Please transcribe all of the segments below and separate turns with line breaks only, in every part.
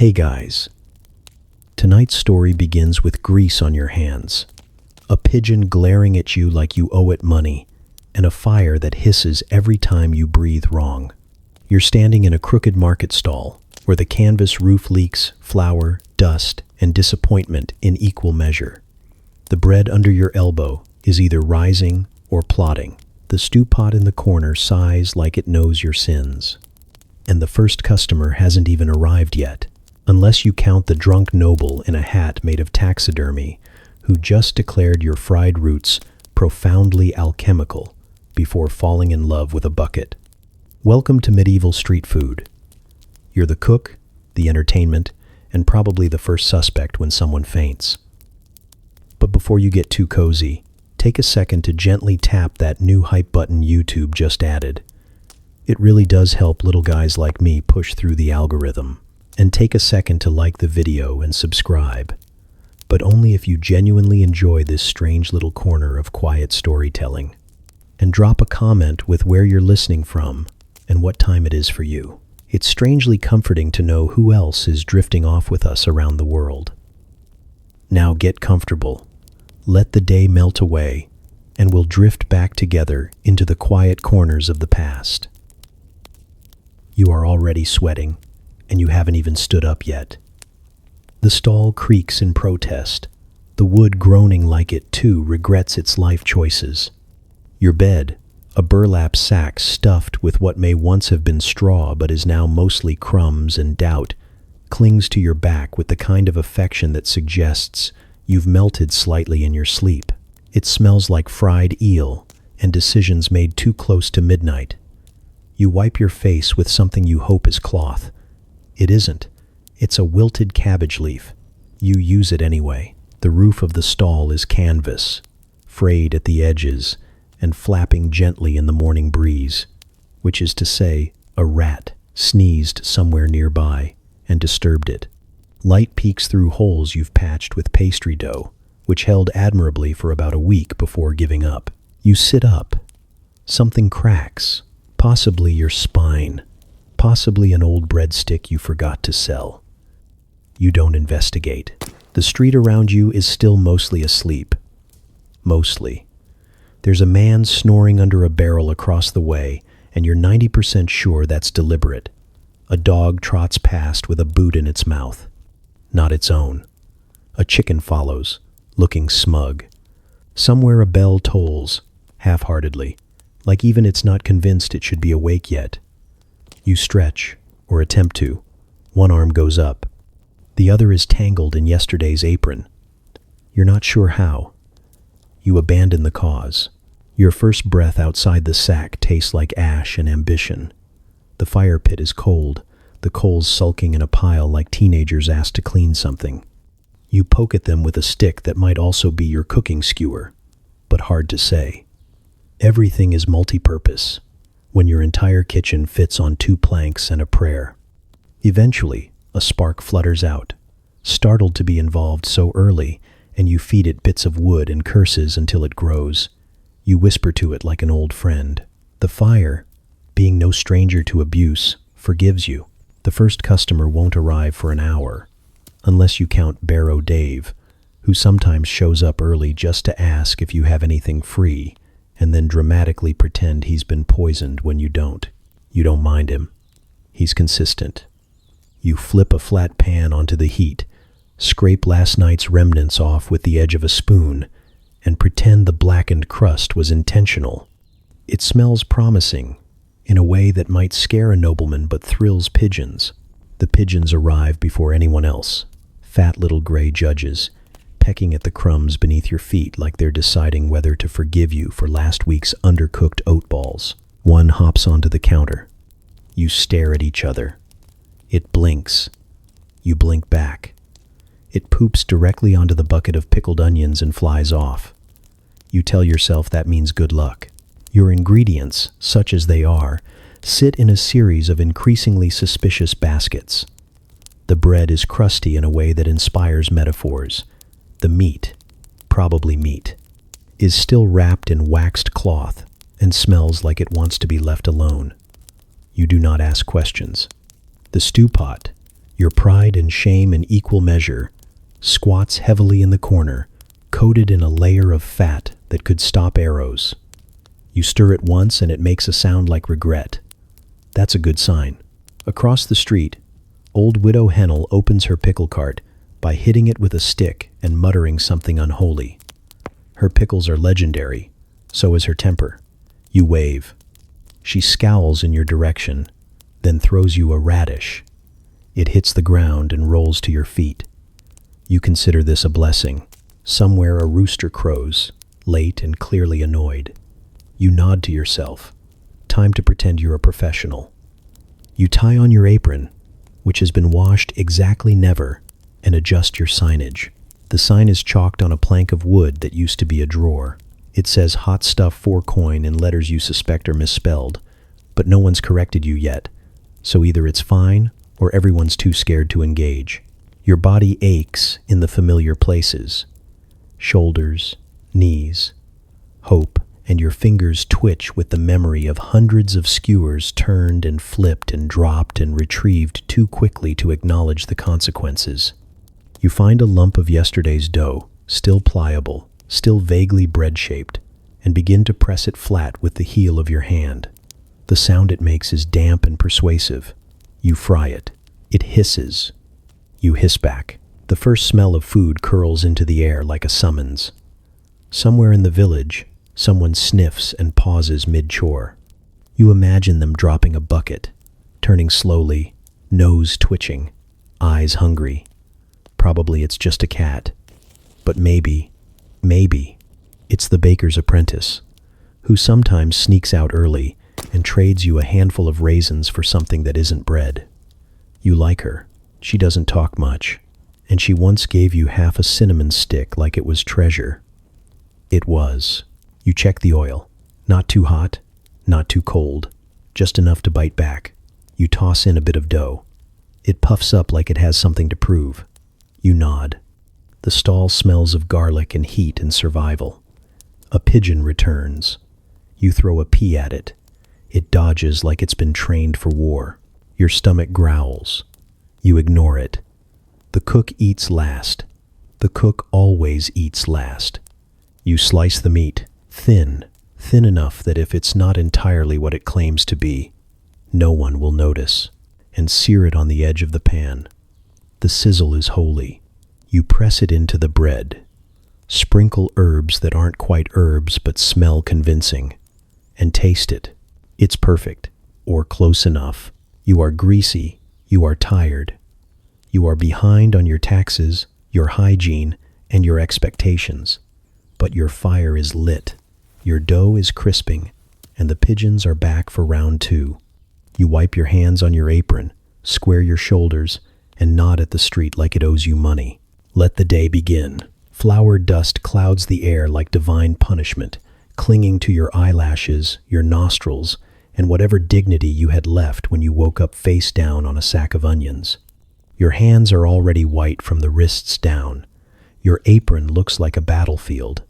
Hey guys, tonight's story begins with grease on your hands, a pigeon glaring at you like you owe it money, and a fire that hisses every time you breathe wrong. You're standing in a crooked market stall where the canvas roof leaks flour, dust, and disappointment in equal measure. The bread under your elbow is either rising or plotting. The stew pot in the corner sighs like it knows your sins. And the first customer hasn't even arrived yet, unless you count the drunk noble in a hat made of taxidermy who just declared your fried roots profoundly alchemical before falling in love with a bucket. Welcome to medieval street food. You're the cook, the entertainment, and probably the first suspect when someone faints. But before you get too cozy, take a second to gently tap that new hype button YouTube just added. It really does help little guys like me push through the algorithm. And take a second to like the video and subscribe, but only if you genuinely enjoy this strange little corner of quiet storytelling. And drop a comment with where you're listening from and what time it is for you. It's strangely comforting to know who else is drifting off with us around the world. Now get comfortable, let the day melt away, and we'll drift back together into the quiet corners of the past. You are already sweating, and you haven't even stood up yet. The stall creaks in protest, the wood groaning like it too regrets its life choices. Your bed, a burlap sack stuffed with what may once have been straw but is now mostly crumbs and doubt, clings to your back with the kind of affection that suggests you've melted slightly in your sleep. It smells like fried eel and decisions made too close to midnight. You wipe your face with something you hope is cloth. It isn't. It's a wilted cabbage leaf. You use it anyway. The roof of the stall is canvas, frayed at the edges and flapping gently in the morning breeze, which is to say, a rat sneezed somewhere nearby and disturbed it. Light peeks through holes you've patched with pastry dough, which held admirably for about a week before giving up. You sit up. Something cracks, possibly your spine, possibly an old breadstick you forgot to sell. You don't investigate. The street around you is still mostly asleep. Mostly. There's a man snoring under a barrel across the way, and you're 90% sure that's deliberate. A dog trots past with a boot in its mouth. Not its own. A chicken follows, looking smug. Somewhere a bell tolls, half-heartedly, like even it's not convinced it should be awake yet. You stretch, or attempt to. One arm goes up. The other is tangled in yesterday's apron. You're not sure how. You abandon the cause. Your first breath outside the sack tastes like ash and ambition. The fire pit is cold, the coals sulking in a pile like teenagers asked to clean something. You poke at them with a stick that might also be your cooking skewer, but hard to say. Everything is multi-purpose when your entire kitchen fits on 2 planks and a prayer. Eventually, a spark flutters out, startled to be involved so early, and you feed it bits of wood and curses until it grows. You whisper to it like an old friend. The fire, being no stranger to abuse, forgives you. The first customer won't arrive for an hour, unless you count Barrow Dave, who sometimes shows up early just to ask if you have anything free, and then dramatically pretend he's been poisoned when you don't. You don't mind him. He's consistent. You flip a flat pan onto the heat, scrape last night's remnants off with the edge of a spoon, and pretend the blackened crust was intentional. It smells promising, in a way that might scare a nobleman but thrills pigeons. The pigeons arrive before anyone else, fat little gray judges, pecking at the crumbs beneath your feet like they're deciding whether to forgive you for last week's undercooked oat balls. One hops onto the counter. You stare at each other. It blinks. You blink back. It poops directly onto the bucket of pickled onions and flies off. You tell yourself that means good luck. Your ingredients, such as they are, sit in a series of increasingly suspicious baskets. The bread is crusty in a way that inspires metaphors. The meat, probably meat, is still wrapped in waxed cloth and smells like it wants to be left alone. You do not ask questions. The stew pot, Your pride and shame in equal measure squats heavily in the corner, coated in a layer of fat that could stop arrows. You stir it once and it makes a sound like regret. That's a good sign. Across the street, old Widow Hennel opens her pickle cart by hitting it with a stick and muttering something unholy. Her pickles are legendary, so is her temper. You wave. She scowls in your direction, then throws you a radish. It hits the ground and rolls to your feet. You consider this a blessing. Somewhere a rooster crows, late and clearly annoyed. You nod to yourself. Time to pretend you're a professional. You tie on your apron, which has been washed exactly never, and adjust your signage. The sign is chalked on a plank of wood that used to be a drawer. It says hot stuff 4 coin in letters you suspect are misspelled, but no one's corrected you yet, so either it's fine or everyone's too scared to engage. Your body aches in the familiar places. Shoulders, knees, hope, and your fingers twitch with the memory of hundreds of skewers turned and flipped and dropped and retrieved too quickly to acknowledge the consequences. You find a lump of yesterday's dough, still pliable, still vaguely bread-shaped, and begin to press it flat with the heel of your hand. The sound it makes is damp and persuasive. You fry it. It hisses. You hiss back. The first smell of food curls into the air like a summons. Somewhere in the village, someone sniffs and pauses mid-chore. You imagine them dropping a bucket, turning slowly, nose twitching, eyes hungry. Probably it's just a cat. But maybe, it's the baker's apprentice, who sometimes sneaks out early and trades you a handful of raisins for something that isn't bread. You like her. She doesn't talk much, and she once gave you half a cinnamon stick like it was treasure. It was. You check the oil. Not too hot, not too cold, just enough to bite back. You toss in a bit of dough. It puffs up like it has something to prove. You nod. The stall smells of garlic and heat and survival. A pigeon returns. You throw a pea at it. It dodges like it's been trained for war. Your stomach growls. You ignore it. The cook eats last. The cook always eats last. You slice the meat, thin enough that if it's not entirely what it claims to be, no one will notice, and sear it on the edge of the pan. The sizzle is holy. You press it into the bread. Sprinkle herbs that aren't quite herbs but smell convincing, and taste it. It's perfect, or close enough. You are greasy. You are tired. You are behind on your taxes, your hygiene, and your expectations. But your fire is lit. Your dough is crisping, and the pigeons are back for round 2. You wipe your hands on your apron, square your shoulders, and nod at the street like it owes you money. Let the day begin. Flour dust clouds the air like divine punishment, clinging to your eyelashes, your nostrils, and whatever dignity you had left when you woke up face down on a sack of onions. Your hands are already white from the wrists down. Your apron looks like a battlefield,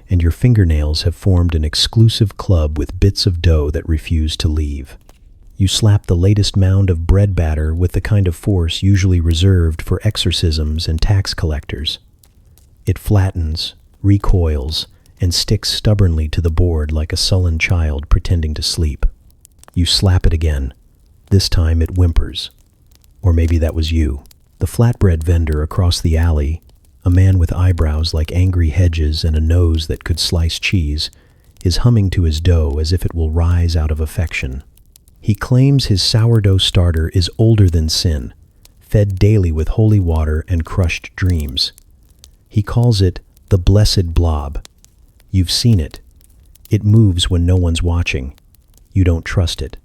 and your fingernails have formed an exclusive club with bits of dough that refuse to leave. You slap the latest mound of bread batter with the kind of force usually reserved for exorcisms and tax collectors. It flattens, recoils, and sticks stubbornly to the board like a sullen child pretending to sleep. You slap it again. This time it whimpers. Or maybe that was you. The flatbread vendor across the alley, a man with eyebrows like angry hedges and a nose that could slice cheese, is humming to his dough as if it will rise out of affection. He claims his sourdough starter is older than sin, fed daily with holy water and crushed dreams. He calls it the blessed blob. You've seen it. It moves when no one's watching. You don't trust it.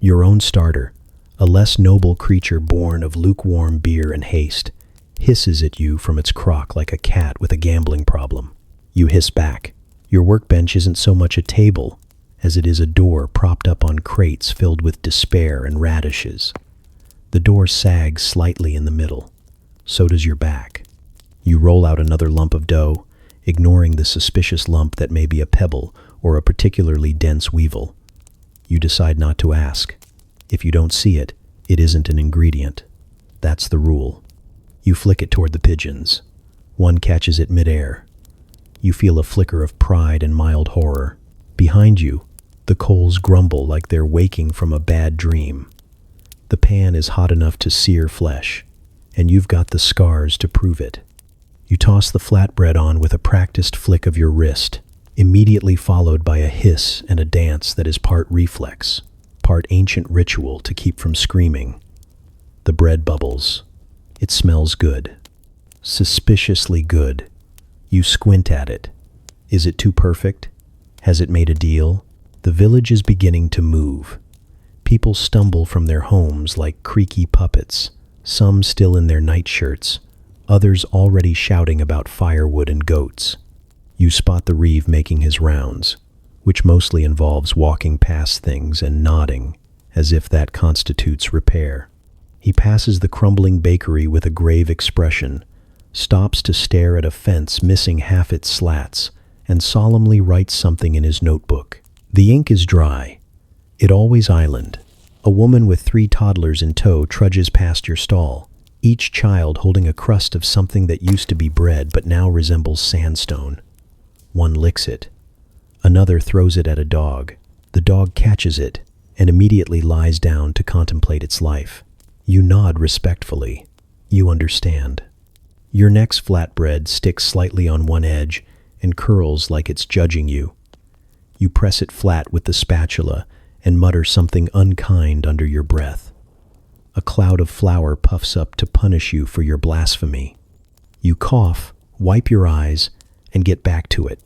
Your own starter, a less noble creature born of lukewarm beer and haste, hisses at you from its crock like a cat with a gambling problem. You hiss back. Your workbench isn't so much a table as it is a door propped up on crates filled with despair and radishes. The door sags slightly in the middle. So does your back. You roll out another lump of dough, ignoring the suspicious lump that may be a pebble or a particularly dense weevil. You decide not to ask. If you don't see it, it isn't an ingredient. That's the rule. You flick it toward the pigeons. One catches it midair. You feel a flicker of pride and mild horror. Behind you, the coals grumble like they're waking from a bad dream. The pan is hot enough to sear flesh, and you've got the scars to prove it. You toss the flatbread on with a practiced flick of your wrist, immediately followed by a hiss and a dance that is part reflex, part ancient ritual to keep from screaming. The bread bubbles. It smells good. Suspiciously good. You squint at it. Is it too perfect? Has it made a deal? The village is beginning to move. People stumble from their homes like creaky puppets, some still in their nightshirts, others already shouting about firewood and goats. You spot the Reeve making his rounds, which mostly involves walking past things and nodding, as if that constitutes repair. He passes the crumbling bakery with a grave expression, stops to stare at a fence missing half its slats, and solemnly writes something in his notebook. The ink is dry. It always island. A woman with 3 toddlers in tow trudges past your stall, each child holding a crust of something that used to be bread but now resembles sandstone. One licks it. Another throws it at a dog. The dog catches it and immediately lies down to contemplate its life. You nod respectfully. You understand. Your next flatbread sticks slightly on one edge and curls like it's judging you. You press it flat with the spatula and mutter something unkind under your breath. A cloud of flour puffs up to punish you for your blasphemy. You cough, wipe your eyes, and get back to it.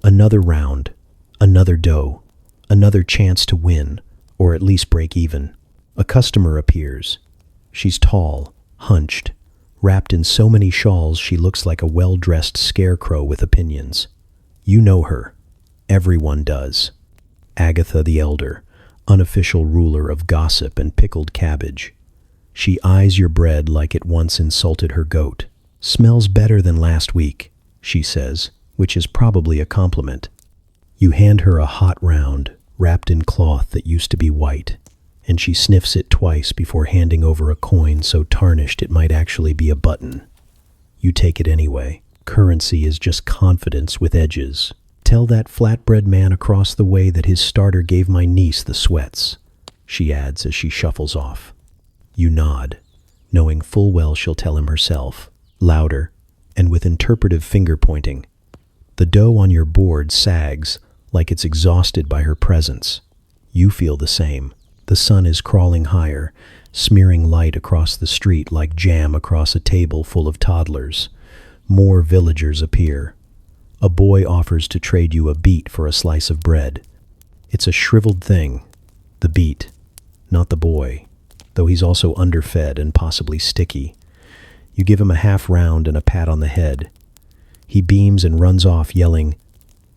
Another round, another dough, another chance to win, or at least break even. A customer appears. She's tall, hunched, wrapped in so many shawls she looks like a well-dressed scarecrow with opinions. You know her. Everyone does. Agatha the Elder, unofficial ruler of gossip and pickled cabbage. She eyes your bread like it once insulted her goat. Smells better than last week, she says, which is probably a compliment. You hand her a hot round, wrapped in cloth that used to be white, and she sniffs it twice before handing over a coin so tarnished it might actually be a button. You take it anyway. Currency is just confidence with edges. Tell that flatbread man across the way that his starter gave my niece the sweats, she adds as she shuffles off. You nod, knowing full well she'll tell him herself, louder, and with interpretive finger-pointing. The dough on your board sags like it's exhausted by her presence. You feel the same. The sun is crawling higher, smearing light across the street like jam across a table full of toddlers. More villagers appear. A boy offers to trade you a beet for a slice of bread. It's a shriveled thing, the beet, not the boy, though he's also underfed and possibly sticky. You give him a half round and a pat on the head. He beams and runs off yelling,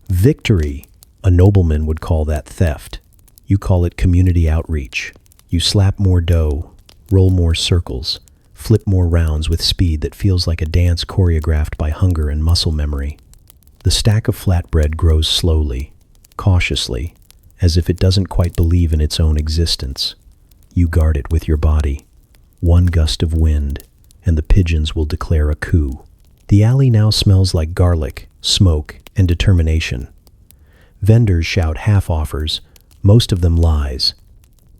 "Victory!" A nobleman would call that theft. You call it community outreach. You slap more dough, roll more circles, flip more rounds with speed that feels like a dance choreographed by hunger and muscle memory. The stack of flatbread grows slowly, cautiously, as if it doesn't quite believe in its own existence. You guard it with your body. One gust of wind, and the pigeons will declare a coup. The alley now smells like garlic, smoke, and determination. Vendors shout half offers, most of them lies.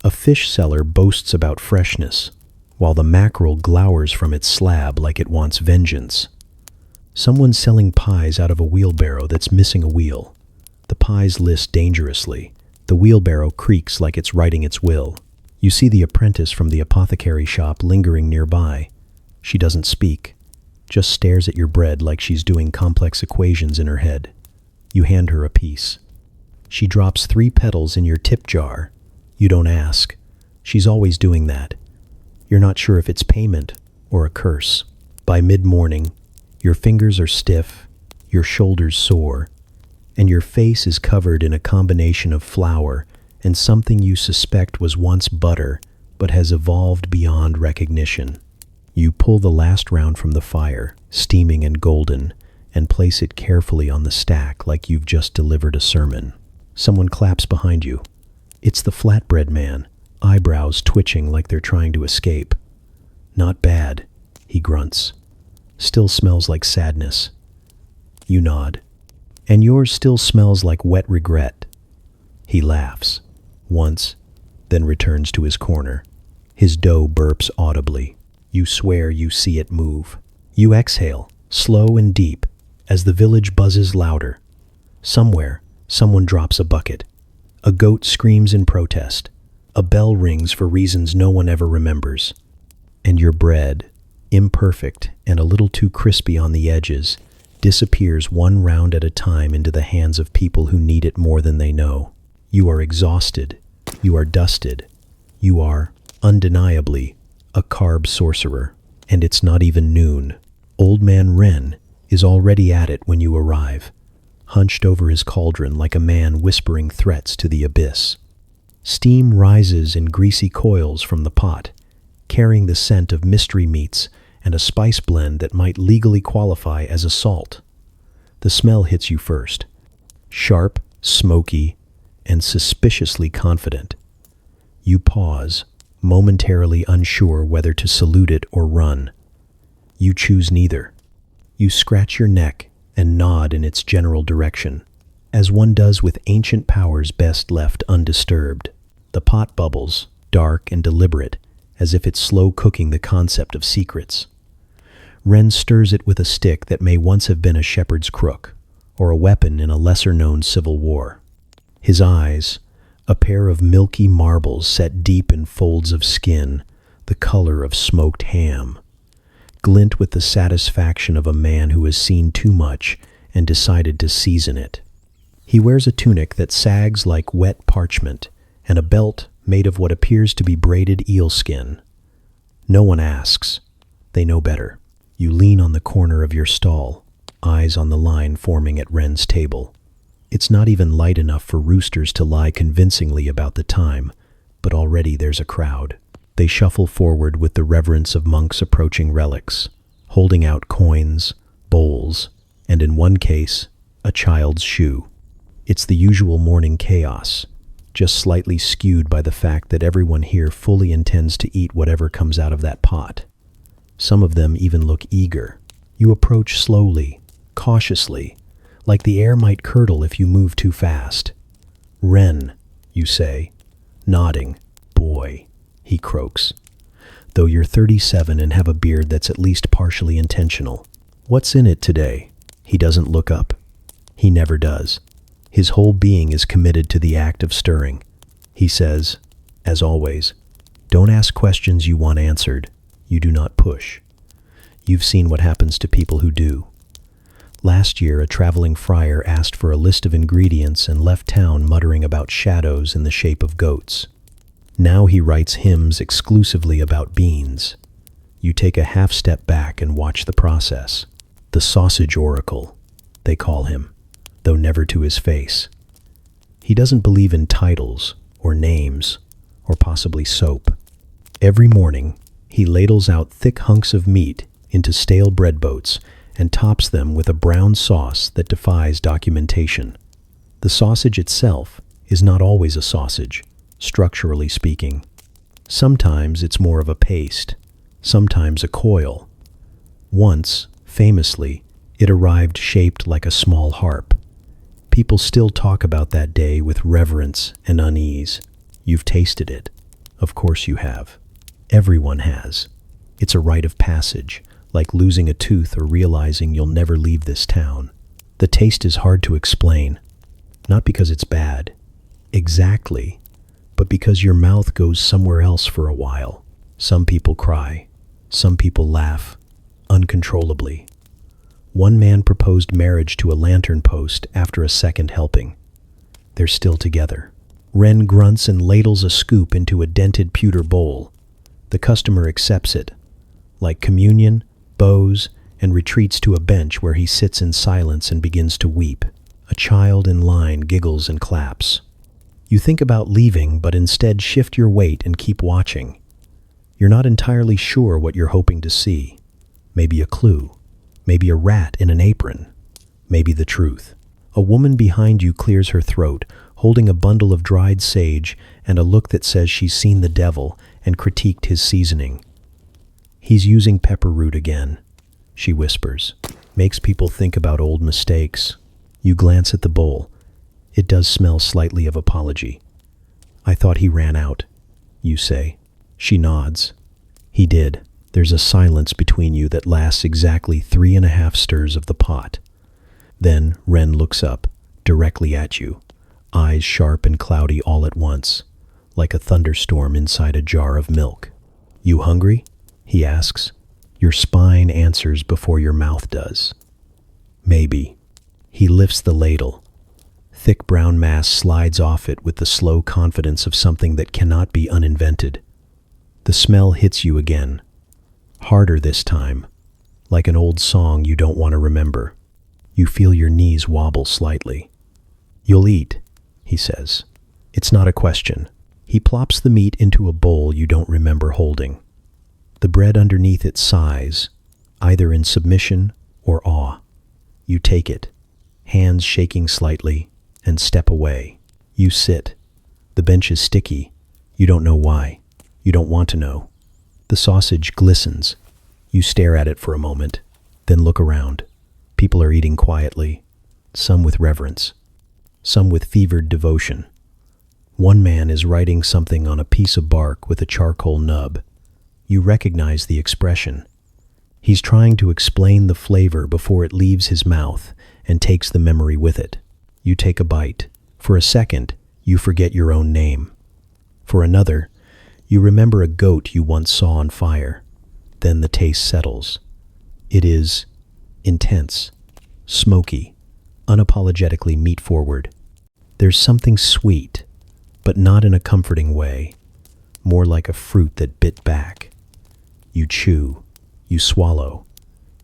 A fish seller boasts about freshness, while the mackerel glowers from its slab like it wants vengeance. Someone's selling pies out of a wheelbarrow that's missing a wheel. The pies list dangerously. The wheelbarrow creaks like it's writing its will. You see the apprentice from the apothecary shop lingering nearby. She doesn't speak, just stares at your bread like she's doing complex equations in her head. You hand her a piece. She drops 3 petals in your tip jar. You don't ask. She's always doing that. You're not sure if it's payment or a curse. By mid-morning, your fingers are stiff, your shoulders sore, and your face is covered in a combination of flour and something you suspect was once butter but has evolved beyond recognition. You pull the last round from the fire, steaming and golden, and place it carefully on the stack like you've just delivered a sermon. Someone claps behind you. It's the flatbread man, eyebrows twitching like they're trying to escape. Not bad, he grunts. Still smells like sadness. You nod. And yours still smells like wet regret. He laughs. Once, then returns to his corner. His dough burps audibly. You swear you see it move. You exhale, slow and deep, as the village buzzes louder. Somewhere, someone drops a bucket. A goat screams in protest. A bell rings for reasons no one ever remembers. And your bread, imperfect and a little too crispy on the edges, disappears one round at a time into the hands of people who need it more than they know. You are exhausted. You are dusted. You are, undeniably, a carb sorcerer. And it's not even noon. Old Man Wren is already at it when you arrive, hunched over his cauldron like a man whispering threats to the abyss. Steam rises in greasy coils from the pot, carrying the scent of mystery meats and a spice blend that might legally qualify as a salt. The smell hits you first, sharp, smoky, and suspiciously confident. You pause, momentarily unsure whether to salute it or run. You choose neither. You scratch your neck and nod in its general direction, as one does with ancient powers best left undisturbed. The pot bubbles, dark and deliberate, as if it's slow cooking the concept of secrets. Wren stirs it with a stick that may once have been a shepherd's crook, or a weapon in a lesser-known civil war. His eyes, a pair of milky marbles set deep in folds of skin, the color of smoked ham, glint with the satisfaction of a man who has seen too much and decided to season it. He wears a tunic that sags like wet parchment, and a belt made of what appears to be braided eel skin. No one asks. They know better. You lean on the corner of your stall, eyes on the line forming at Wren's table. It's not even light enough for roosters to lie convincingly about the time, but already there's a crowd. They shuffle forward with the reverence of monks approaching relics, holding out coins, bowls, and in one case, a child's shoe. It's the usual morning chaos, just slightly skewed by the fact that everyone here fully intends to eat whatever comes out of that pot. Some of them even look eager. You approach slowly, cautiously, like the air might curdle if you move too fast. "Wren," you say, nodding. "Boy," he croaks. "Though you're 37 and have a beard that's at least partially intentional. What's in it today?" He doesn't look up. He never does. His whole being is committed to the act of stirring. He says, as always, "Don't ask questions you want answered. You do not push." You've seen what happens to people who do. Last year, a traveling friar asked for a list of ingredients and left town muttering about shadows in the shape of goats. Now he writes hymns exclusively about beans. You take a half step back and watch the process. The sausage oracle, they call him, though never to his face. He doesn't believe in titles or names or possibly soap. Every morning, he ladles out thick hunks of meat into stale bread boats and tops them with a brown sauce that defies documentation. The sausage itself is not always a sausage, structurally speaking. Sometimes it's more of a paste, sometimes a coil. Once, famously, it arrived shaped like a small harp. People still talk about that day with reverence and unease. You've tasted it. Of course you have. Everyone has. It's a rite of passage, like losing a tooth or realizing you'll never leave this town. The taste is hard to explain, not because it's bad, exactly, but because your mouth goes somewhere else for a while. Some people cry. Some people laugh, uncontrollably. One man proposed marriage to a lantern post after a second helping. They're still together. Wren grunts and ladles a scoop into a dented pewter bowl. The customer accepts it, like communion, bows, and retreats to a bench where he sits in silence and begins to weep. A child in line giggles and claps. You think about leaving, but instead shift your weight and keep watching. You're not entirely sure what you're hoping to see. Maybe a clue. Maybe a rat in an apron. Maybe the truth. A woman behind you clears her throat, holding a bundle of dried sage and a look that says she's seen the devil and critiqued his seasoning. He's using pepper root again, she whispers. Makes people think about old mistakes. You glance at the bowl. It does smell slightly of apology. I thought he ran out, you say. She nods. He did. There's a silence between you that lasts exactly 3.5 stirs of the pot. Then Ren looks up, directly at you, eyes sharp and cloudy all at once, like a thunderstorm inside a jar of milk. You hungry? He asks. Your spine answers before your mouth does. Maybe. He lifts the ladle. Thick brown mass slides off it with the slow confidence of something that cannot be uninvented. The smell hits you again. Harder this time, like an old song you don't want to remember. You feel your knees wobble slightly. You'll eat, he says. It's not a question. He plops the meat into a bowl you don't remember holding. The bread underneath it sighs, either in submission or awe. You take it, hands shaking slightly, and step away. You sit. The bench is sticky. You don't know why. You don't want to know. The sausage glistens. You stare at it for a moment, then look around. People are eating quietly, some with reverence, some with fevered devotion. One man is writing something on a piece of bark with a charcoal nub. You recognize the expression. He's trying to explain the flavor before it leaves his mouth and takes the memory with it. You take a bite. For a second, you forget your own name. For another, you remember a goat you once saw on fire. Then the taste settles. It is intense, smoky, unapologetically meat-forward. There's something sweet, but not in a comforting way, more like a fruit that bit back. You chew, you swallow,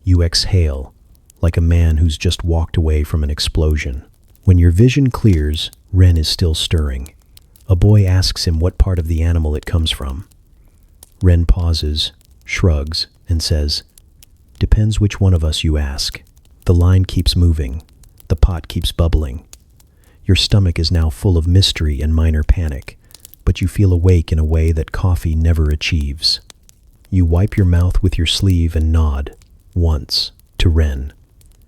you exhale, like a man who's just walked away from an explosion. When your vision clears, Ren is still stirring. A boy asks him what part of the animal it comes from. Ren pauses, shrugs, and says, "Depends which one of us you ask." The line keeps moving. The pot keeps bubbling. Your stomach is now full of mystery and minor panic, but you feel awake in a way that coffee never achieves. You wipe your mouth with your sleeve and nod, once, to Ren.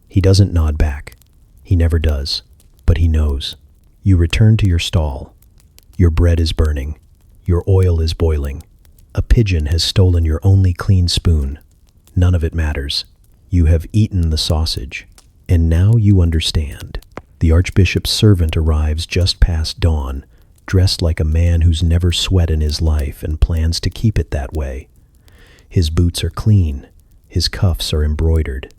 He doesn't nod back. He never does, but he knows. You return to your stall. Your bread is burning. Your oil is boiling. A pigeon has stolen your only clean spoon. None of it matters. You have eaten the sausage, and now you understand. The Archbishop's servant arrives just past dawn, dressed like a man who's never sweat in his life and plans to keep it that way. His boots are clean. His cuffs are embroidered.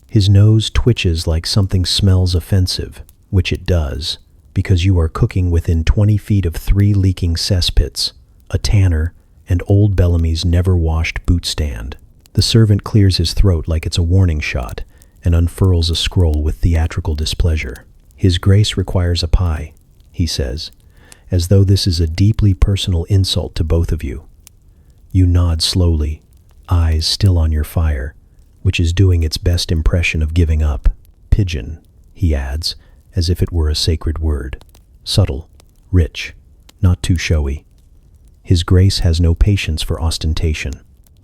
His nose twitches like something smells offensive, which it does, because you are cooking within 20 feet of 3 leaking cesspits, a tanner, and old Bellamy's never-washed boot stand. The servant clears his throat like it's a warning shot and unfurls a scroll with theatrical displeasure. "His Grace requires a pie," he says, as though this is a deeply personal insult to both of you. You nod slowly, eyes still on your fire, which is doing its best impression of giving up. "Pigeon," he adds, as if it were a sacred word. Subtle, rich, not too showy. His Grace has no patience for ostentation.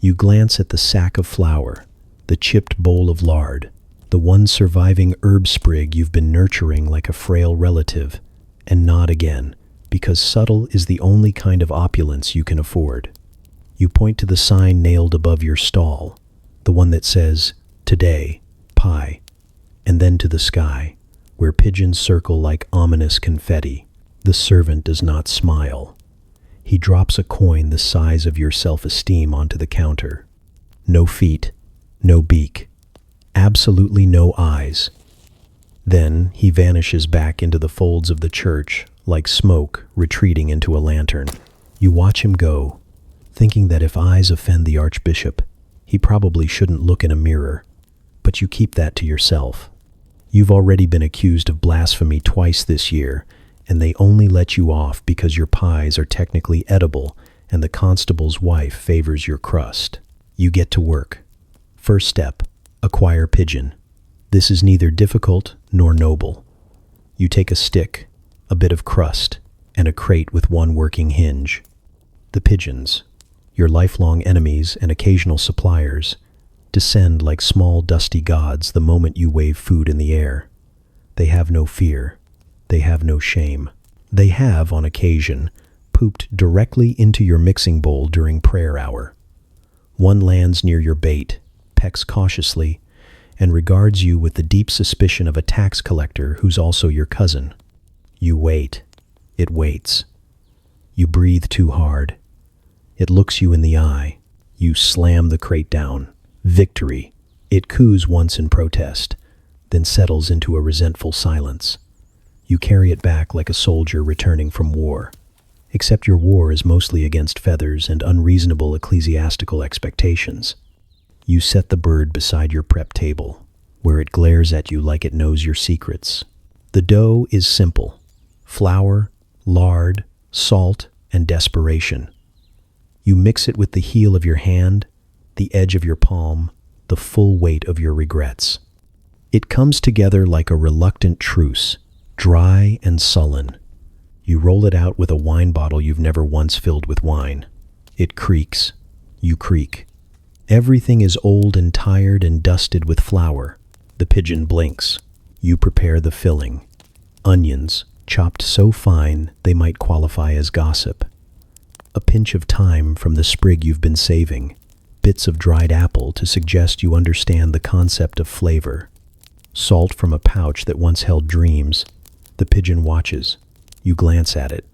You glance at the sack of flour, the chipped bowl of lard, the one surviving herb sprig you've been nurturing like a frail relative, and nod again, because subtle is the only kind of opulence you can afford. You point to the sign nailed above your stall, the one that says, "Today, pie," and then to the sky, where pigeons circle like ominous confetti. The servant does not smile. He drops a coin the size of your self-esteem onto the counter. No feet, no beak, absolutely no eyes. Then he vanishes back into the folds of the church, like smoke retreating into a lantern. You watch him go, thinking that if eyes offend the Archbishop, he probably shouldn't look in a mirror, but you keep that to yourself. You've already been accused of blasphemy twice this year, and they only let you off because your pies are technically edible and the constable's wife favors your crust. You get to work. First step, acquire pigeon. This is neither difficult nor noble. You take a stick, a bit of crust, and a crate with one working hinge. The pigeons. Your lifelong enemies and occasional suppliers descend like small dusty gods the moment you wave food in the air. They have no fear. They have no shame. They have, on occasion, pooped directly into your mixing bowl during prayer hour. One lands near your bait, pecks cautiously, and regards you with the deep suspicion of a tax collector who's also your cousin. You wait. It waits. You breathe too hard. It looks you in the eye. You slam the crate down. Victory. It coos once in protest, then settles into a resentful silence. You carry it back like a soldier returning from war. Except your war is mostly against feathers and unreasonable ecclesiastical expectations. You set the bird beside your prep table, where it glares at you like it knows your secrets. The dough is simple: flour, lard, salt, and desperation. You mix it with the heel of your hand, the edge of your palm, the full weight of your regrets. It comes together like a reluctant truce, dry and sullen. You roll it out with a wine bottle you've never once filled with wine. It creaks. You creak. Everything is old and tired and dusted with flour. The pigeon blinks. You prepare the filling. Onions, chopped so fine they might qualify as gossip. A pinch of thyme from the sprig you've been saving. Bits of dried apple to suggest you understand the concept of flavor. Salt from a pouch that once held dreams. The pigeon watches. You glance at it.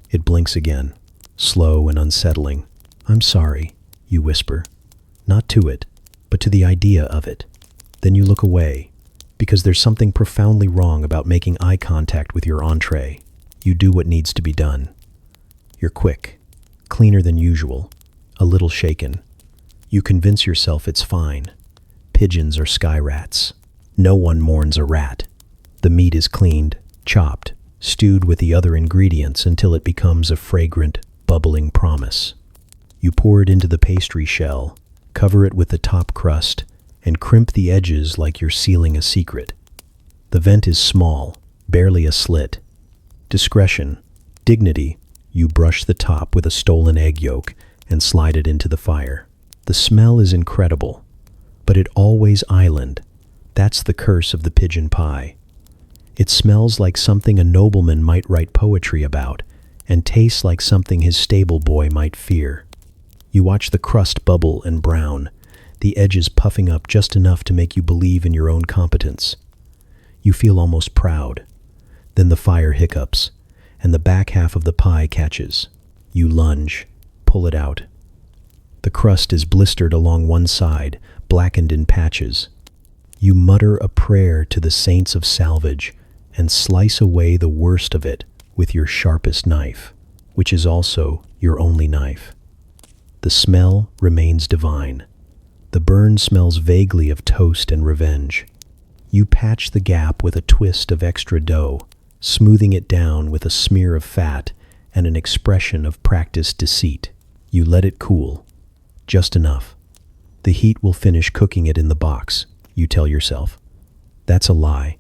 It blinks again, slow and unsettling. "I'm sorry," you whisper. Not to it, but to the idea of it. Then you look away, because there's something profoundly wrong about making eye contact with your entree. You do what needs to be done. You're quick, cleaner than usual, a little shaken. You convince yourself it's fine. Pigeons are sky rats. No one mourns a rat. The meat is cleaned, chopped, stewed with the other ingredients until it becomes a fragrant, bubbling promise. You pour it into the pastry shell, cover it with the top crust, and crimp the edges like you're sealing a secret. The vent is small, barely a slit. Discretion, dignity, you brush the top with a stolen egg yolk and slide it into the fire. The smell is incredible, but it always island. That's the curse of the pigeon pie. It smells like something a nobleman might write poetry about, and tastes like something his stable boy might fear. You watch the crust bubble and brown, the edges puffing up just enough to make you believe in your own competence. You feel almost proud. Then the fire hiccups, and the back half of the pie catches. You lunge, pull it out. The crust is blistered along one side, blackened in patches. You mutter a prayer to the saints of salvage and slice away the worst of it with your sharpest knife, which is also your only knife. The smell remains divine. The burn smells vaguely of toast and revenge. You patch the gap with a twist of extra dough, smoothing it down with a smear of fat and an expression of practiced deceit. You let it cool. Just enough. The heat will finish cooking it in the box, you tell yourself. That's a lie.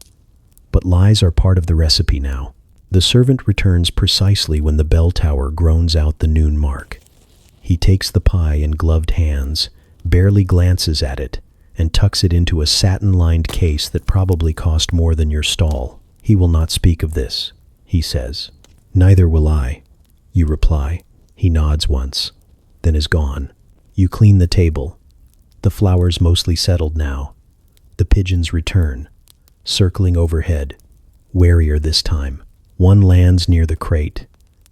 But lies are part of the recipe now. The servant returns precisely when the bell tower groans out the noon mark. He takes the pie in gloved hands, barely glances at it, and tucks it into a satin-lined case that probably cost more than your stall. "He will not speak of this," he says. "Neither will I," you reply. He nods once, then is gone. You clean the table. The flour's mostly settled now. The pigeons return, circling overhead, warier this time. One lands near the crate,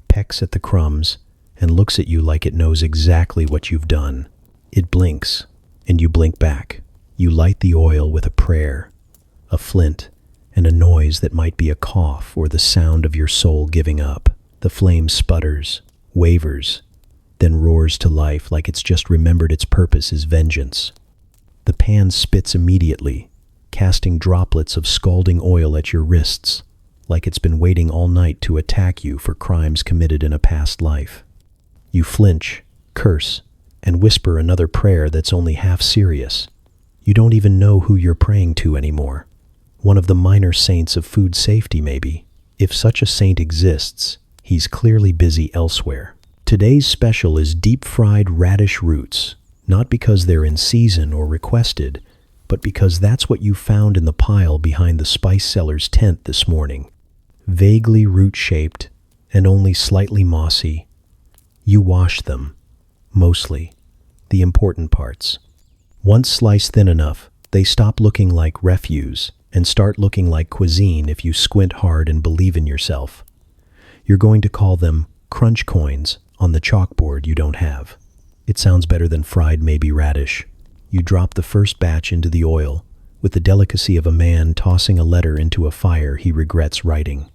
pecks at the crumbs, and looks at you like it knows exactly what you've done. It blinks, and you blink back. You light the oil with a prayer, a flint, and a noise that might be a cough or the sound of your soul giving up. The flame sputters, wavers, then roars to life like it's just remembered its purpose is vengeance. The pan spits immediately, casting droplets of scalding oil at your wrists, like it's been waiting all night to attack you for crimes committed in a past life. You flinch, curse, and whisper another prayer that's only half serious. You don't even know who you're praying to anymore. One of the minor saints of food safety, maybe. If such a saint exists, he's clearly busy elsewhere. Today's special is deep-fried radish roots, not because they're in season or requested, but because that's what you found in the pile behind the spice seller's tent this morning. Vaguely root-shaped and only slightly mossy. You washed them, mostly, the important parts. Once sliced thin enough, they stop looking like refuse and start looking like cuisine if you squint hard and believe in yourself. You're going to call them crunch coins on the chalkboard you don't have. It sounds better than fried maybe radish. You drop the first batch into the oil with the delicacy of a man tossing a letter into a fire he regrets writing.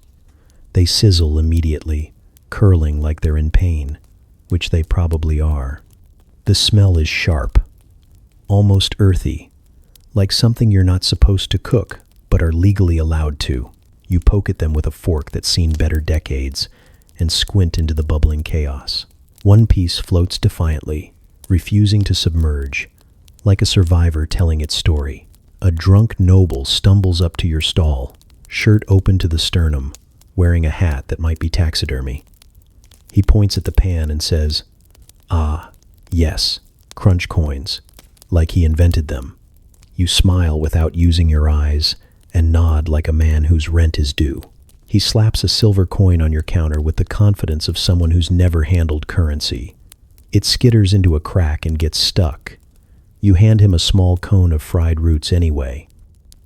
They sizzle immediately, curling like they're in pain, which they probably are. The smell is sharp, almost earthy, like something you're not supposed to cook but are legally allowed to. You poke at them with a fork that's seen better decades and squint into the bubbling chaos. One piece floats defiantly, refusing to submerge, like a survivor telling its story. A drunk noble stumbles up to your stall, shirt open to the sternum, wearing a hat that might be taxidermy. He points at the pan and says, "Ah, yes, crunch coins," like he invented them. You smile without using your eyes and nod like a man whose rent is due. He slaps a silver coin on your counter with the confidence of someone who's never handled currency. It skitters into a crack and gets stuck. You hand him a small cone of fried roots anyway.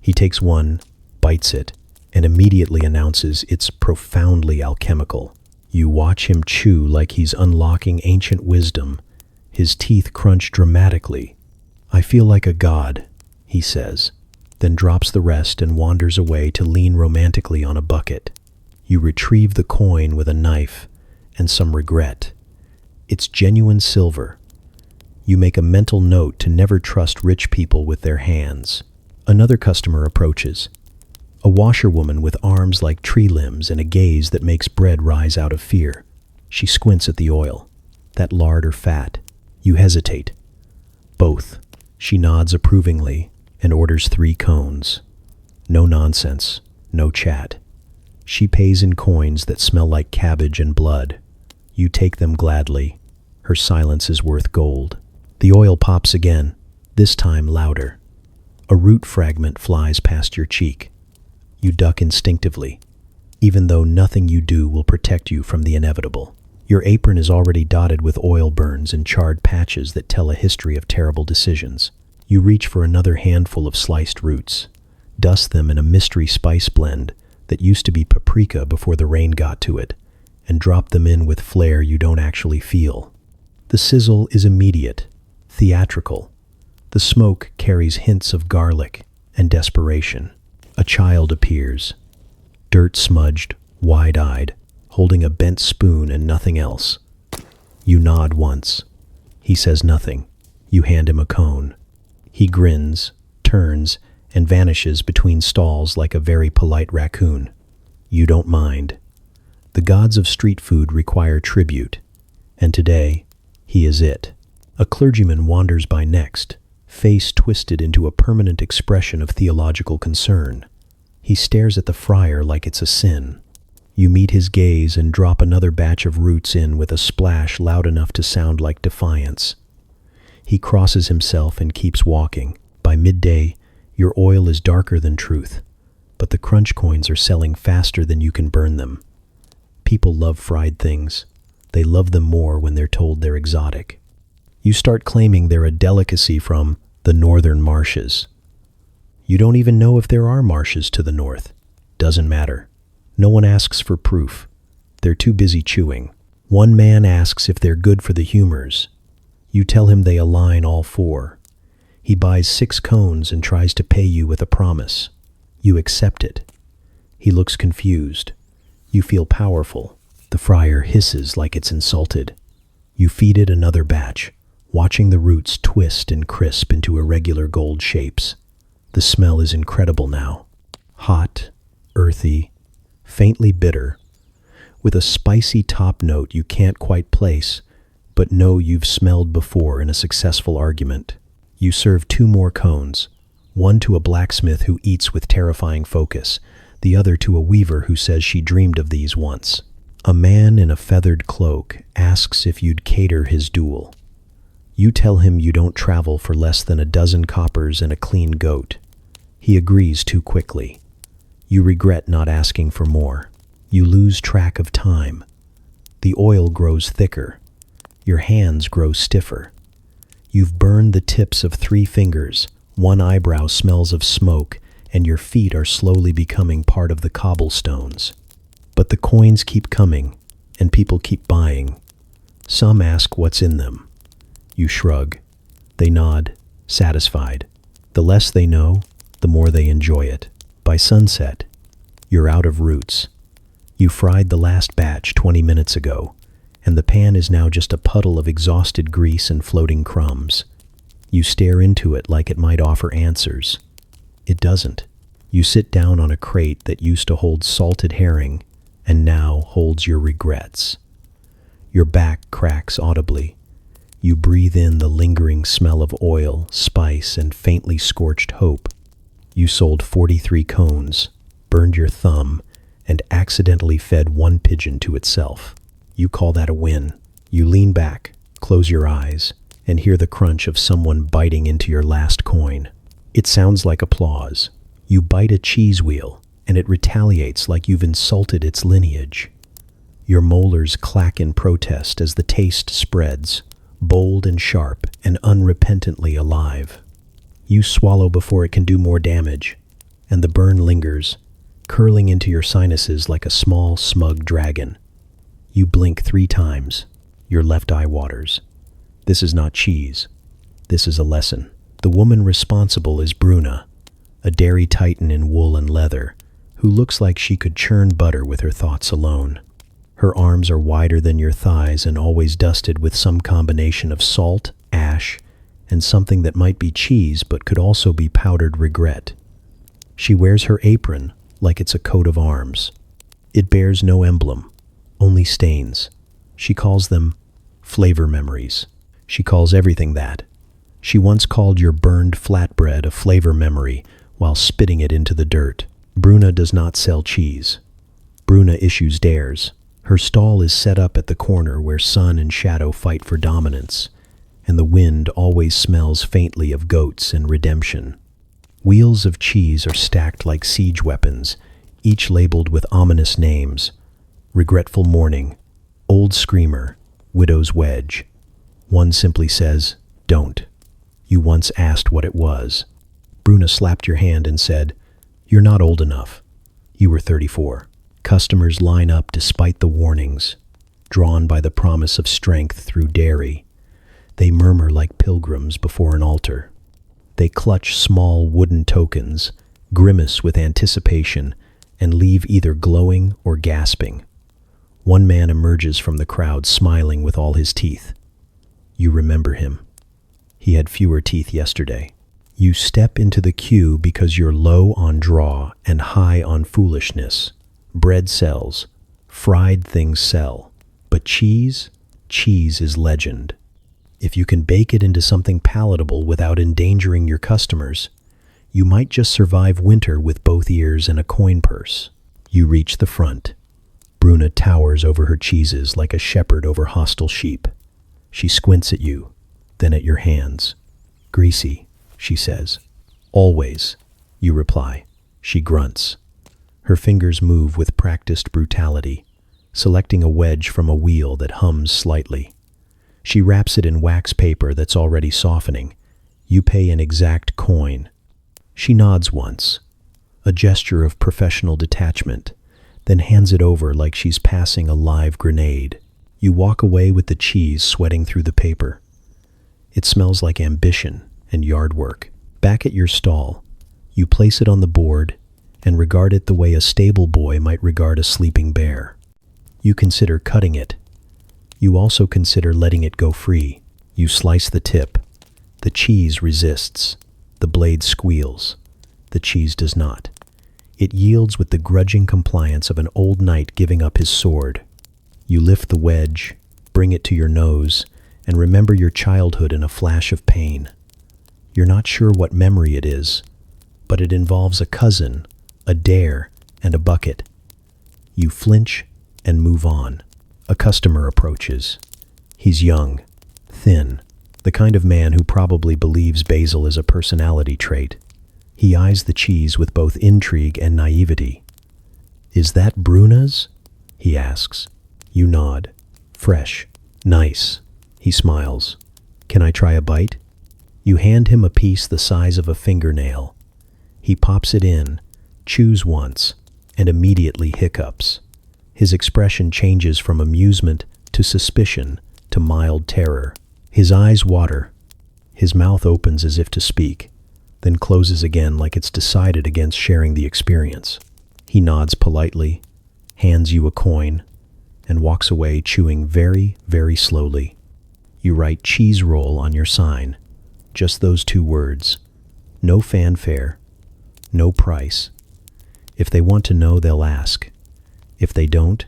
He takes one, bites it, and immediately announces it's profoundly alchemical. You watch him chew like he's unlocking ancient wisdom. His teeth crunch dramatically. "I feel like a god," he says, then drops the rest and wanders away to lean romantically on a bucket. You retrieve the coin with a knife and some regret. It's genuine silver. You make a mental note to never trust rich people with their hands. Another customer approaches. A washerwoman with arms like tree limbs and a gaze that makes bread rise out of fear. She squints at the oil. That lard or fat? You hesitate. Both. She nods approvingly and orders 3 cones. No nonsense, no chat. She pays in coins that smell like cabbage and blood. You take them gladly. Her silence is worth gold. The oil pops again, this time louder. A root fragment flies past your cheek. You duck instinctively, even though nothing you do will protect you from the inevitable. Your apron is already dotted with oil burns and charred patches that tell a history of terrible decisions. You reach for another handful of sliced roots, dust them in a mystery spice blend that used to be paprika before the rain got to it, and drop them in with flair you don't actually feel. The sizzle is immediate, theatrical. The smoke carries hints of garlic and desperation. A child appears, dirt-smudged, wide-eyed, holding a bent spoon and nothing else. You nod once. He says nothing. You hand him a cone. He grins, turns, and vanishes between stalls like a very polite raccoon. You don't mind. The gods of street food require tribute, and today, he is it. A clergyman wanders by next, face twisted into a permanent expression of theological concern. He stares at the friar like it's a sin. You meet his gaze and drop another batch of roots in with a splash loud enough to sound like defiance. He crosses himself and keeps walking. By midday, your oil is darker than truth, but the crunch coins are selling faster than you can burn them. People love fried things. They love them more when they're told they're exotic. You start claiming they're a delicacy from the northern marshes. You don't even know if there are marshes to the north. Doesn't matter. No one asks for proof. They're too busy chewing. One man asks if they're good for the humors. You tell him they align all 4. He buys 6 cones and tries to pay you with a promise. You accept it. He looks confused. You feel powerful. The friar hisses like it's insulted. You feed it another batch, watching the roots twist and crisp into irregular gold shapes. The smell is incredible now. Hot, earthy, faintly bitter, with a spicy top note you can't quite place, but know you've smelled before in a successful argument. You serve 2 more cones, one to a blacksmith who eats with terrifying focus, the other to a weaver who says she dreamed of these once. A man in a feathered cloak asks if you'd cater his duel. You tell him you don't travel for less than 12 coppers and a clean goat. He agrees too quickly. You regret not asking for more. You lose track of time. The oil grows thicker. Your hands grow stiffer. You've burned the tips of 3 fingers, one eyebrow smells of smoke, and your feet are slowly becoming part of the cobblestones. But the coins keep coming, and people keep buying. Some ask what's in them. You shrug. They nod, satisfied. The less they know, the more they enjoy it. By sunset, you're out of roots. You fried the last batch 20 minutes ago, and the pan is now just a puddle of exhausted grease and floating crumbs. You stare into it like it might offer answers. It doesn't. You sit down on a crate that used to hold salted herring and now holds your regrets. Your back cracks audibly. You breathe in the lingering smell of oil, spice, and faintly scorched hope. You sold 43 cones, burned your thumb, and accidentally fed 1 pigeon to itself. You call that a win. You lean back, close your eyes, and hear the crunch of someone biting into your last coin. It sounds like applause. You bite a cheese wheel, and it retaliates like you've insulted its lineage. Your molars clack in protest as the taste spreads, bold and sharp and unrepentantly alive. You swallow before it can do more damage, and the burn lingers, curling into your sinuses like a small, smug dragon. You blink 3 times. Your left eye waters. This is not cheese. This is a lesson. The woman responsible is Bruna, a dairy titan in wool and leather, who looks like she could churn butter with her thoughts alone. Her arms are wider than your thighs and always dusted with some combination of salt, ash, and something that might be cheese but could also be powdered regret. She wears her apron like it's a coat of arms. It bears no emblem, only stains. She calls them flavor memories. She calls everything that. She once called your burned flatbread a flavor memory while spitting it into the dirt. Bruna does not sell cheese. Bruna issues dares. Her stall is set up at the corner where sun and shadow fight for dominance, and the wind always smells faintly of goats and redemption. Wheels of cheese are stacked like siege weapons, each labeled with ominous names: Regretful Morning, Old Screamer, Widow's Wedge. One simply says, "Don't." You once asked what it was. Bruna slapped your hand and said, "You're not old enough." You were 34. Customers line up despite the warnings, drawn by the promise of strength through dairy. They murmur like pilgrims before an altar. They clutch small wooden tokens, grimace with anticipation, and leave either glowing or gasping. One man emerges from the crowd smiling with all his teeth. You remember him. He had fewer teeth yesterday. You step into the queue because you're low on draw and high on foolishness. Bread sells. Fried things sell. But cheese? Cheese is legend. If you can bake it into something palatable without endangering your customers, you might just survive winter with both ears and a coin purse. You reach the front. Bruna towers over her cheeses like a shepherd over hostile sheep. She squints at you, then at your hands. "Greasy," she says. "Always," you reply. She grunts. Her fingers move with practiced brutality, selecting a wedge from a wheel that hums slightly. She wraps it in wax paper that's already softening. You pay an exact coin. She nods once, a gesture of professional detachment, then hands it over like she's passing a live grenade. You walk away with the cheese sweating through the paper. It smells like ambition and yard work. Back at your stall, you place it on the board and regard it the way a stable boy might regard a sleeping bear. You consider cutting it. You also consider letting it go free. You slice the tip. The cheese resists. The blade squeals. The cheese does not. It yields with the grudging compliance of an old knight giving up his sword. You lift the wedge, bring it to your nose, and remember your childhood in a flash of pain. You're not sure what memory it is, but it involves a cousin, a dare, and a bucket. You flinch and move on. A customer approaches. He's young, thin, the kind of man who probably believes basil is a personality trait. He eyes the cheese with both intrigue and naivety. "Is that Bruna's?" he asks. You nod. "Fresh. Nice." He smiles. "Can I try a bite?" You hand him a piece the size of a fingernail. He pops it in, chews once, and immediately hiccups. His expression changes from amusement to suspicion to mild terror. His eyes water. His mouth opens as if to speak, then closes again like it's decided against sharing the experience. He nods politely, hands you a coin, and walks away chewing very, very slowly. You write cheese roll on your sign. Just those 2 words. No fanfare. No price. If they want to know, they'll ask. If they don't,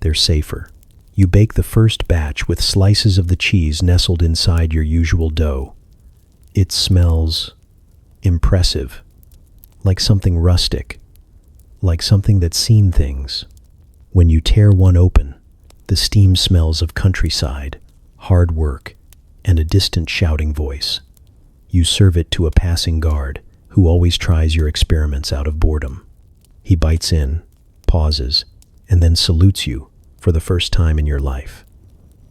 they're safer. You bake the first batch with slices of the cheese nestled inside your usual dough. It smells impressive, like something rustic, like something that's seen things. When you tear one open, the steam smells of countryside, hard work, and a distant shouting voice. You serve it to a passing guard who always tries your experiments out of boredom. He bites in, pauses, and then salutes you for the first time in your life.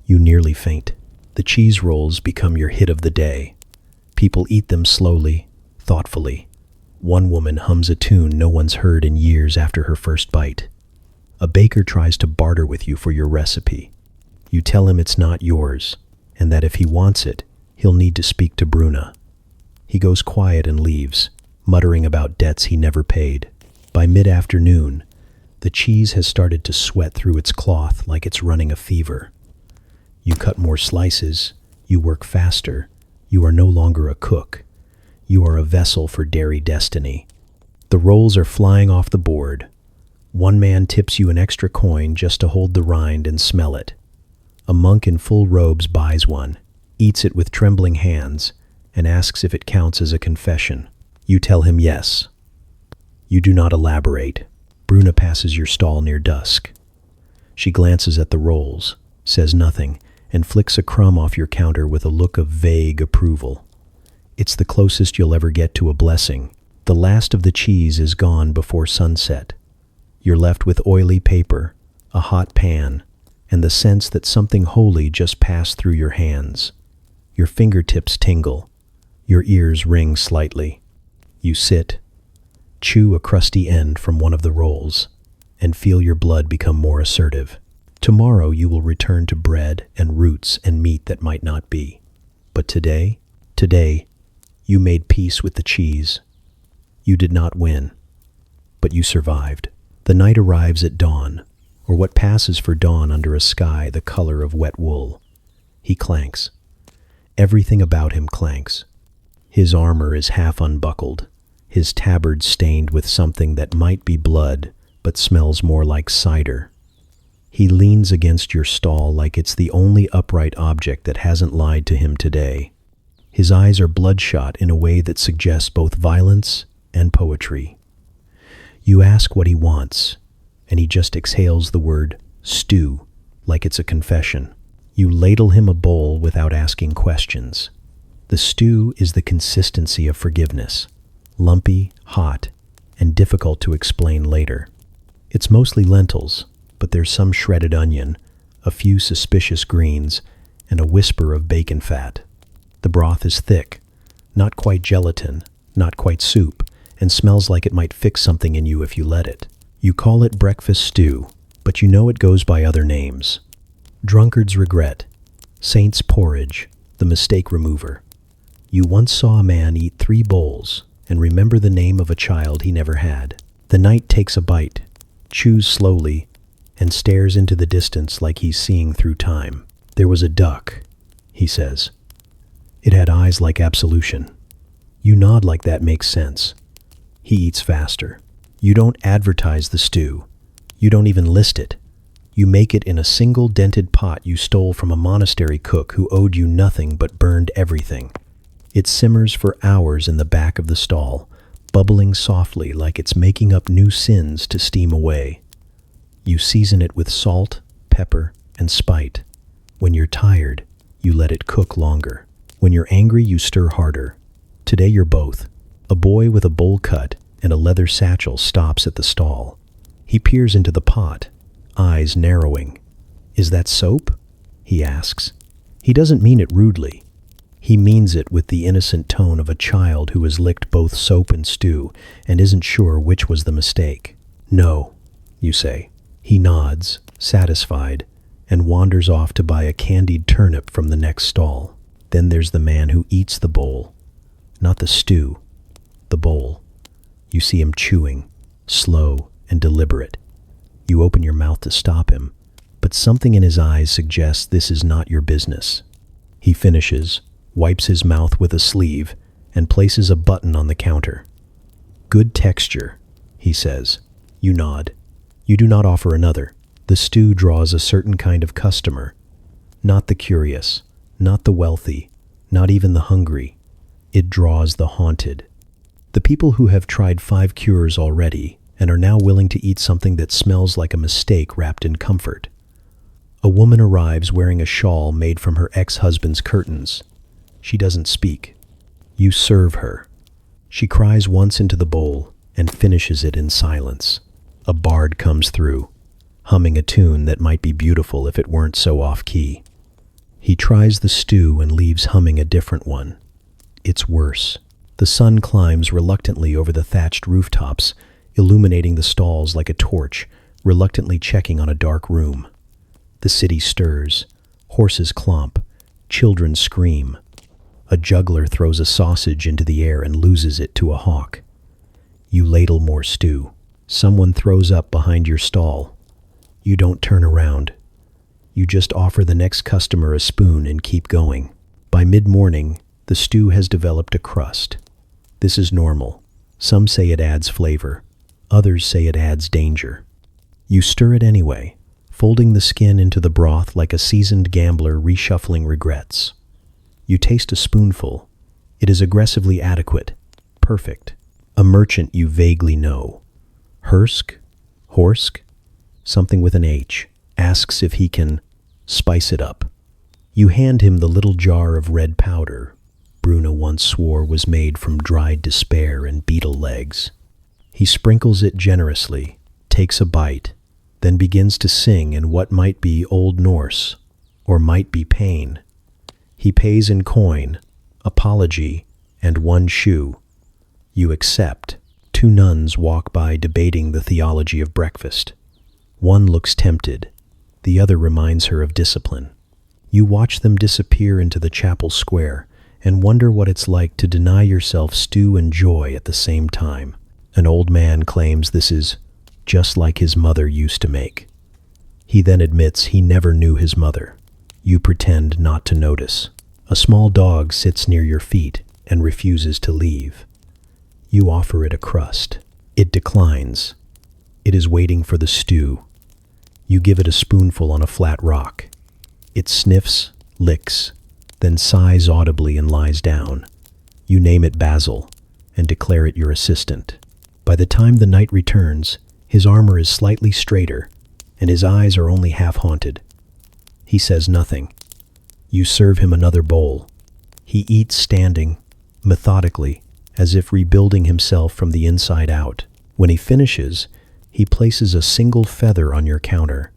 You nearly faint. The cheese rolls become your hit of the day. People eat them slowly, thoughtfully. One woman hums a tune no one's heard in years after her first bite. A baker tries to barter with you for your recipe. You tell him it's not yours, and that if he wants it, he'll need to speak to Bruna. He goes quiet and leaves, muttering about debts he never paid. By mid-afternoon, the cheese has started to sweat through its cloth like it's running a fever. You cut more slices, you work faster, you are no longer a cook. You are a vessel for dairy destiny. The rolls are flying off the board. One man tips you an extra coin just to hold the rind and smell it. A monk in full robes buys one, eats it with trembling hands, and asks if it counts as a confession. You tell him yes. You do not elaborate. Bruna passes your stall near dusk. She glances at the rolls, says nothing, and flicks a crumb off your counter with a look of vague approval. It's the closest you'll ever get to a blessing. The last of the cheese is gone before sunset. You're left with oily paper, a hot pan, and the sense that something holy just passed through your hands. Your fingertips tingle. Your ears ring slightly. You sit, chew a crusty end from one of the rolls, and feel your blood become more assertive. Tomorrow you will return to bread and roots and meat that might not be. But today, you made peace with the cheese. You did not win, but you survived. The night arrives at dawn, or what passes for dawn under a sky the color of wet wool. He clanks. Everything about him clanks. His armor is half unbuckled, his tabard stained with something that might be blood, but smells more like cider. He leans against your stall like it's the only upright object that hasn't lied to him today. His eyes are bloodshot in a way that suggests both violence and poetry. You ask what he wants, and he just exhales the word stew like it's a confession. You ladle him a bowl without asking questions. The stew is the consistency of forgiveness, lumpy, hot, and difficult to explain later. It's mostly lentils, but there's some shredded onion, a few suspicious greens, and a whisper of bacon fat. The broth is thick, not quite gelatin, not quite soup, and smells like it might fix something in you if you let it. You call it breakfast stew, but you know it goes by other names. Drunkard's regret, saint's porridge, the mistake remover. You once saw a man eat 3 bowls and remember the name of a child he never had. The knight takes a bite, chews slowly, and stares into the distance like he's seeing through time. There was a duck, he says. It had eyes like absolution. You nod like that makes sense. He eats faster. You don't advertise the stew. You don't even list it. You make it in a single dented pot you stole from a monastery cook who owed you nothing but burned everything. It simmers for hours in the back of the stall, bubbling softly like it's making up new sins to steam away. You season it with salt, pepper, and spite. When you're tired, you let it cook longer. When you're angry, you stir harder. Today you're both. A boy with a bowl cut and a leather satchel stops at the stall. He peers into the pot, eyes narrowing. "Is that soap?" he asks. He doesn't mean it rudely. He means it with the innocent tone of a child who has licked both soap and stew and isn't sure which was the mistake. "No," you say. He nods, satisfied, and wanders off to buy a candied turnip from the next stall. Then there's the man who eats the bowl. Not the stew, the bowl. You see him chewing, slow and deliberate. You open your mouth to stop him, but something in his eyes suggests this is not your business. He finishes, wipes his mouth with a sleeve, and places a button on the counter. "Good texture," he says. You nod. You do not offer another. The stew draws a certain kind of customer. Not the curious, not the wealthy, not even the hungry. It draws the haunted. The people who have tried 5 cures already and are now willing to eat something that smells like a mistake wrapped in comfort. A woman arrives wearing a shawl made from her ex-husband's curtains. She doesn't speak. You serve her. She cries once into the bowl and finishes it in silence. A bard comes through, humming a tune that might be beautiful if it weren't so off-key. He tries the stew and leaves humming a different one. It's worse. The sun climbs reluctantly over the thatched rooftops, illuminating the stalls like a torch, reluctantly checking on a dark room. The city stirs. Horses clomp. Children scream. A juggler throws a sausage into the air and loses it to a hawk. You ladle more stew. Someone throws up behind your stall. You don't turn around. You just offer the next customer a spoon and keep going. By mid-morning, the stew has developed a crust. This is normal. Some say it adds flavor. Others say it adds danger. You stir it anyway, folding the skin into the broth like a seasoned gambler reshuffling regrets. You taste a spoonful. It is aggressively adequate, perfect. A merchant you vaguely know. Horsk, something with an H, asks if he can spice it up. You hand him the little jar of red powder Bruno once swore was made from dried despair and beetle legs. He sprinkles it generously, takes a bite, then begins to sing in what might be Old Norse, or might be pain. He pays in coin, apology, and 1 shoe. You accept. 2 nuns walk by debating the theology of breakfast. One looks tempted. The other reminds her of discipline. You watch them disappear into the chapel square and wonder what it's like to deny yourself stew and joy at the same time. An old man claims this is just like his mother used to make. He then admits he never knew his mother. You pretend not to notice. A small dog sits near your feet and refuses to leave. You offer it a crust. It declines. It is waiting for the stew. You give it a spoonful on a flat rock. It sniffs, licks, then sighs audibly and lies down. You name it Basil and declare it your assistant. By the time the night returns, his armor is slightly straighter and his eyes are only half haunted. He says nothing. You serve him another bowl. He eats standing, methodically, as if rebuilding himself from the inside out. When he finishes, he places a single feather on your counter.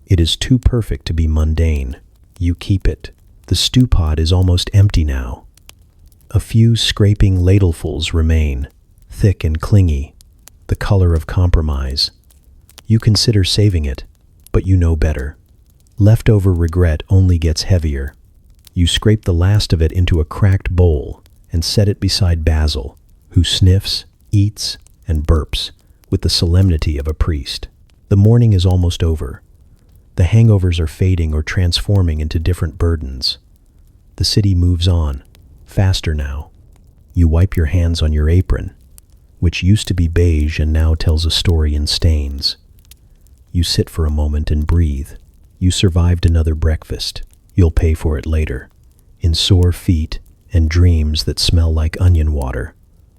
It is too perfect to be mundane. You keep it. The stew pot is almost empty now. A few scraping ladlefuls remain, thick and clingy, the color of compromise. You consider saving it, but you know better. Leftover regret only gets heavier. You scrape the last of it into a cracked bowl and set it beside Basil, who sniffs, eats, and burps with the solemnity of a priest. The morning is almost over. The hangovers are fading or transforming into different burdens. The city moves on, faster now. You wipe your hands on your apron, which used to be beige and now tells a story in stains. You sit for a moment and breathe. You survived another breakfast. You'll pay for it later, in sore feet and dreams that smell like onion water.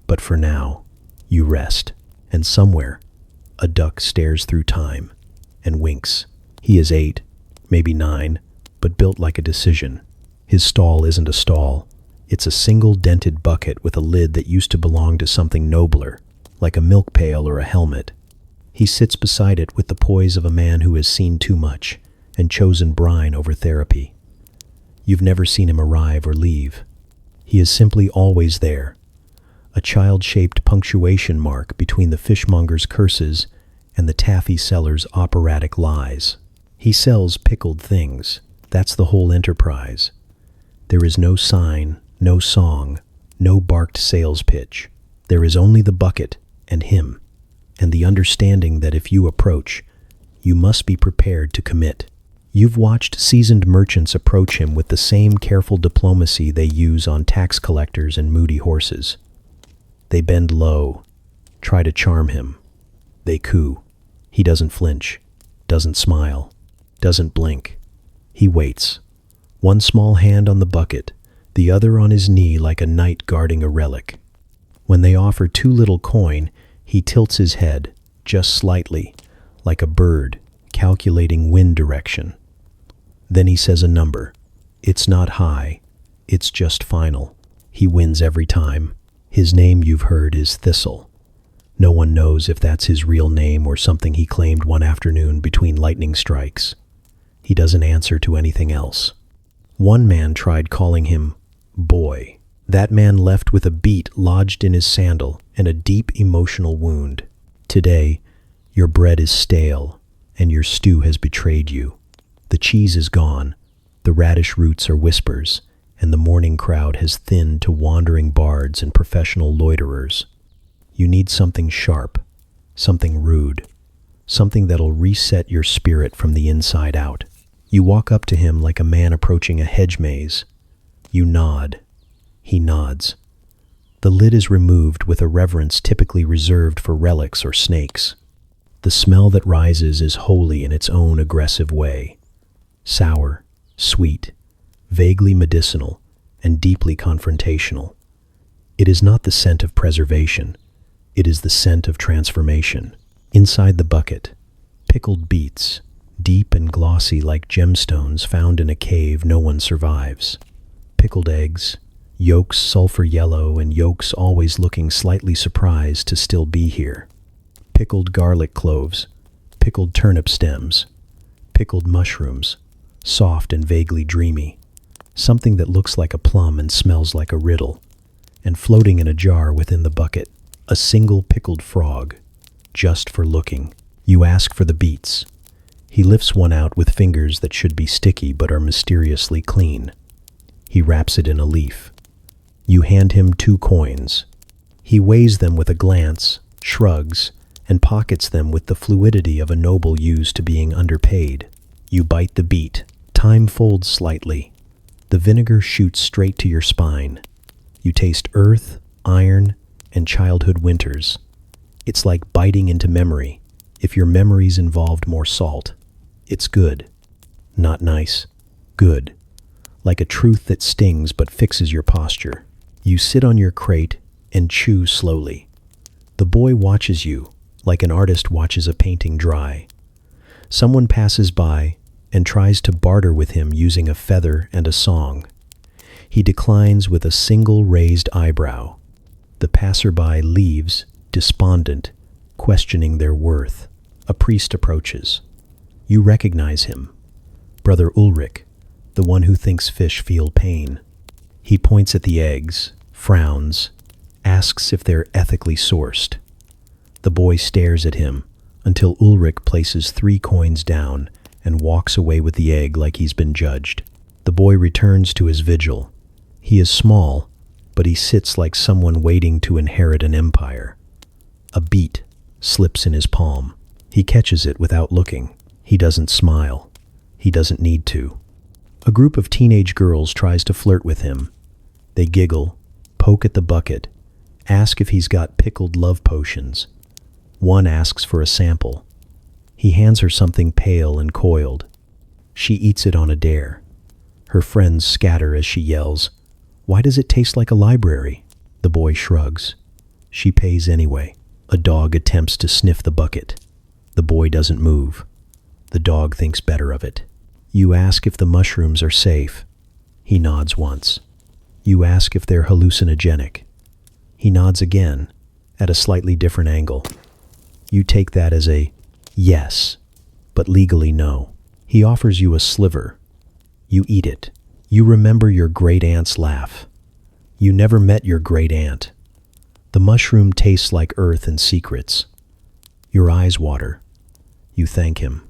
But for now, you rest, and somewhere, a duck stares through time and winks. He is 8, maybe 9, but built like a decision. His stall isn't a stall. It's a single dented bucket with a lid that used to belong to something nobler, like a milk pail or a helmet. He sits beside it with the poise of a man who has seen too much and chosen brine over therapy. You've never seen him arrive or leave. He is simply always there, a child-shaped punctuation mark between the fishmonger's curses and the taffy seller's operatic lies. He sells pickled things. That's the whole enterprise. There is no sign, no song, no barked sales pitch. There is only the bucket and him, and the understanding that if you approach, you must be prepared to commit. You've watched seasoned merchants approach him with the same careful diplomacy they use on tax collectors and moody horses. They bend low, try to charm him. They coo. He doesn't flinch, doesn't smile, doesn't blink. He waits, one small hand on the bucket, the other on his knee like a knight guarding a relic. When they offer too little coin, he tilts his head, just slightly, like a bird calculating wind direction. Then he says a number. It's not high, it's just final. He wins every time. His name, you've heard, is Thistle. No one knows if that's his real name or something he claimed one afternoon between lightning strikes. He doesn't answer to anything else. One man tried calling him boy. That man left with a beat lodged in his sandal and a deep emotional wound. Today, your bread is stale and your stew has betrayed you. The cheese is gone, the radish roots are whispers, and the morning crowd has thinned to wandering bards and professional loiterers. You need something sharp, something rude, something that'll reset your spirit from the inside out. You walk up to him like a man approaching a hedge maze. You nod. He nods. The lid is removed with a reverence typically reserved for relics or snakes. The smell that rises is holy in its own aggressive way. Sour, sweet, vaguely medicinal, and deeply confrontational. It is not the scent of preservation. It is the scent of transformation. Inside the bucket, pickled beets, deep and glossy like gemstones found in a cave no one survives. Pickled eggs, yolks sulfur yellow and yolks always looking slightly surprised to still be here. Pickled garlic cloves, pickled turnip stems, pickled mushrooms, soft and vaguely dreamy. Something that looks like a plum and smells like a riddle. And floating in a jar within the bucket, a single pickled frog, just for looking. You ask for the beets. He lifts one out with fingers that should be sticky but are mysteriously clean. He wraps it in a leaf. You hand him 2 coins. He weighs them with a glance, shrugs, and pockets them with the fluidity of a noble used to being underpaid. You bite the beet. Time folds slightly. The vinegar shoots straight to your spine. You taste earth, iron, and childhood winters. It's like biting into memory, if your memories involved more salt. It's good. Not nice. Good. Like a truth that stings but fixes your posture. You sit on your crate and chew slowly. The boy watches you, like an artist watches a painting dry. Someone passes by and tries to barter with him using a feather and a song. He declines with a single raised eyebrow. The passerby leaves, despondent, questioning their worth. A priest approaches. You recognize him. Brother Ulrich, the one who thinks fish feel pain. He points at the eggs, frowns, asks if they're ethically sourced. The boy stares at him until Ulrich places 3 coins down and walks away with the egg like he's been judged. The boy returns to his vigil. He is small, but he sits like someone waiting to inherit an empire. A beet slips in his palm. He catches it without looking. He doesn't smile. He doesn't need to. A group of teenage girls tries to flirt with him. They giggle, poke at the bucket, ask if he's got pickled love potions. One asks for a sample. He hands her something pale and coiled. She eats it on a dare. Her friends scatter as she yells, "Why does it taste like a library?" The boy shrugs. She pays anyway. A dog attempts to sniff the bucket. The boy doesn't move. The dog thinks better of it. You ask if the mushrooms are safe. He nods once. You ask if they're hallucinogenic. He nods again, at a slightly different angle. You take that as a yes, but legally no. He offers you a sliver. You eat it. You remember your great-aunt's laugh. You never met your great-aunt. The mushroom tastes like earth and secrets. Your eyes water. You thank him.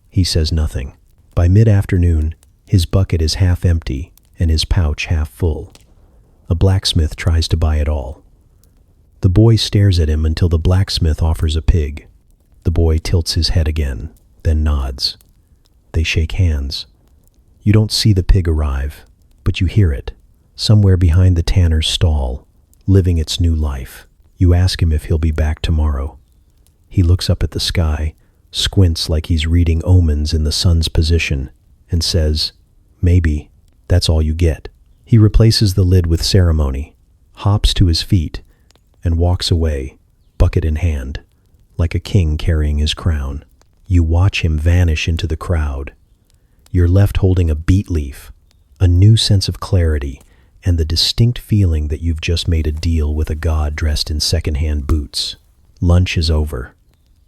He says nothing. By mid-afternoon, his bucket is half empty and his pouch half full. A blacksmith tries to buy it all. The boy stares at him until the blacksmith offers a pig. The boy tilts his head again, then nods. They shake hands. You don't see the pig arrive, but you hear it, somewhere behind the tanner's stall, living its new life. You ask him if he'll be back tomorrow. He looks up at the sky, squints like he's reading omens in the sun's position, and says, "Maybe." That's all you get. He replaces the lid with ceremony, hops to his feet, and walks away, bucket in hand, like a king carrying his crown. You watch him vanish into the crowd. You're left holding a beet leaf, a new sense of clarity, and the distinct feeling that you've just made a deal with a god dressed in second-hand boots. Lunch is over.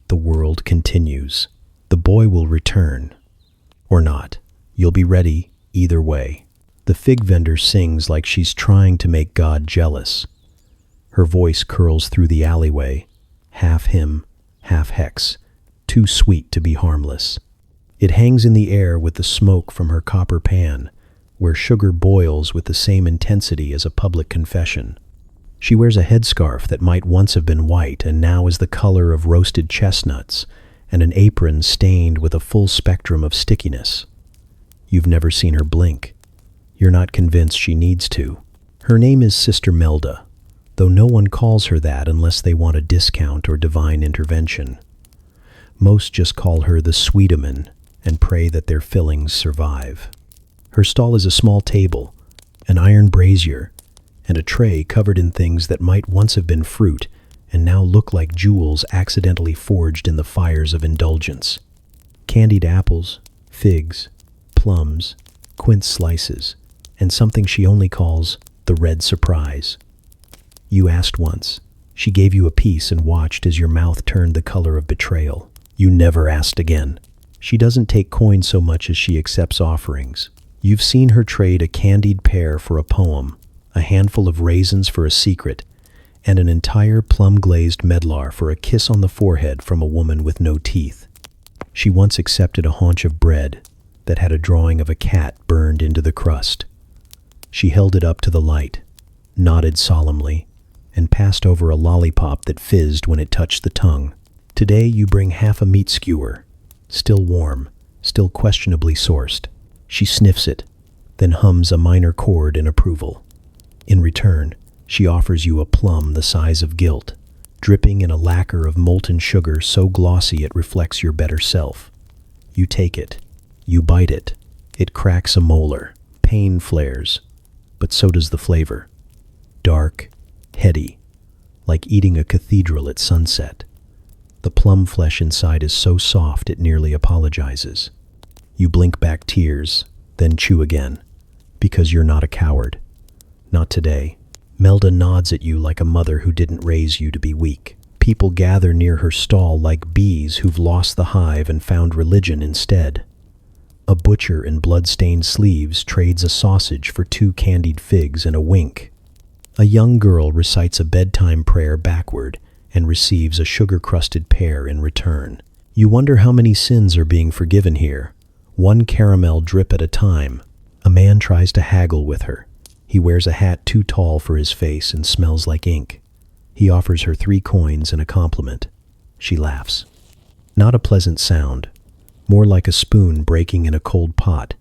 The world continues. The boy will return. Or not. You'll be ready either way. The fig vendor sings like she's trying to make God jealous. Her voice curls through the alleyway, half hymn, half hex, too sweet to be harmless. It hangs in the air with the smoke from her copper pan, where sugar boils with the same intensity as a public confession. She wears a headscarf that might once have been white and now is the color of roasted chestnuts, and an apron stained with a full spectrum of stickiness. You've never seen her blink. You're not convinced she needs to. Her name is Sister Melda, though no one calls her that unless they want a discount or divine intervention. Most just call her the Sweetaman and pray that their fillings survive. Her stall is a small table, an iron brazier, and a tray covered in things that might once have been fruit and now look like jewels accidentally forged in the fires of indulgence. Candied apples, figs, plums, quince slices, and something she only calls the red surprise. You asked once. She gave you a piece and watched as your mouth turned the color of betrayal. You never asked again. She doesn't take coin so much as she accepts offerings. You've seen her trade a candied pear for a poem, a handful of raisins for a secret, and an entire plum-glazed medlar for a kiss on the forehead from a woman with no teeth. She once accepted a haunch of bread that had a drawing of a cat burned into the crust. She held it up to the light, nodded solemnly, and passed over a lollipop that fizzed when it touched the tongue. Today you bring half a meat skewer, still warm, still questionably sourced. She sniffs it, then hums a minor chord in approval. In return, she offers you a plum the size of guilt, dripping in a lacquer of molten sugar so glossy it reflects your better self. You take it. You bite it. It cracks a molar. Pain flares. But so does the flavor. Dark, heady, like eating a cathedral at sunset. The plum flesh inside is so soft it nearly apologizes. You blink back tears, then chew again, because you're not a coward. Not today. Melda nods at you like a mother who didn't raise you to be weak. People gather near her stall like bees who've lost the hive and found religion instead. A butcher in blood-stained sleeves trades a sausage for 2 candied figs and a wink. A young girl recites a bedtime prayer backward and receives a sugar-crusted pear in return. You wonder how many sins are being forgiven here, one caramel drip at a time. A man tries to haggle with her. He wears a hat too tall for his face and smells like ink. He offers her 3 coins and a compliment. She laughs. Not a pleasant sound, more like a spoon breaking in a cold pot,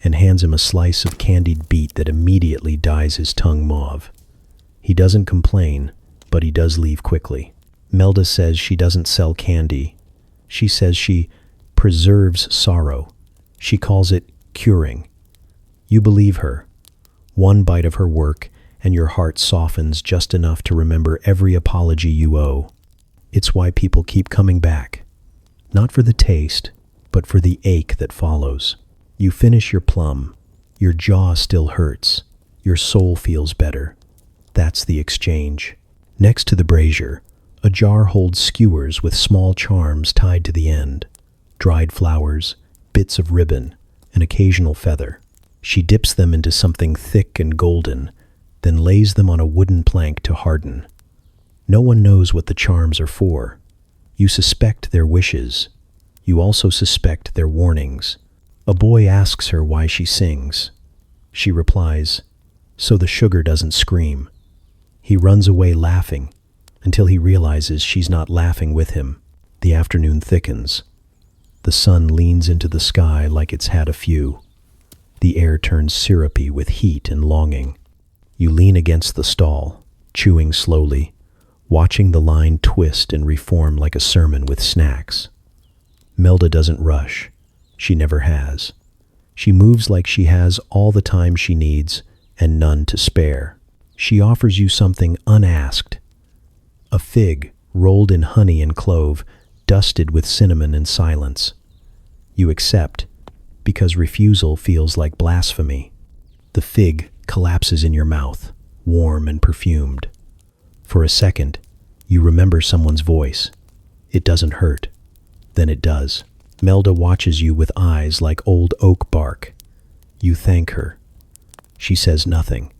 and hands him a slice of candied beet that immediately dyes his tongue mauve. He doesn't complain, but he does leave quickly. Melda says she doesn't sell candy. She says she preserves sorrow. She calls it curing. You believe her. One bite of her work, and your heart softens just enough to remember every apology you owe. It's why people keep coming back. Not for the taste, but for the ache that follows. You finish your plum. Your jaw still hurts. Your soul feels better. That's the exchange. Next to the brazier, a jar holds skewers with small charms tied to the end. Dried flowers, bits of ribbon, an occasional feather. She dips them into something thick and golden, then lays them on a wooden plank to harden. No one knows what the charms are for. You suspect their wishes. You also suspect their warnings. A boy asks her why she sings. She replies, "So the sugar doesn't scream." He runs away laughing until he realizes she's not laughing with him. The afternoon thickens. The sun leans into the sky like it's had a few. The air turns syrupy with heat and longing. You lean against the stall, chewing slowly, watching the line twist and reform like a sermon with snacks. Melda doesn't rush. She never has. She moves like she has all the time she needs and none to spare. She offers you something unasked. A fig rolled in honey and clove, dusted with cinnamon and silence. You accept, because refusal feels like blasphemy. The fig collapses in your mouth, warm and perfumed. For a second, you remember someone's voice. It doesn't hurt. Then it does. Melda watches you with eyes like old oak bark. You thank her. She says nothing.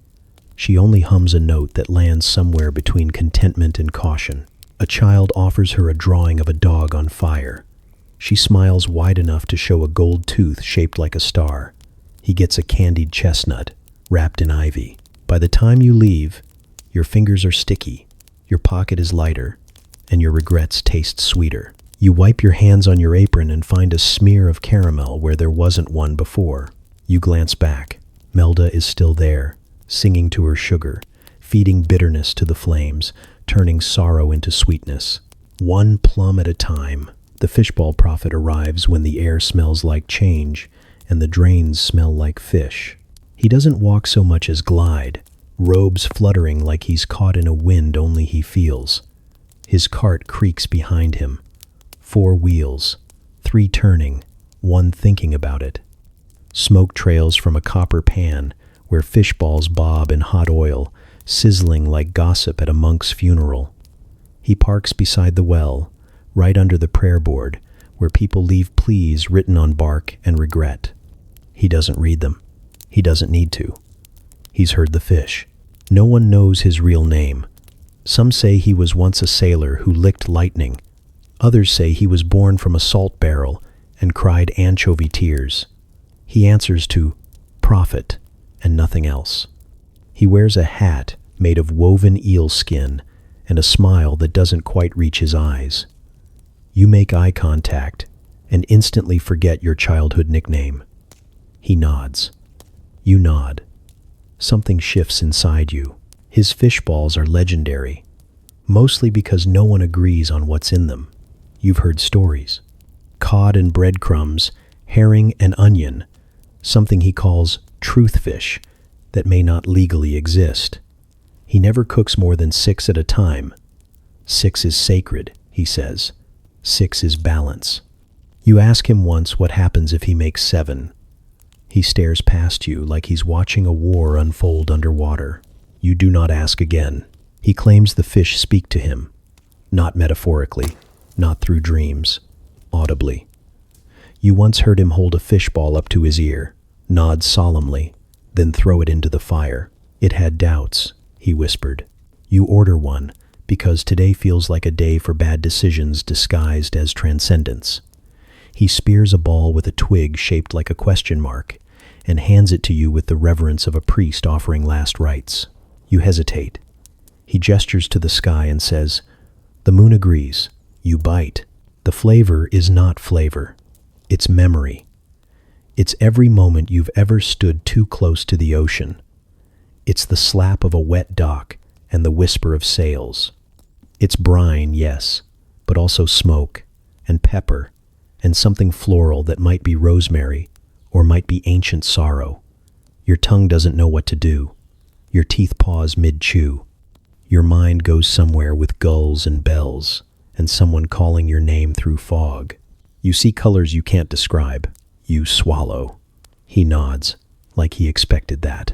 She only hums a note that lands somewhere between contentment and caution. A child offers her a drawing of a dog on fire. She smiles wide enough to show a gold tooth shaped like a star. He gets a candied chestnut, wrapped in ivy. By the time you leave, your fingers are sticky, your pocket is lighter, and your regrets taste sweeter. You wipe your hands on your apron and find a smear of caramel where there wasn't one before. You glance back. Melda is still there, singing to her sugar, feeding bitterness to the flames, turning sorrow into sweetness. One plum at a time, the fishball prophet arrives when the air smells like change and the drains smell like fish. He doesn't walk so much as glide, robes fluttering like he's caught in a wind only he feels. His cart creaks behind him. 4 wheels, 3 turning, 1 thinking about it. Smoke trails from a copper pan where fish balls bob in hot oil, sizzling like gossip at a monk's funeral. He parks beside the well, right under the prayer board, where people leave pleas written on bark and regret. He doesn't read them. He doesn't need to. He's heard the fish. No one knows his real name. Some say he was once a sailor who licked lightning. Others say he was born from a salt barrel and cried anchovy tears. He answers to prophet and nothing else. He wears a hat made of woven eel skin and a smile that doesn't quite reach his eyes. You make eye contact and instantly forget your childhood nickname. He nods. You nod. Something shifts inside you. His fish balls are legendary, mostly because no one agrees on what's in them. You've heard stories. Cod and breadcrumbs, herring and onion, something he calls truth fish that may not legally exist. He never cooks more than 6 at a time. 6 is sacred, he says. 6 is balance. You ask him once what happens if he makes 7. He stares past you like he's watching a war unfold underwater. You do not ask again. He claims the fish speak to him, not metaphorically, not through dreams, audibly. You once heard him hold a fishball up to his ear, nod solemnly, then throw it into the fire. It had doubts, he whispered. You order one, because today feels like a day for bad decisions disguised as transcendence. He spears a ball with a twig shaped like a question mark, and hands it to you with the reverence of a priest offering last rites. You hesitate. He gestures to the sky and says, "The moon agrees." You bite. The flavor is not flavor. It's memory. It's every moment you've ever stood too close to the ocean. It's the slap of a wet dock and the whisper of sails. It's brine, yes, but also smoke and pepper and something floral that might be rosemary or might be ancient sorrow. Your tongue doesn't know what to do. Your teeth pause mid-chew. Your mind goes somewhere with gulls and bells and someone calling your name through fog. You see colors you can't describe. You swallow. He nods, like he expected that.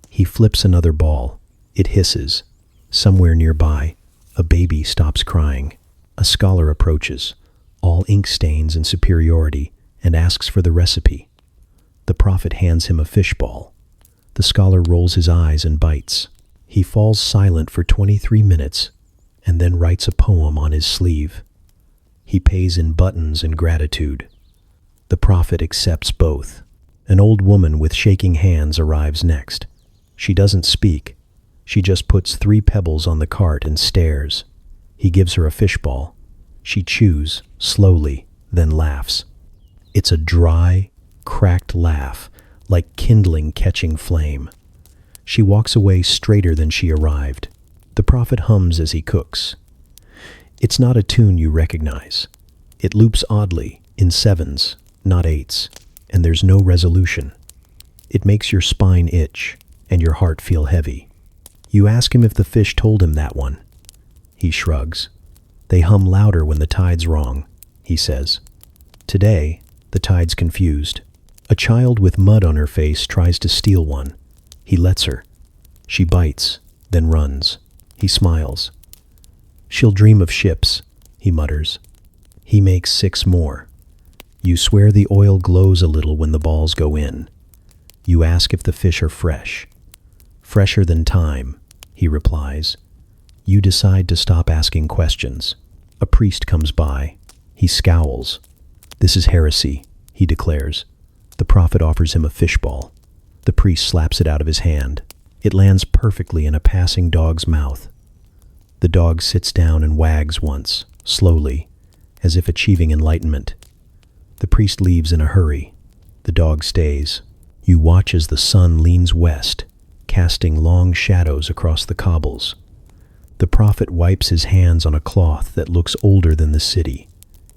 He flips another ball. It hisses. Somewhere nearby, a baby stops crying. A scholar approaches, all ink stains and superiority, and asks for the recipe. The prophet hands him a fishball. The scholar rolls his eyes and bites. He falls silent for 23 minutes and then writes a poem on his sleeve. He pays in buttons and gratitude. The prophet accepts both. An old woman with shaking hands arrives next. She doesn't speak. She just puts 3 pebbles on the cart and stares. He gives her a fishball. She chews, slowly, then laughs. It's a dry, cracked laugh, like kindling catching flame. She walks away straighter than she arrived. The prophet hums as he cooks. It's not a tune you recognize. It loops oddly, in 7s, not 8s, and there's no resolution. It makes your spine itch, and your heart feel heavy. You ask him if the fish told him that one. He shrugs. They hum louder when the tide's wrong, he says. Today, the tide's confused. A child with mud on her face tries to steal one. He lets her. She bites, then runs. He smiles. She'll dream of ships, he mutters. He makes 6 more. You swear the oil glows a little when the balls go in. You ask if the fish are fresh. Fresher than time, he replies. You decide to stop asking questions. A priest comes by. He scowls. This is heresy, he declares. The prophet offers him a fishball. The priest slaps it out of his hand. It lands perfectly in a passing dog's mouth. The dog sits down and wags once, slowly, as if achieving enlightenment. The priest leaves in a hurry. The dog stays. You watch as the sun leans west, casting long shadows across the cobbles. The prophet wipes his hands on a cloth that looks older than the city.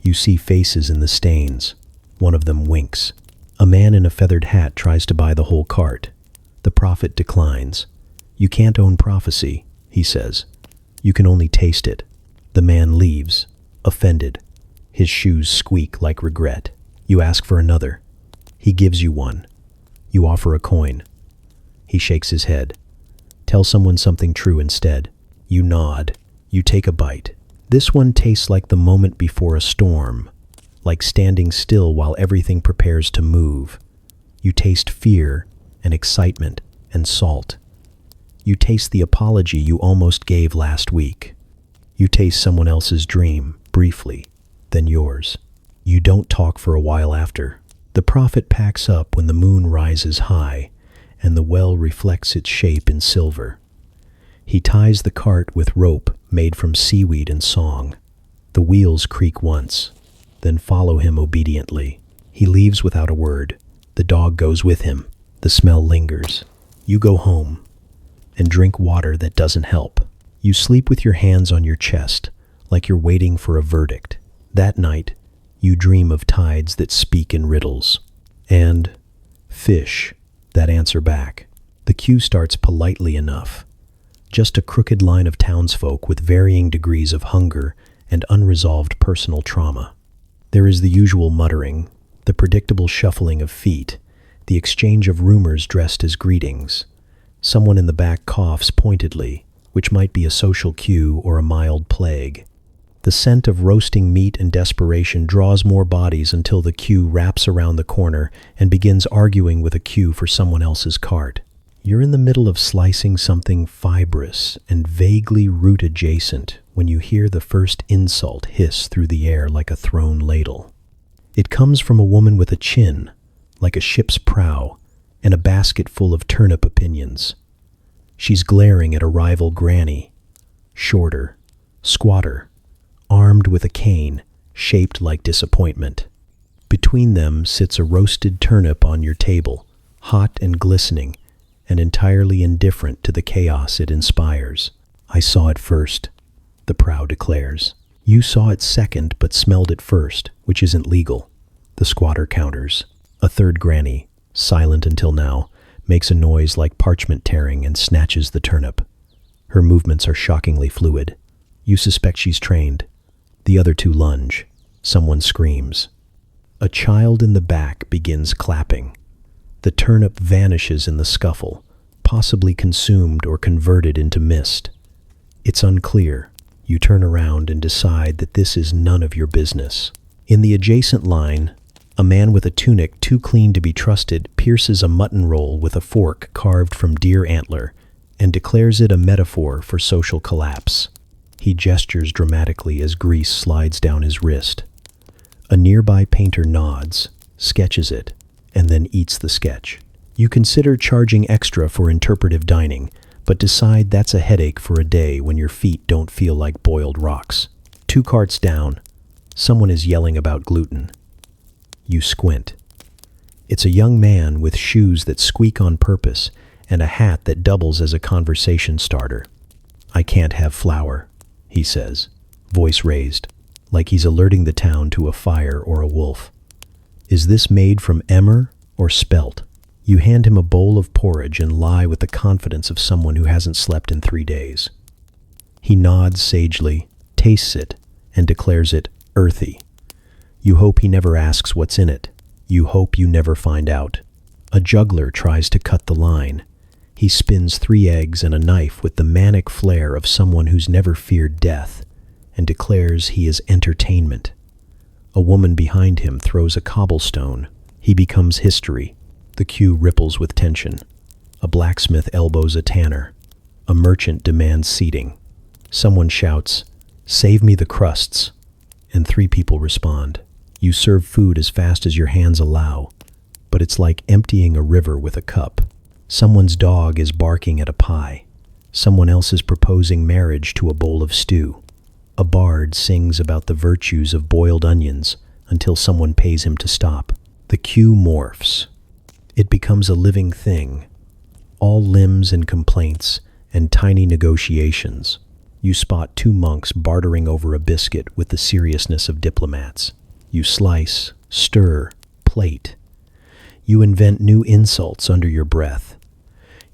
You see faces in the stains. One of them winks. A man in a feathered hat tries to buy the whole cart. The prophet declines. You can't own prophecy, he says. You can only taste it. The man leaves, offended. His shoes squeak like regret. You ask for another. He gives you one. You offer a coin. He shakes his head. Tell someone something true instead. You nod. You take a bite. This one tastes like the moment before a storm, like standing still while everything prepares to move. You taste fear and excitement and salt. You taste the apology you almost gave last week. You taste someone else's dream, briefly, then yours. You don't talk for a while after. The prophet packs up when the moon rises high and the well reflects its shape in silver. He ties the cart with rope made from seaweed and song. The wheels creak once, then follow him obediently. He leaves without a word. The dog goes with him. The smell lingers. You go home and drink water that doesn't help. You sleep with your hands on your chest, like you're waiting for a verdict. That night, you dream of tides that speak in riddles, and fish that answer back. The cue starts politely enough. Just a crooked line of townsfolk with varying degrees of hunger and unresolved personal trauma. There is the usual muttering, the predictable shuffling of feet, the exchange of rumors dressed as greetings. Someone in the back coughs pointedly, which might be a social cue or a mild plague. The scent of roasting meat and desperation draws more bodies until the queue wraps around the corner and begins arguing with a queue for someone else's cart. You're in the middle of slicing something fibrous and vaguely root adjacent when you hear the first insult hiss through the air like a thrown ladle. It comes from a woman with a chin, like a ship's prow, and a basket full of turnip opinions. She's glaring at a rival granny, shorter, squatter, armed with a cane shaped like disappointment. Between them sits a roasted turnip on your table, hot and glistening, and entirely indifferent to the chaos it inspires. I saw it first, the prow declares. You saw it second but smelled it first, which isn't legal, the squatter counters. A third granny, silent until now, makes a noise like parchment tearing and snatches the turnip. Her movements are shockingly fluid. You suspect she's trained. The other two lunge. Someone screams. A child in the back begins clapping. The turnip vanishes in the scuffle, possibly consumed or converted into mist. It's unclear. You turn around and decide that this is none of your business. In the adjacent line, a man with a tunic too clean to be trusted pierces a mutton roll with a fork carved from deer antler and declares it a metaphor for social collapse. He gestures dramatically as grease slides down his wrist. A nearby painter nods, sketches it, and then eats the sketch. You consider charging extra for interpretive dining, but decide that's a headache for a day when your feet don't feel like boiled rocks. 2 carts down, someone is yelling about gluten. You squint. It's a young man with shoes that squeak on purpose and a hat that doubles as a conversation starter. "I can't have flour," he says, voice raised, like he's alerting the town to a fire or a wolf. "Is this made from emmer or spelt?" You hand him a bowl of porridge and lie with the confidence of someone who hasn't slept in 3 days. He nods sagely, tastes it, and declares it earthy. You hope he never asks what's in it. You hope you never find out. A juggler tries to cut the line. He spins 3 eggs and a knife with the manic flair of someone who's never feared death, and declares he is entertainment. A woman behind him throws a cobblestone. He becomes history. The queue ripples with tension. A blacksmith elbows a tanner. A merchant demands seating. Someone shouts, "Save me the crusts," and 3 people respond. You serve food as fast as your hands allow, but it's like emptying a river with a cup. Someone's dog is barking at a pie. Someone else is proposing marriage to a bowl of stew. A bard sings about the virtues of boiled onions until someone pays him to stop. The queue morphs. It becomes a living thing, all limbs and complaints and tiny negotiations. You spot 2 monks bartering over a biscuit with the seriousness of diplomats. You slice, stir, plate. You invent new insults under your breath.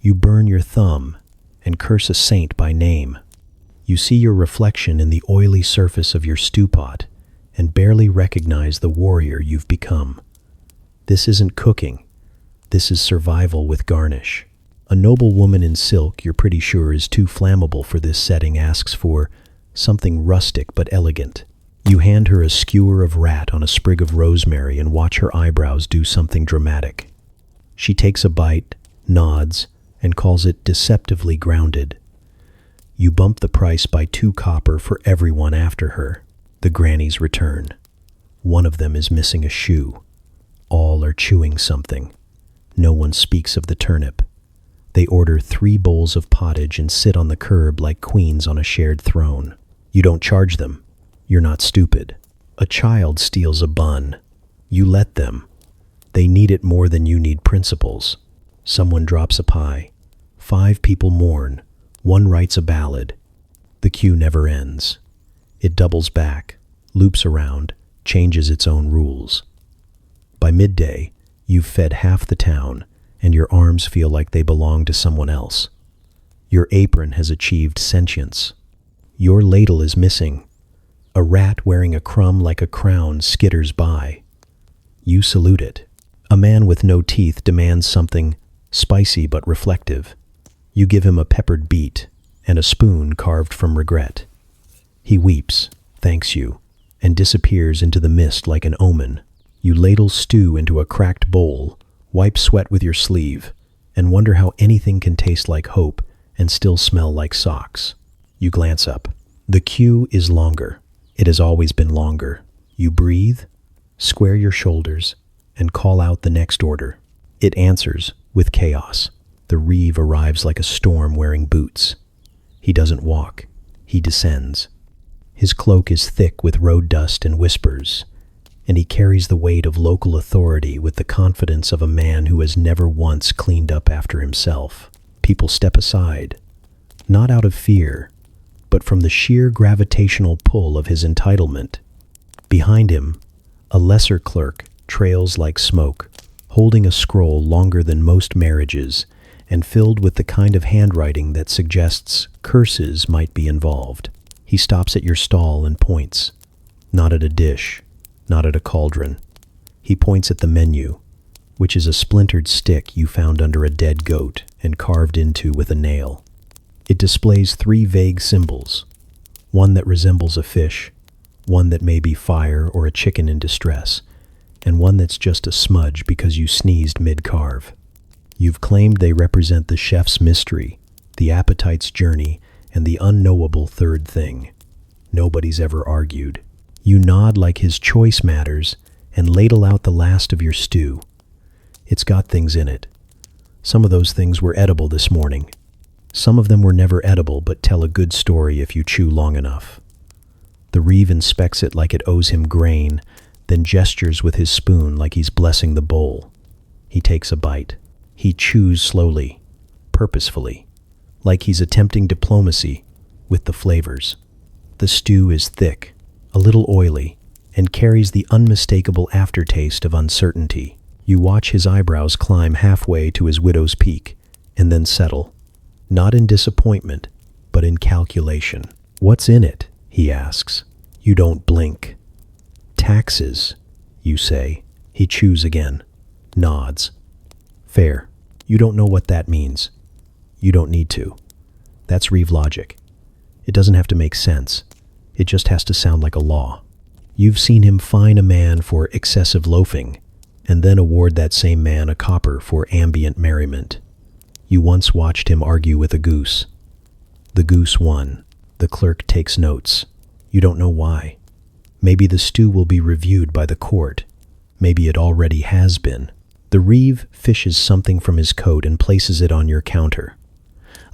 You burn your thumb and curse a saint by name. You see your reflection in the oily surface of your stew pot and barely recognize the warrior you've become. This isn't cooking. This is survival with garnish. A noble woman in silk you're pretty sure is too flammable for this setting asks for something rustic but elegant. You hand her a skewer of rat on a sprig of rosemary and watch her eyebrows do something dramatic. She takes a bite, nods, and calls it deceptively grounded. You bump the price by 2 copper for everyone after her. The grannies return. One of them is missing a shoe. All are chewing something. No one speaks of the turnip. They order 3 bowls of pottage and sit on the curb like queens on a shared throne. You don't charge them. You're not stupid. A child steals a bun. You let them. They need it more than you need principles. Someone drops a pie. 5 people mourn. One writes a ballad. The queue never ends. It doubles back, loops around, changes its own rules. By midday, you've fed half the town, and your arms feel like they belong to someone else. Your apron has achieved sentience. Your ladle is missing. A rat wearing a crumb like a crown skitters by. You salute it. A man with no teeth demands something spicy but reflective. You give him a peppered beet and a spoon carved from regret. He weeps, thanks you, and disappears into the mist like an omen. You ladle stew into a cracked bowl, wipe sweat with your sleeve, and wonder how anything can taste like hope and still smell like socks. You glance up. The queue is longer. It has always been longer. You breathe, square your shoulders, and call out the next order. It answers with chaos. The reeve arrives like a storm wearing boots. He doesn't walk. He descends. His cloak is thick with road dust and whispers, and he carries the weight of local authority with the confidence of a man who has never once cleaned up after himself. People step aside, not out of fear, but from the sheer gravitational pull of his entitlement. Behind him, a lesser clerk trails like smoke, holding a scroll longer than most marriages and filled with the kind of handwriting that suggests curses might be involved. He stops at your stall and points, not at a dish, not at a cauldron, He points at the menu, which is a splintered stick you found under a dead goat and carved into with a nail. It displays 3 vague symbols, one that resembles a fish, one that may be fire or a chicken in distress, and one that's just a smudge because you sneezed mid-carve. You've claimed they represent the chef's mystery, the appetite's journey, and the unknowable third thing. Nobody's ever argued. You nod like his choice matters and ladle out the last of your stew. It's got things in it. Some of those things were edible this morning. Some of them were never edible but tell a good story if you chew long enough. The Reeve inspects it like it owes him grain, then gestures with his spoon like he's blessing the bowl. He takes a bite. He chews slowly, purposefully, like he's attempting diplomacy with the flavors. The stew is thick, a little oily, and carries the unmistakable aftertaste of uncertainty. You watch his eyebrows climb halfway to his widow's peak, and then settle, not in disappointment, but in calculation. "What's in it?" he asks. You don't blink. "Taxes," you say. He chews again, nods. "Fair. You don't know what that means. You don't need to. That's Reeve logic. It doesn't have to make sense. It just has to sound like a law. You've seen him fine a man for excessive loafing, and then award that same man a copper for ambient merriment. You once watched him argue with a goose. The goose won. The clerk takes notes. You don't know why. Maybe the stew will be reviewed by the court. Maybe it already has been. The Reeve fishes something from his coat and places it on your counter.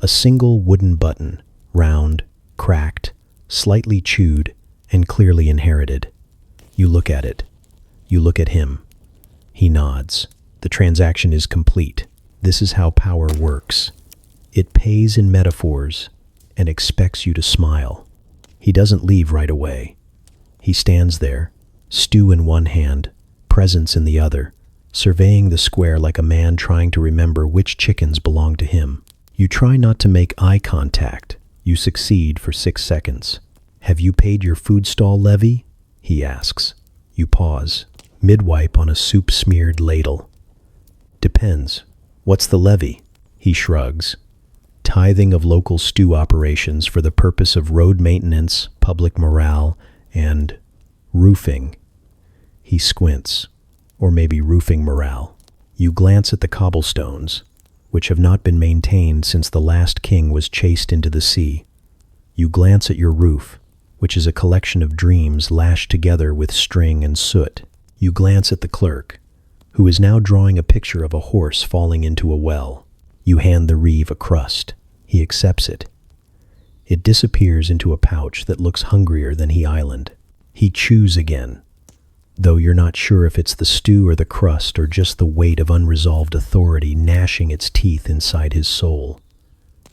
A single wooden button, round, cracked, slightly chewed, and clearly inherited. You look at it. You look at him. He nods. The transaction is complete. This is how power works. It pays in metaphors and expects you to smile. He doesn't leave right away. He stands there, stew in one hand, presents in the other, surveying the square like a man trying to remember which chickens belong to him. You try not to make eye contact. You succeed for 6 seconds. "Have you paid your food stall levy?" he asks. You pause, mid-wipe on a soup-smeared ladle. "Depends. What's the levy?" He shrugs. "Tithing of local stew operations for the purpose of road maintenance, public morale, and roofing." He squints. Or maybe roofing morale. You glance at the cobblestones, which have not been maintained since the last king was chased into the sea. You glance at your roof, which is a collection of dreams lashed together with string and soot. You glance at the clerk, who is now drawing a picture of a horse falling into a well. You hand the Reeve a crust. He accepts it. It disappears into a pouch that looks hungrier than he island. He chews again, though you're not sure if it's the stew or the crust or just the weight of unresolved authority gnashing its teeth inside his soul.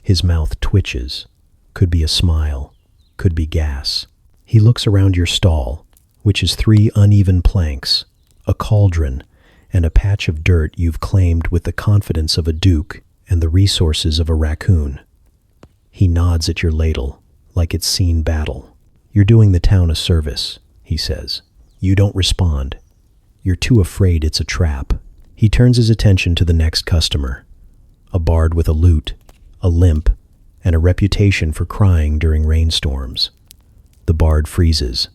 His mouth twitches. Could be a smile. Could be gas. He looks around your stall, which is 3 uneven planks, a cauldron, and a patch of dirt you've claimed with the confidence of a duke and the resources of a raccoon. He nods at your ladle, like it's seen battle. "You're doing the town a service," he says. You don't respond. You're too afraid it's a trap. He turns his attention to the next customer, a bard with a lute, a limp, and a reputation for crying during rainstorms. The bard freezes.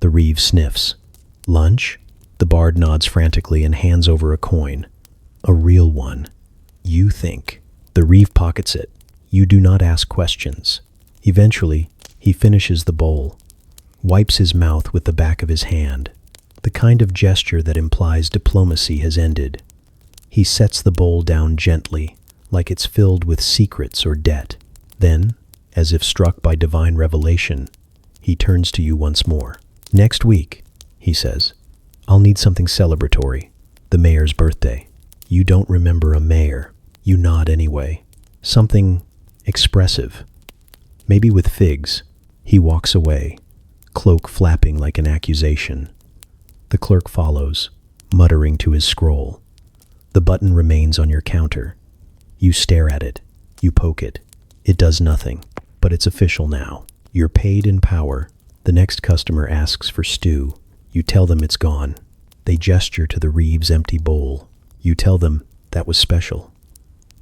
The Reeve sniffs. "Lunch?" The bard nods frantically and hands over a coin. A real one. You think. The Reeve pockets it. You do not ask questions. Eventually, he finishes the bowl, wipes his mouth with the back of his hand, the kind of gesture that implies diplomacy has ended. He sets the bowl down gently, like it's filled with secrets or debt. Then, as if struck by divine revelation, he turns to you once more. "Next week," he says, "I'll need something celebratory. The mayor's birthday." You don't remember a mayor. You nod anyway. Something expressive. Maybe with figs. He walks away, cloak flapping like an accusation. The clerk follows, muttering to his scroll. The button remains on your counter. You stare at it. You poke it. It does nothing, but it's official now. You're paid in power. The next customer asks for stew. You tell them it's gone. They gesture to the Reeves' empty bowl. You tell them that was special.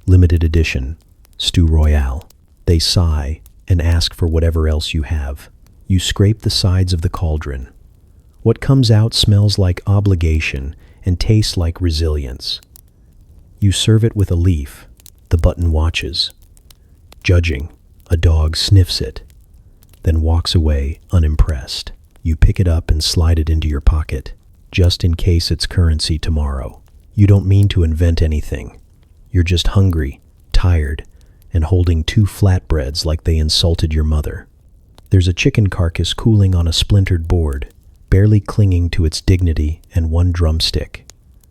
Limited edition, stew royale. They sigh and ask for whatever else you have. You scrape the sides of the cauldron. What comes out smells like obligation and tastes like resilience. You serve it with a leaf. The button watches. Judging, a dog sniffs it, then walks away unimpressed. You pick it up and slide it into your pocket, just in case it's currency tomorrow. You don't mean to invent anything. You're just hungry, tired, and holding 2 flatbreads like they insulted your mother. There's a chicken carcass cooling on a splintered board, barely clinging to its dignity, and 1 drumstick.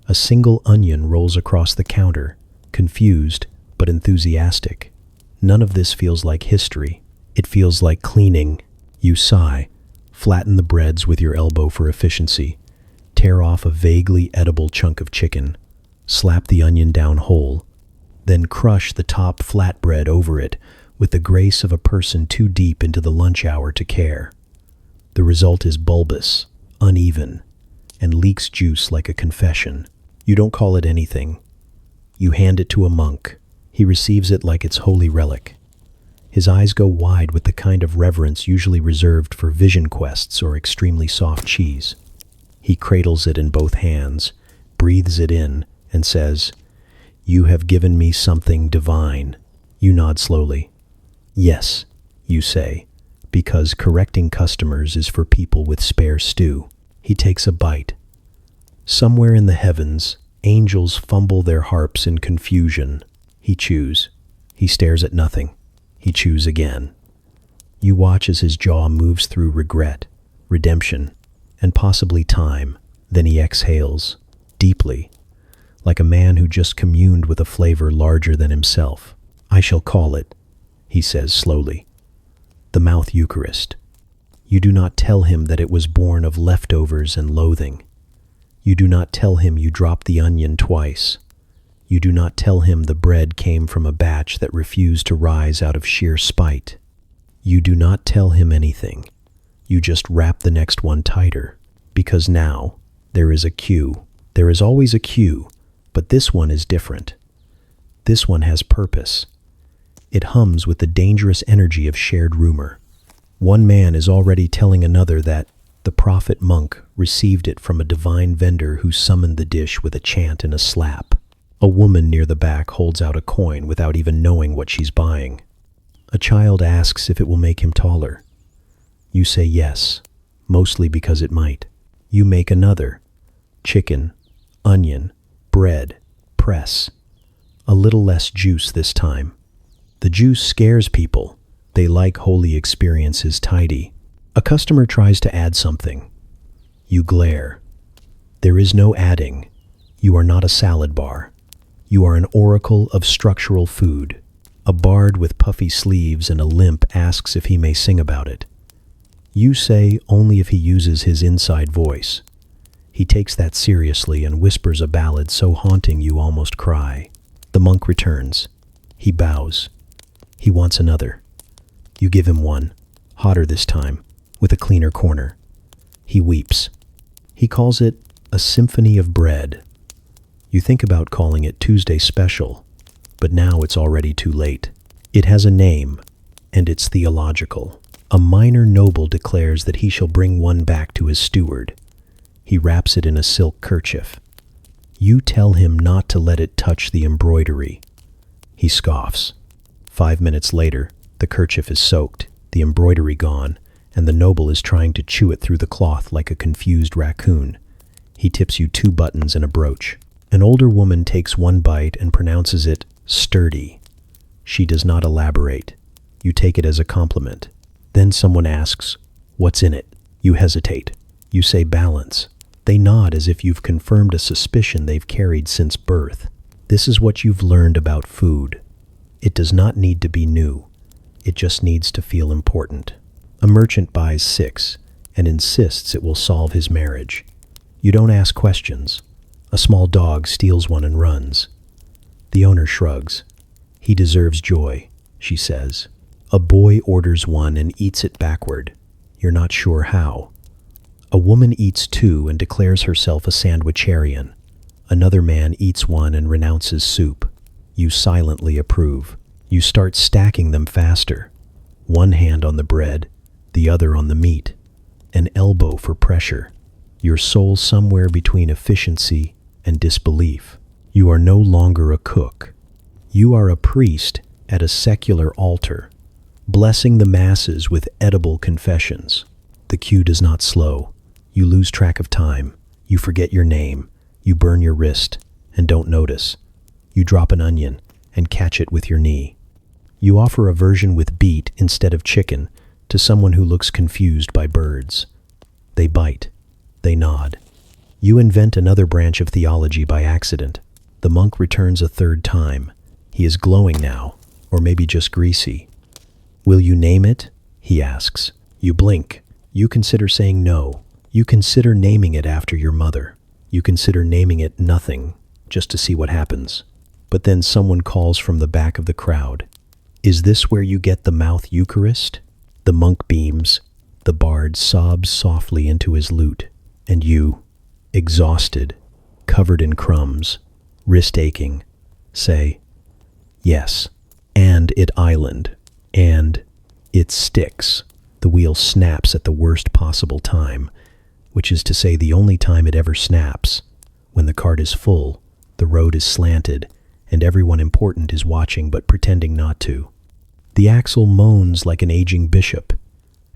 A single onion rolls across the counter, confused but enthusiastic. None of this feels like history. It feels like cleaning. You sigh, flatten the breads with your elbow for efficiency, tear off a vaguely edible chunk of chicken, slap the onion down whole, then crush the top flatbread over it with the grace of a person too deep into the lunch hour to care. The result is bulbous, uneven, and leaks juice like a confession. You don't call it anything. You hand it to a monk. He receives it like its holy relic. His eyes go wide with the kind of reverence usually reserved for vision quests or extremely soft cheese. He cradles it in both hands, breathes it in, and says, "You have given me something divine." You nod slowly. "Yes," you say, because correcting customers is for people with spare stew. He takes a bite. Somewhere in the heavens, angels fumble their harps in confusion. He chews. He stares at nothing. He chews again. You watch as his jaw moves through regret, redemption, and possibly time. Then he exhales, deeply, like a man who just communed with a flavor larger than himself. "I shall call it," he says slowly, "the mouth Eucharist." You do not tell him that it was born of leftovers and loathing. You do not tell him you dropped the onion twice. You do not tell him the bread came from a batch that refused to rise out of sheer spite. You do not tell him anything. You just wrap the next one tighter, because now there is a cue. There is always a cue, but this one is different. This one has purpose. It hums with the dangerous energy of shared rumor. One man is already telling another that the prophet monk received it from a divine vendor who summoned the dish with a chant and a slap. A woman near the back holds out a coin without even knowing what she's buying. A child asks if it will make him taller. You say yes, mostly because it might. You make another. Chicken, onion, bread, press. A little less juice this time. The juice scares people. They like holy experiences tidy. A customer tries to add something. You glare. There is no adding. You are not a salad bar. You are an oracle of structural food. A bard with puffy sleeves and a limp asks if he may sing about it. You say only if he uses his inside voice. He takes that seriously and whispers a ballad so haunting you almost cry. The monk returns. He bows. He wants another. You give him one, hotter this time, with a cleaner corner. He weeps. He calls it a symphony of bread. You think about calling it Tuesday Special, but now it's already too late. It has a name, and it's theological. A minor noble declares that he shall bring one back to his steward. He wraps it in a silk kerchief. You tell him not to let it touch the embroidery. He scoffs. 5 minutes later, the kerchief is soaked, the embroidery gone, and the noble is trying to chew it through the cloth like a confused raccoon. He tips you 2 buttons and a brooch. An older woman takes one bite and pronounces it sturdy. She does not elaborate. You take it as a compliment. Then someone asks, "What's in it?" You hesitate. You say balance. They nod as if you've confirmed a suspicion they've carried since birth. This is what you've learned about food. It does not need to be new. It just needs to feel important. A merchant buys 6 and insists it will solve his marriage. You don't ask questions. A small dog steals one and runs. The owner shrugs. He deserves joy, she says. A boy orders one and eats it backward. You're not sure how. A woman eats two and declares herself a sandwicharian. Another man eats one and renounces soup. You silently approve. You start stacking them faster. One hand on the bread, the other on the meat. An elbow for pressure. Your soul somewhere between efficiency and disbelief. You are no longer a cook. You are a priest at a secular altar, blessing the masses with edible confessions. The cue does not slow. You lose track of time. You forget your name. You burn your wrist and don't notice. You drop an onion and catch it with your knee. You offer a version with beet instead of chicken to someone who looks confused by birds. They bite. They nod. You invent another branch of theology by accident. The monk returns a third time. He is glowing now, or maybe just greasy. Will you name it? He asks. You blink. You consider saying no. You consider naming it after your mother. You consider naming it nothing, just to see what happens. But then someone calls from the back of the crowd. Is this where you get the mouth Eucharist? The monk beams. The bard sobs softly into his lute. And you, exhausted, covered in crumbs, wrist aching, say, yes, and it island, and it sticks. The wheel snaps at the worst possible time, which is to say the only time it ever snaps, when the cart is full, the road is slanted, and everyone important is watching but pretending not to. The axle moans like an aging bishop,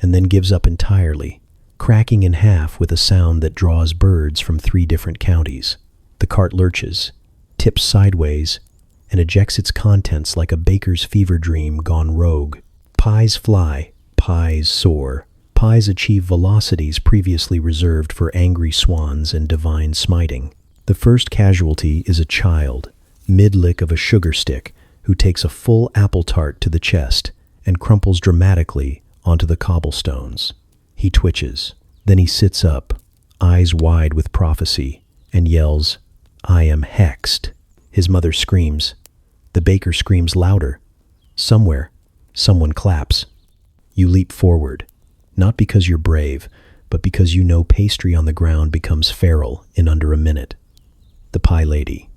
and then gives up entirely, cracking in half with a sound that draws birds from 3 different counties. The cart lurches, tips sideways, and ejects its contents like a baker's fever dream gone rogue. Pies fly, pies soar. Pies achieve velocities previously reserved for angry swans and divine smiting. The first casualty is a child, mid-lick of a sugar stick, who takes a full apple tart to the chest and crumples dramatically onto the cobblestones. He twitches. Then he sits up, eyes wide with prophecy, and yells, I am hexed. His mother screams. The baker screams louder. Somewhere, someone claps. You leap forward, not because you're brave, but because you know pastry on the ground becomes feral in under a minute. The pie lady,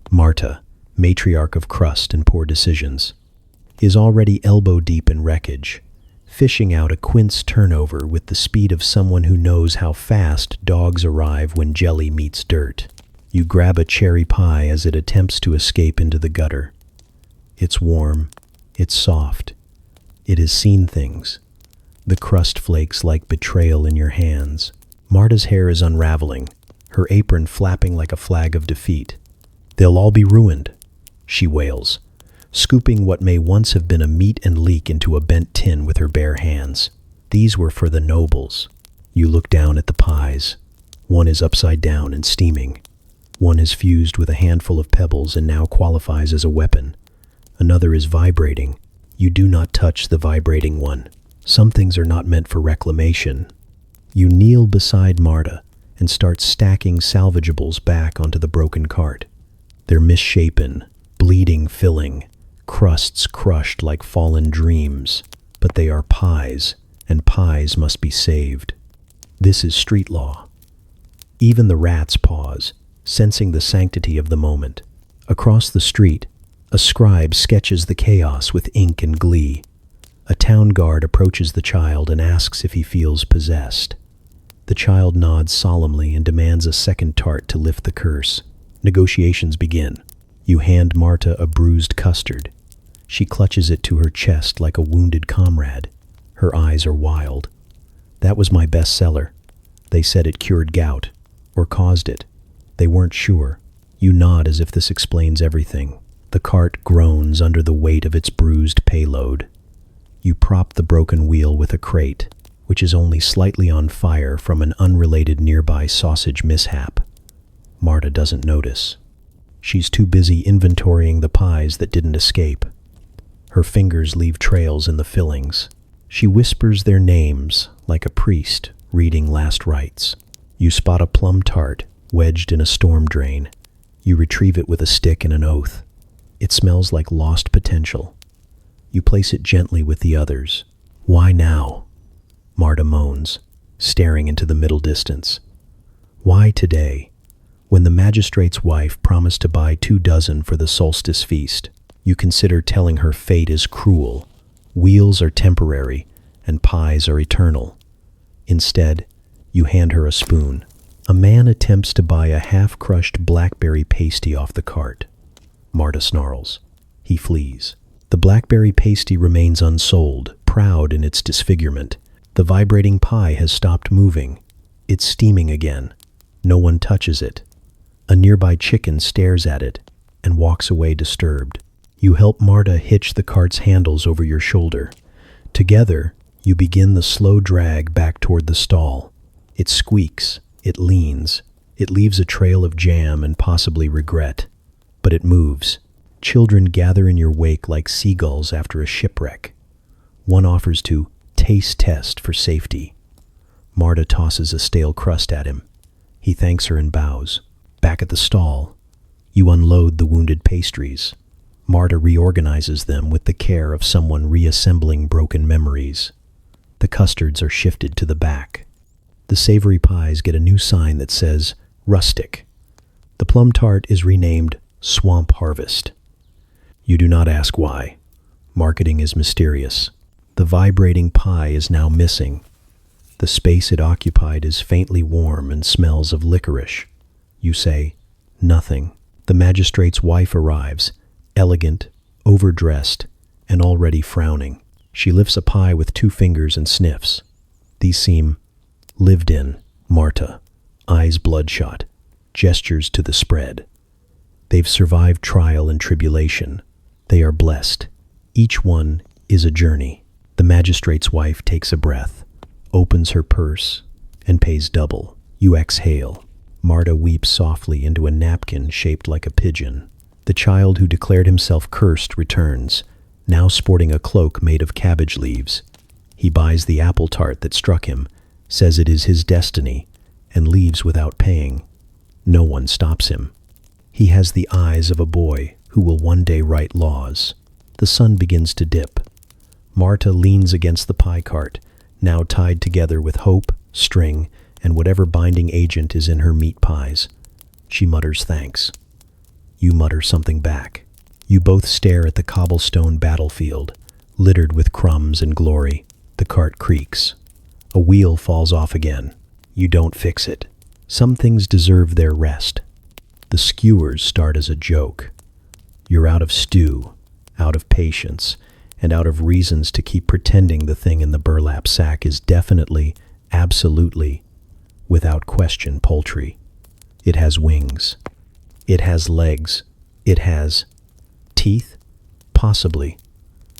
Marta, matriarch of crust and poor decisions, is already elbow-deep in wreckage, fishing out a quince turnover with the speed of someone who knows how fast dogs arrive when jelly meets dirt. You grab a cherry pie as it attempts to escape into the gutter. It's warm. It's soft. It has seen things. The crust flakes like betrayal in your hands. Marta's hair is unraveling, her apron flapping like a flag of defeat. They'll all be ruined, she wails, scooping what may once have been a meat and leek into a bent tin with her bare hands. These were for the nobles. You look down at the pies. One is upside down and steaming. One is fused with a handful of pebbles and now qualifies as a weapon. Another is vibrating. You do not touch the vibrating one. Some things are not meant for reclamation. You kneel beside Marta and start stacking salvageables back onto the broken cart. They're misshapen, bleeding filling, crusts crushed like fallen dreams, but they are pies, and pies must be saved. This is street law. Even the rats pause, sensing the sanctity of the moment. Across the street, a scribe sketches the chaos with ink and glee. A town guard approaches the child and asks if he feels possessed. The child nods solemnly and demands a second tart to lift the curse. Negotiations begin. You hand Marta a bruised custard. She clutches it to her chest like a wounded comrade. Her eyes are wild. That was my bestseller. They said it cured gout, or caused it. They weren't sure. You nod as if this explains everything. The cart groans under the weight of its bruised payload. You prop the broken wheel with a crate, which is only slightly on fire from an unrelated nearby sausage mishap. Marta doesn't notice. She's too busy inventorying the pies that didn't escape. Her fingers leave trails in the fillings. She whispers their names like a priest reading last rites. You spot a plum tart wedged in a storm drain. You retrieve it with a stick and an oath. It smells like lost potential. You place it gently with the others. Why now? Marta moans. staring into the middle distance. Why today, when the magistrate's wife promised to buy 2 dozen for the solstice feast? You consider telling her fate is cruel, wheels are temporary, and pies are eternal. Instead, you hand her a spoon. A man attempts to buy a half-crushed blackberry pasty off the cart. Marta snarls. He flees. The blackberry pasty remains unsold, proud in its disfigurement. The vibrating pie has stopped moving. It's steaming again. No one touches it. A nearby chicken stares at it and walks away disturbed. You help Marta hitch the cart's handles over your shoulder. Together, you begin the slow drag back toward the stall. It squeaks, it leans, it leaves a trail of jam and possibly regret. But it moves. Children gather in your wake like seagulls after a shipwreck. One offers to taste test for safety. Marta tosses a stale crust at him. He thanks her and bows. Back at the stall, you unload the wounded pastries. Marta reorganizes them with the care of someone reassembling broken memories. The custards are shifted to the back. The savory pies get a new sign that says rustic. The plum tart is renamed Swamp Harvest. You do not ask why. Marketing is mysterious. The vibrating pie is now missing. The space it occupied is faintly warm and smells of licorice. You say, nothing. The magistrate's wife arrives, elegant, overdressed, and already frowning. She lifts a pie with 2 fingers and sniffs. These seem lived in. Marta, eyes bloodshot, gestures to the spread. They've survived trial and tribulation. They are blessed. Each one is a journey. The magistrate's wife takes a breath, opens her purse, and pays double. You exhale. Marta weeps softly into a napkin shaped like a pigeon. The child who declared himself cursed returns, now sporting a cloak made of cabbage leaves. He buys the apple tart that struck him, says it is his destiny, and leaves without paying. No one stops him. He has the eyes of a boy who will one day write laws. The sun begins to dip. Marta leans against the pie cart, now tied together with hope, string, and whatever binding agent is in her meat pies. She mutters thanks. You mutter something back. You both stare at the cobblestone battlefield, littered with crumbs and glory. The cart creaks. A wheel falls off again. You don't fix it. Some things deserve their rest. The skewers start as a joke. You're out of stew, out of patience, and out of reasons to keep pretending the thing in the burlap sack is definitely, absolutely, without question, poultry. It has wings. It has legs. It has teeth? Possibly.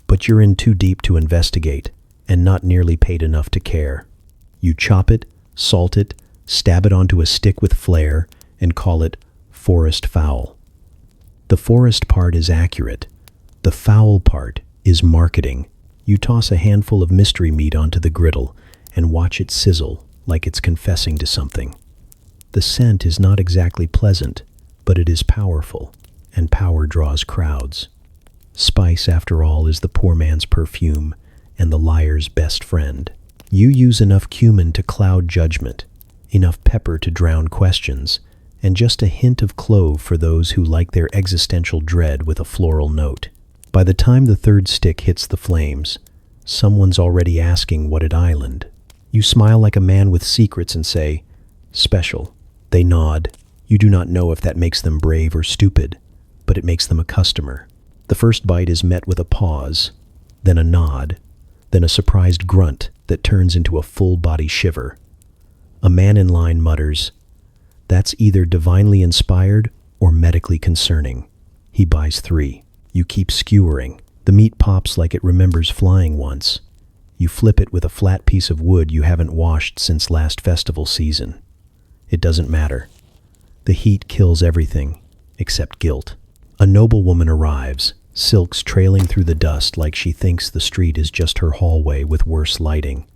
But you're in too deep to investigate, and not nearly paid enough to care. You chop it, salt it, stab it onto a stick with flair, and call it forest fowl. The forest part is accurate. The fowl part is marketing. You toss a handful of mystery meat onto the griddle and watch it sizzle like it's confessing to something. The scent is not exactly pleasant, but it is powerful, and power draws crowds. Spice, after all, is the poor man's perfume and the liar's best friend. You use enough cumin to cloud judgment, enough pepper to drown questions, and just a hint of clove for those who like their existential dread with a floral note. By the time the third stick hits the flames, someone's already asking what at island. You smile like a man with secrets and say, special. They nod. You do not know if that makes them brave or stupid, but it makes them a customer. The first bite is met with a pause, then a nod, then a surprised grunt that turns into a full-body shiver. A man in line mutters, "That's either divinely inspired or medically concerning." He buys 3. You keep skewering. The meat pops like it remembers flying once. You flip it with a flat piece of wood you haven't washed since last festival season. It doesn't matter. The heat kills everything, except guilt. A noblewoman arrives, silks trailing through the dust like she thinks the street is just her hallway with worse lighting.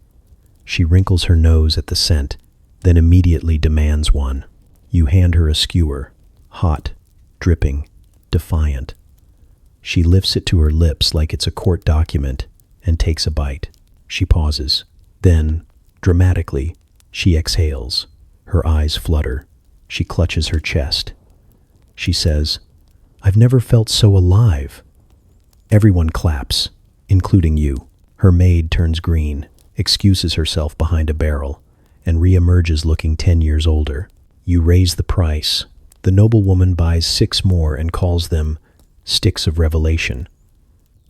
She wrinkles her nose at the scent, then immediately demands one. You hand her a skewer, hot, dripping, defiant. She lifts it to her lips like it's a court document and takes a bite. She pauses. Then, dramatically, She exhales. Her eyes flutter. She clutches her chest. She says, "I've never felt so alive." Everyone claps, including you. Her maid turns green, excuses herself behind a barrel, and reemerges looking 10 years older. You raise the price. The noblewoman buys 6 more and calls them sticks of revelation.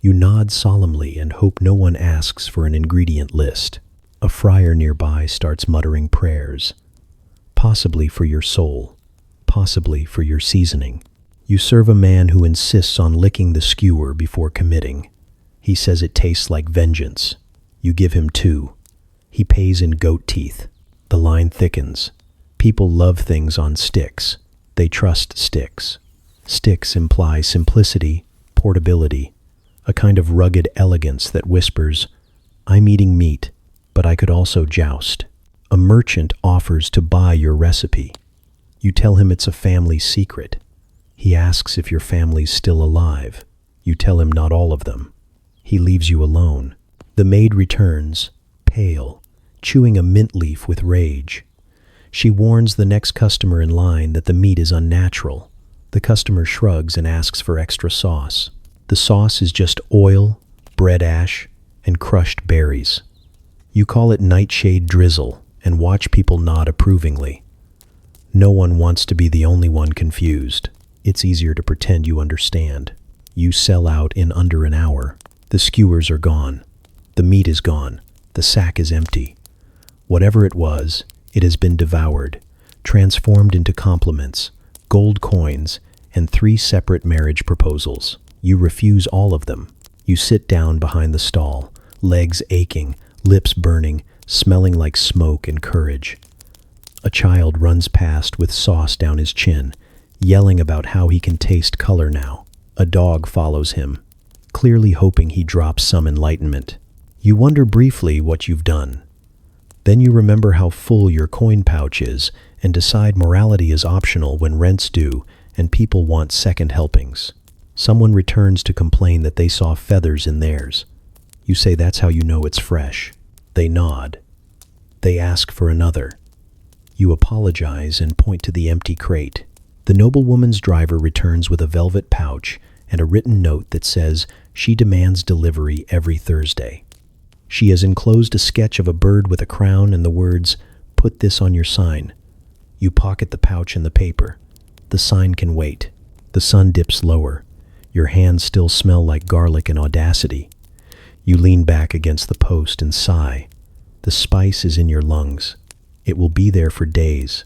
You nod solemnly and hope no one asks for an ingredient list. A friar nearby starts muttering prayers, possibly for your soul, possibly for your seasoning. You serve a man who insists on licking the skewer before committing. He says it tastes like vengeance. You give him 2. He pays in goat teeth. The line thickens. People love things on sticks. They trust sticks. Sticks imply simplicity, portability, a kind of rugged elegance that whispers, "I'm eating meat, but I could also joust." A merchant offers to buy your recipe. You tell him it's a family secret. He asks if your family's still alive. You tell him not all of them. He leaves you alone. The maid returns, pale, chewing a mint leaf with rage. She warns the next customer in line that the meat is unnatural. The customer shrugs and asks for extra sauce. The sauce is just oil, bread ash, and crushed berries. You call it nightshade drizzle and watch people nod approvingly. No one wants to be the only one confused. It's easier to pretend you understand. You sell out in under an hour. The skewers are gone. The meat is gone. The sack is empty. Whatever it was, it has been devoured, transformed into compliments, gold coins, and 3 separate marriage proposals. You refuse all of them. You sit down behind the stall, legs aching, lips burning, smelling like smoke and courage. A child runs past with sauce down his chin, yelling about how he can taste color now. A dog follows him, clearly hoping he drops some enlightenment. You wonder briefly what you've done. Then you remember how full your coin pouch is and decide morality is optional when rent's due and people want second helpings. Someone returns to complain that they saw feathers in theirs. You say that's how you know it's fresh. They nod. They ask for another. You apologize and point to the empty crate. The noblewoman's driver returns with a velvet pouch and a written note that says she demands delivery every Thursday. She has enclosed a sketch of a bird with a crown and the words, "Put this on your sign." You pocket the pouch and the paper. The sign can wait. The sun dips lower. Your hands still smell like garlic and audacity. You lean back against the post and sigh. The spice is in your lungs. It will be there for days.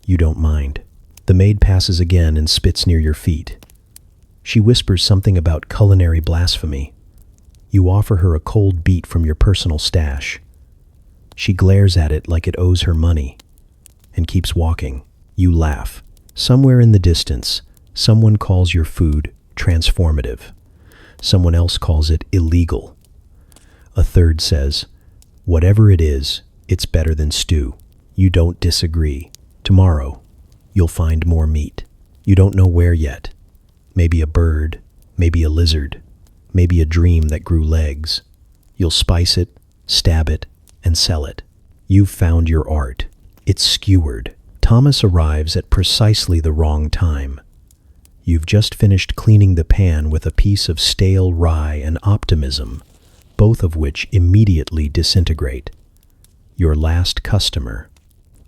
You don't mind. The maid passes again and spits near your feet. She whispers something about culinary blasphemy. You offer her a cold beet from your personal stash. She glares at it like it owes her money and keeps walking. You laugh. Somewhere in the distance, someone calls your food transformative. Someone else calls it illegal. A third says, "Whatever it is, it's better than stew." You don't disagree. Tomorrow, you'll find more meat. You don't know where yet. Maybe a bird, maybe a lizard, maybe a dream that grew legs. You'll spice it, stab it, and sell it. You've found your art. It's skewered. Thomas arrives at precisely the wrong time. You've just finished cleaning the pan with a piece of stale rye and optimism, both of which immediately disintegrate. Your last customer,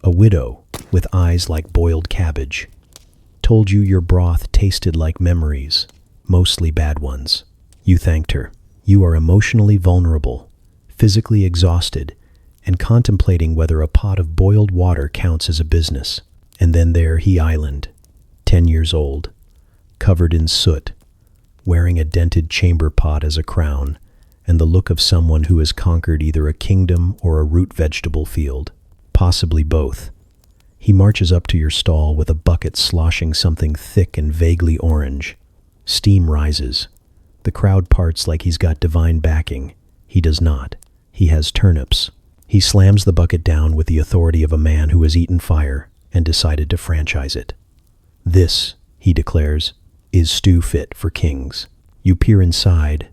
a widow with eyes like boiled cabbage, told you your broth tasted like memories, mostly bad ones. You thanked her. You are emotionally vulnerable, physically exhausted, and contemplating whether a pot of boiled water counts as a business. And then there he island, 10 years old, covered in soot, wearing a dented chamber pot as a crown, and the look of someone who has conquered either a kingdom or a root vegetable field, possibly both. He marches up to your stall with a bucket sloshing something thick and vaguely orange. Steam rises. The crowd parts like he's got divine backing. He does not. He has turnips. He slams the bucket down with the authority of a man who has eaten fire and decided to franchise it. "This," he declares, "is stew fit for kings." You peer inside.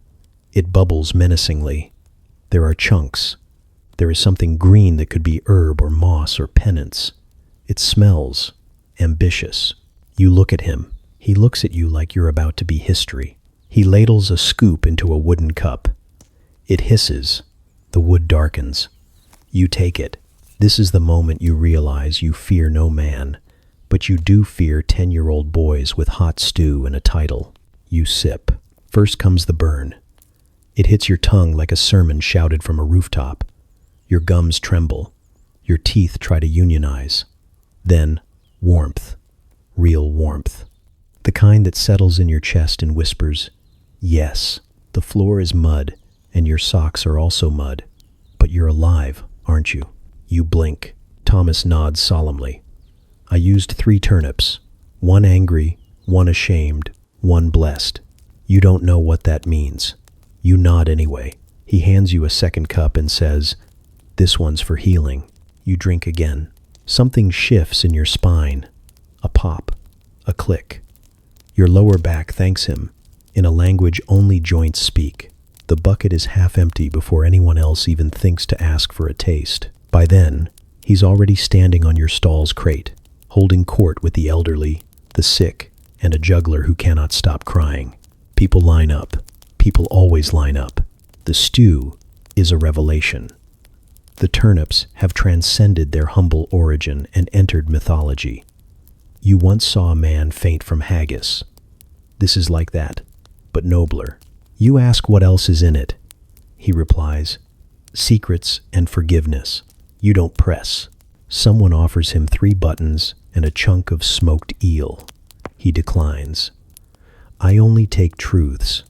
It bubbles menacingly. There are chunks. There is something green that could be herb or moss or penance. It smells ambitious. You look at him. He looks at you like you're about to be history. He ladles a scoop into a wooden cup. It hisses. The wood darkens. You take it. This is the moment you realize you fear no man, but you do fear 10-year-old boys with hot stew and a title. You sip. First comes the burn. It hits your tongue like a sermon shouted from a rooftop. Your gums tremble. Your teeth try to unionize. Then, warmth. Real warmth. The kind that settles in your chest and whispers, yes, the floor is mud, and your socks are also mud. But you're alive, aren't you? You blink. Thomas nods solemnly. I used 3 turnips. 1 angry, 1 ashamed, 1 blessed. You don't know what that means. You nod anyway. He hands you a second cup and says, this one's for healing. You drink again. Something shifts in your spine. A pop. A click. Your lower back thanks him, in a language only joints speak. The bucket is half empty before anyone else even thinks to ask for a taste. By then, he's already standing on your stall's crate, holding court with the elderly, the sick, and a juggler who cannot stop crying. People line up. People always line up. The stew is a revelation. The turnips have transcended their humble origin and entered mythology. You once saw a man faint from haggis. This is like that, but nobler. You ask what else is in it. He replies, secrets and forgiveness. You don't press. Someone offers him 3 buttons and a chunk of smoked eel. He declines. I only take truths.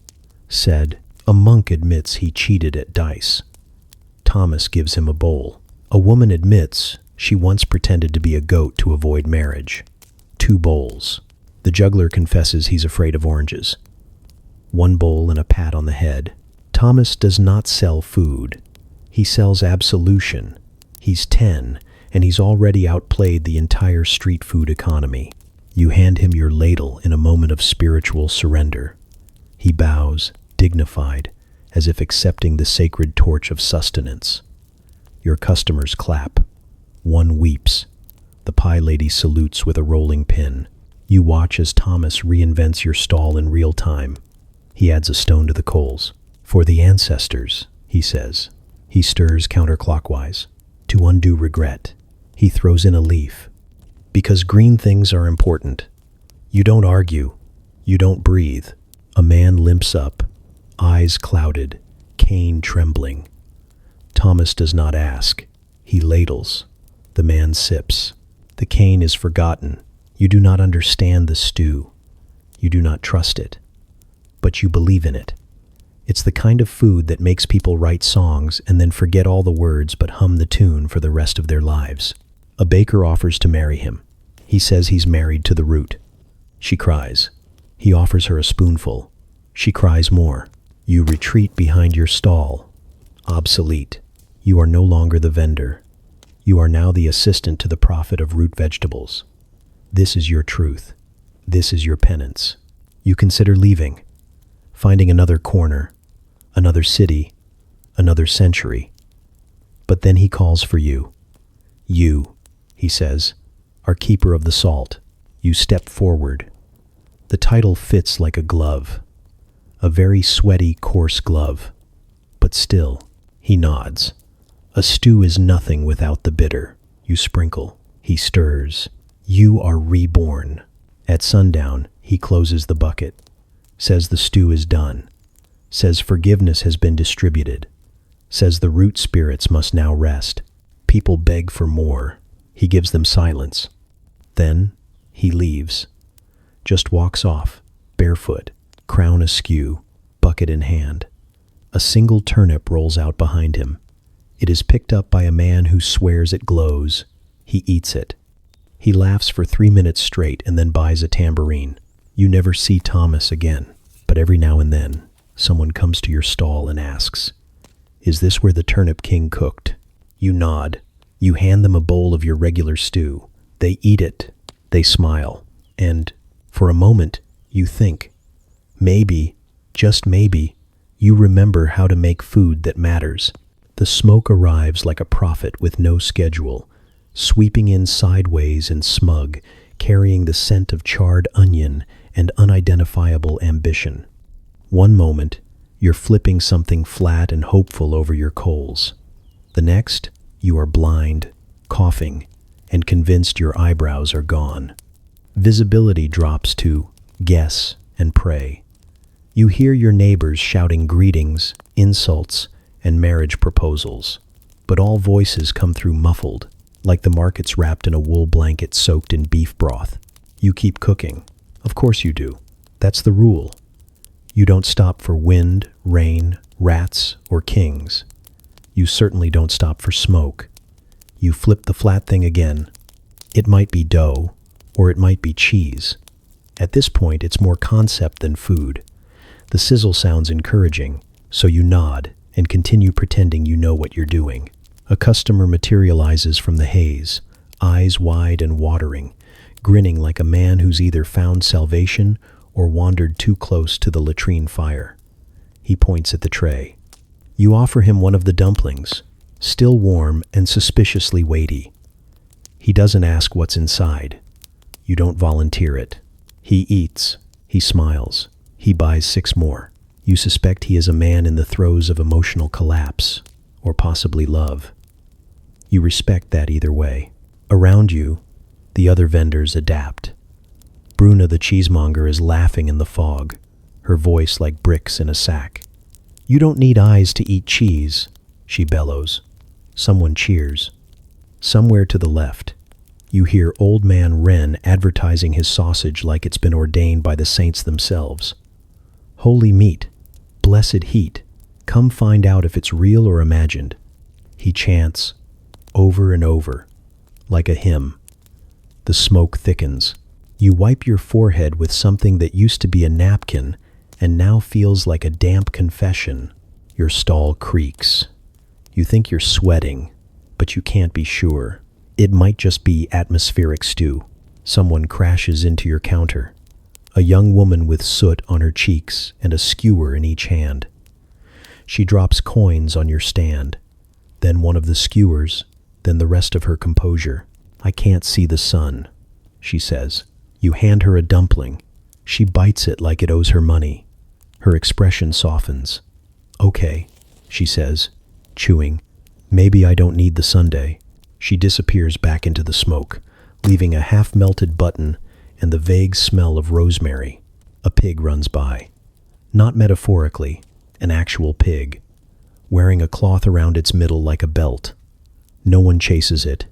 Said, a monk admits he cheated at dice. Thomas gives him a bowl. A woman admits she once pretended to be a goat to avoid marriage. 2 bowls. The juggler confesses he's afraid of oranges. 1 bowl and a pat on the head. Thomas does not sell food. He sells absolution. He's 10, and he's already outplayed the entire street food economy. You hand him your ladle in a moment of spiritual surrender. He bows, dignified, as if accepting the sacred torch of sustenance. Your customers clap. 1 weeps. The pie lady salutes with a rolling pin. You watch as Thomas reinvents your stall in real time. He adds a stone to the coals. For the ancestors, he says. He stirs counterclockwise. To undo regret, he throws in a leaf. Because green things are important. You don't argue. You don't breathe. A man limps up, eyes clouded, cane trembling. Thomas does not ask. He ladles. The man sips. The cane is forgotten. You do not understand the stew. You do not trust it. But you believe in it. It's the kind of food that makes people write songs and then forget all the words but hum the tune for the rest of their lives. A baker offers to marry him. He says he's married to the root. She cries. He offers her a spoonful. She cries more. You retreat behind your stall. Obsolete. You are no longer the vendor. You are now the assistant to the prophet of root vegetables. This is your truth. This is your penance. You consider leaving, finding another corner, another city, another century. But then he calls for you. You, he says, are keeper of the salt. You step forward. The title fits like a glove, a very sweaty, coarse glove. But still, he nods. A stew is nothing without the bitter. You sprinkle. He stirs. You are reborn. At sundown, he closes the bucket, says the stew is done, says forgiveness has been distributed, says the root spirits must now rest. People beg for more. He gives them silence. Then he leaves, just walks off, barefoot, crown askew, bucket in hand. A single turnip rolls out behind him. It is picked up by a man who swears it glows. He eats it. He laughs for 3 minutes straight and then buys a tambourine. You never see Thomas again, but every now and then, someone comes to your stall and asks, "Is this where the turnip king cooked?" You nod. You hand them a bowl of your regular stew. They eat it. They smile. And, for a moment, you think, maybe, just maybe, you remember how to make food that matters. The smoke arrives like a prophet with no schedule, sweeping in sideways and smug, carrying the scent of charred onion and unidentifiable ambition. One moment, you're flipping something flat and hopeful over your coals. The next, you are blind, coughing, and convinced your eyebrows are gone. Visibility drops to guess and pray. You hear your neighbors shouting greetings, insults, and marriage proposals, but all voices come through muffled, like the market's wrapped in a wool blanket soaked in beef broth. You keep cooking. Of course you do. That's the rule. You don't stop for wind, rain, rats, or kings. You certainly don't stop for smoke. You flip the flat thing again. It might be dough, or it might be cheese. At this point, it's more concept than food. The sizzle sounds encouraging, so you nod and continue pretending you know what you're doing. A customer materializes from the haze, eyes wide and watering, grinning like a man who's either found salvation or wandered too close to the latrine fire. He points at the tray. You offer him one of the dumplings, still warm and suspiciously weighty. He doesn't ask what's inside. You don't volunteer it. He eats. He smiles. He buys 6 more. You suspect he is a man in the throes of emotional collapse, or possibly love. You respect that either way. Around you, the other vendors adapt. Bruna the cheesemonger is laughing in the fog, her voice like bricks in a sack. You don't need eyes to eat cheese, she bellows. Someone cheers. Somewhere to the left, you hear Old Man Wren advertising his sausage like it's been ordained by the saints themselves. Holy meat, blessed heat, come find out if it's real or imagined. He chants, over and over, like a hymn. The smoke thickens. You wipe your forehead with something that used to be a napkin and now feels like a damp confession. Your stall creaks. You think you're sweating, but you can't be sure. It might just be atmospheric stew. Someone crashes into your counter. A young woman with soot on her cheeks and a skewer in each hand. She drops coins on your stand, then one of the skewers, then the rest of her composure. I can't see the sun, she says. You hand her a dumpling. She bites it like it owes her money. Her expression softens. Okay, she says, chewing. Maybe I don't need the sundae. She disappears back into the smoke, leaving a half-melted button and the vague smell of rosemary. A pig runs by. Not metaphorically, an actual pig, wearing a cloth around its middle like a belt. No one chases it.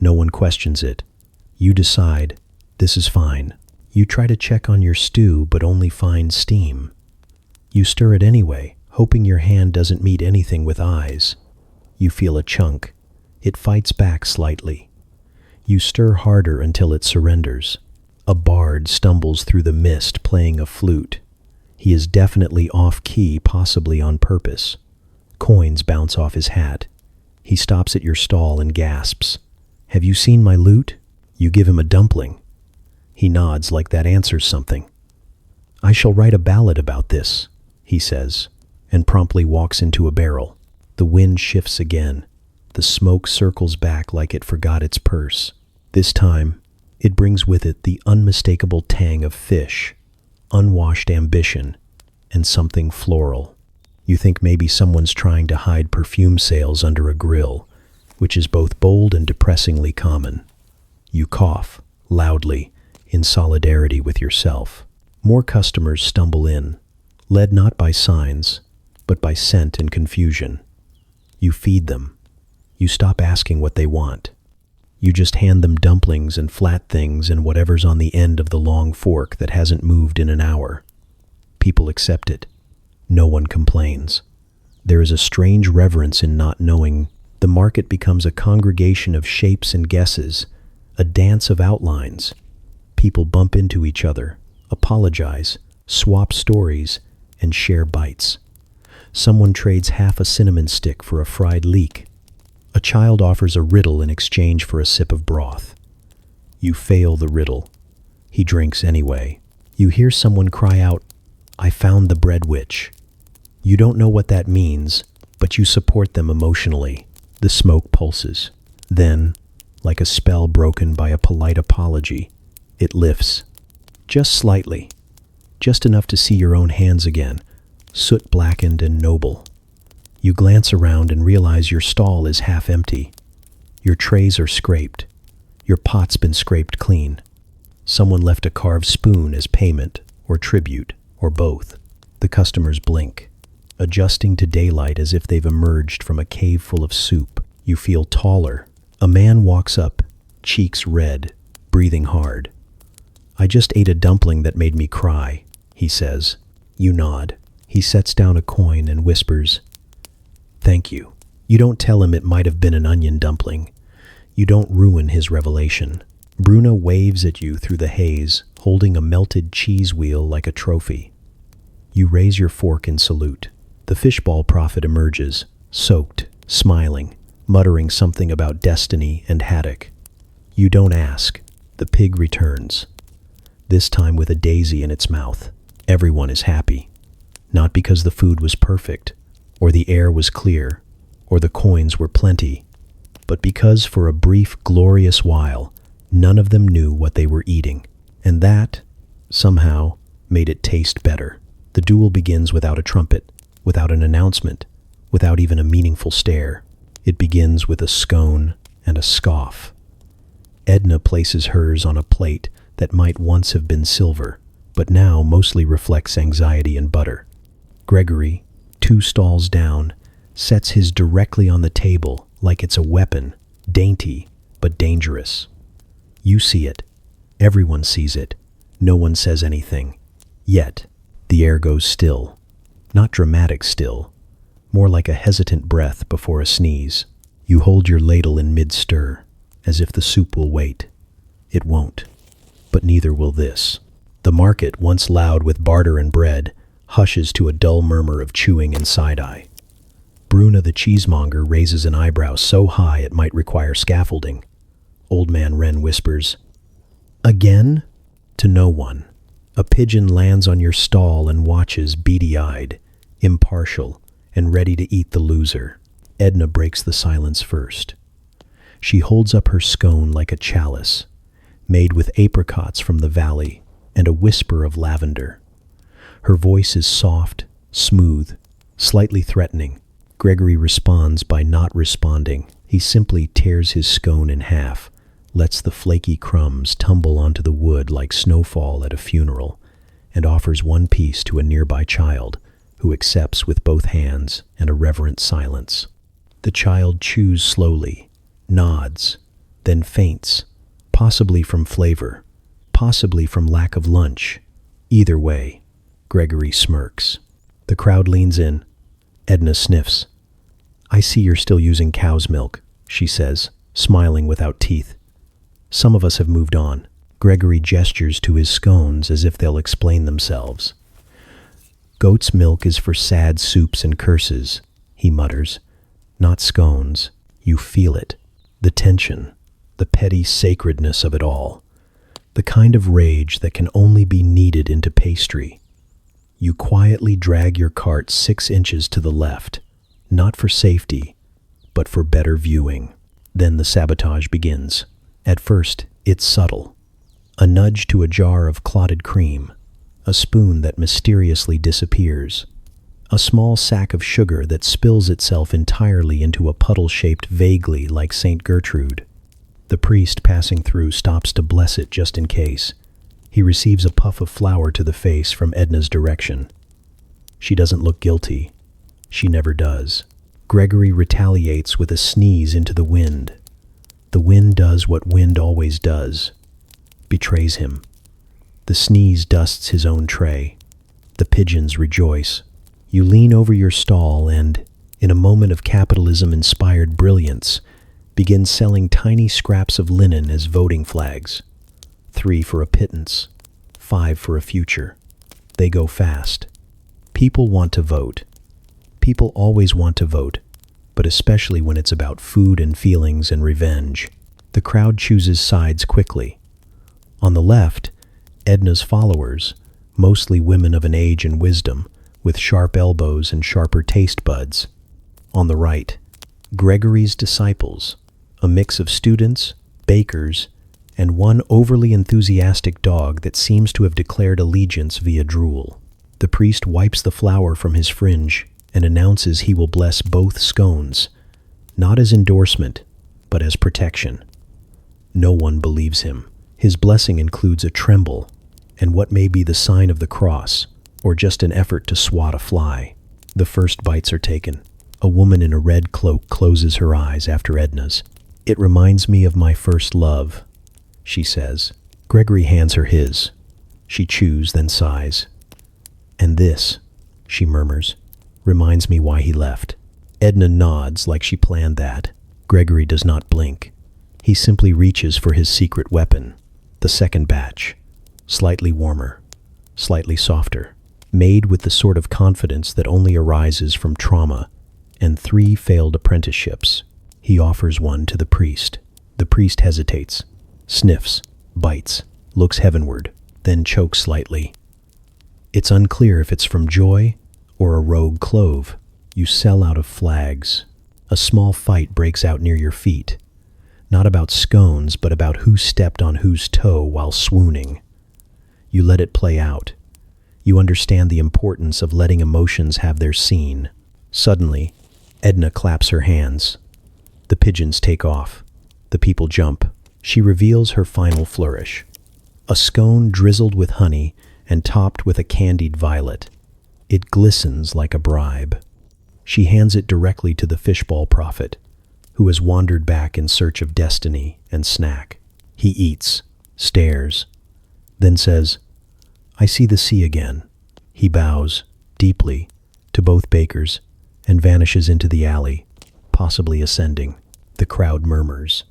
No one questions it. You decide, this is fine. You try to check on your stew, but only find steam. You stir it anyway, hoping your hand doesn't meet anything with eyes. You feel a chunk. It fights back slightly. You stir harder until it surrenders. A bard stumbles through the mist playing a flute. He is definitely off-key, possibly on purpose. Coins bounce off his hat. He stops at your stall and gasps. Have you seen my lute? You give him a dumpling. He nods like that answers something. I shall write a ballad about this, he says, and promptly walks into a barrel. The wind shifts again. The smoke circles back like it forgot its purse. This time, it brings with it the unmistakable tang of fish, unwashed ambition, and something floral. You think maybe someone's trying to hide perfume sales under a grill, which is both bold and depressingly common. You cough, loudly, in solidarity with yourself. More customers stumble in, led not by signs, but by scent and confusion. You feed them. You stop asking what they want. You just hand them dumplings and flat things and whatever's on the end of the long fork that hasn't moved in an hour. People accept it. No one complains. There is a strange reverence in not knowing. The market becomes a congregation of shapes and guesses, a dance of outlines. People bump into each other, apologize, swap stories, and share bites. Someone trades half a cinnamon stick for a fried leek. A child offers a riddle in exchange for a sip of broth. You fail the riddle. He drinks anyway. You hear someone cry out, I found the bread witch. You don't know what that means, but you support them emotionally. The smoke pulses. Then, like a spell broken by a polite apology, it lifts. Just slightly. Just enough to see your own hands again, soot-blackened and noble. You glance around and realize your stall is half empty. Your trays are scraped. Your pot's been scraped clean. Someone left a carved spoon as payment, or tribute, or both. The customers blink, adjusting to daylight as if they've emerged from a cave full of soup. You feel taller. A man walks up, cheeks red, breathing hard. "I just ate a dumpling that made me cry," he says. You nod. He sets down a coin and whispers, "Thank you." You don't tell him it might have been an onion dumpling. You don't ruin his revelation. Bruna waves at you through the haze, holding a melted cheese wheel like a trophy. You raise your fork in salute. The fishball prophet emerges, soaked, smiling, muttering something about destiny and haddock. You don't ask. The pig returns, this time with a daisy in its mouth. Everyone is happy. Not because the food was perfect, or the air was clear, or the coins were plenty, but because for a brief, glorious while, none of them knew what they were eating. And that, somehow, made it taste better. The duel begins without a trumpet, without an announcement, without even a meaningful stare. It begins with a scone and a scoff. Edna places hers on a plate that might once have been silver, but now mostly reflects anxiety and butter. Gregory, 2 stalls down, sets his directly on the table like it's a weapon, dainty but dangerous. You see it. Everyone sees it. No one says anything. Yet, the air goes still. Not dramatic still, more like a hesitant breath before a sneeze. You hold your ladle in mid-stir, as if the soup will wait. It won't. But neither will this. The market, once loud with barter and bread, hushes to a dull murmur of chewing and side-eye. Bruna the cheesemonger raises an eyebrow so high it might require scaffolding. Old Man Wren whispers, "Again?" To no one. A pigeon lands on your stall and watches beady-eyed, impartial, and ready to eat the loser. Edna breaks the silence first. She holds up her scone like a chalice, made with apricots from the valley and a whisper of lavender. Her voice is soft, smooth, slightly threatening. Gregory responds by not responding. He simply tears his scone in half, lets the flaky crumbs tumble onto the wood like snowfall at a funeral, and offers one piece to a nearby child, who accepts with both hands and a reverent silence. The child chews slowly, nods, then faints, possibly from flavor, possibly from lack of lunch. Either way, Gregory smirks. The crowd leans in. Edna sniffs. "I see you're still using cow's milk," she says, smiling without teeth. "Some of us have moved on." Gregory gestures to his scones as if they'll explain themselves. "Goat's milk is for sad soups and curses," he mutters. "Not scones. You feel it. The tension, the petty sacredness of it all. The kind of rage that can only be kneaded into pastry. You quietly drag your cart 6 inches to the left, not for safety, but for better viewing. Then the sabotage begins. At first, it's subtle. A nudge to a jar of clotted cream, a spoon that mysteriously disappears, a small sack of sugar that spills itself entirely into a puddle shaped vaguely like St. Gertrude. The priest passing through stops to bless it just in case. He receives a puff of flour to the face from Edna's direction. She doesn't look guilty. She never does. Gregory retaliates with a sneeze into the wind. The wind does what wind always does. Betrays him. The sneeze dusts his own tray. The pigeons rejoice. You lean over your stall and, in a moment of capitalism-inspired brilliance, begin selling tiny scraps of linen as voting flags. 3 for a pittance, 5 for a future. They go fast. People want to vote. People always want to vote, but especially when it's about food and feelings and revenge. The crowd chooses sides quickly. On the left, Edna's followers, mostly women of an age and wisdom, with sharp elbows and sharper taste buds. On the right, Gregory's disciples, a mix of students, bakers, and one overly enthusiastic dog that seems to have declared allegiance via drool. The priest wipes the flour from his fringe and announces he will bless both scones, not as endorsement, but as protection. No one believes him. His blessing includes a tremble and what may be the sign of the cross, or just an effort to swat a fly. The first bites are taken. A woman in a red cloak closes her eyes after Edna's. "It reminds me of my first love," she says. Gregory hands her his. She chews, then sighs. "And this," she murmurs, "reminds me why he left." Edna nods like she planned that. Gregory does not blink. He simply reaches for his secret weapon, the second batch, slightly warmer, slightly softer, made with the sort of confidence that only arises from trauma and 3 failed apprenticeships. He offers one to the priest. The priest hesitates, sniffs, bites, looks heavenward, then chokes slightly. It's unclear if it's from joy or a rogue clove. You sell out of flags. A small fight breaks out near your feet. Not about scones, but about who stepped on whose toe while swooning. You let it play out. You understand the importance of letting emotions have their scene. Suddenly, Edna claps her hands. The pigeons take off. The people jump. She reveals her final flourish. A scone drizzled with honey and topped with a candied violet. It glistens like a bribe. She hands it directly to the fishball prophet, who has wandered back in search of destiny and snack. He eats, stares, then says, "I see the sea again." He bows, deeply, to both bakers and vanishes into the alley, possibly ascending. The crowd murmurs.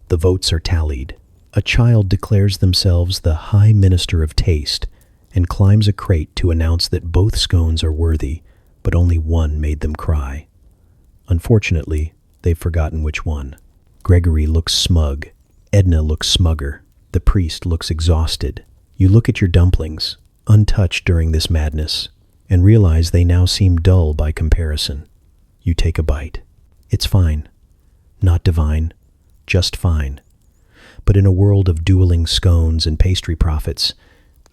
The votes are tallied. A child declares themselves the High Minister of Taste and climbs a crate to announce that both scones are worthy, but only one made them cry. Unfortunately, they've forgotten which one. Gregory looks smug. Edna looks smugger. The priest looks exhausted. You look at your dumplings, untouched during this madness, and realize they now seem dull by comparison. You take a bite. It's fine. Not divine, just fine. But in a world of dueling scones and pastry prophets,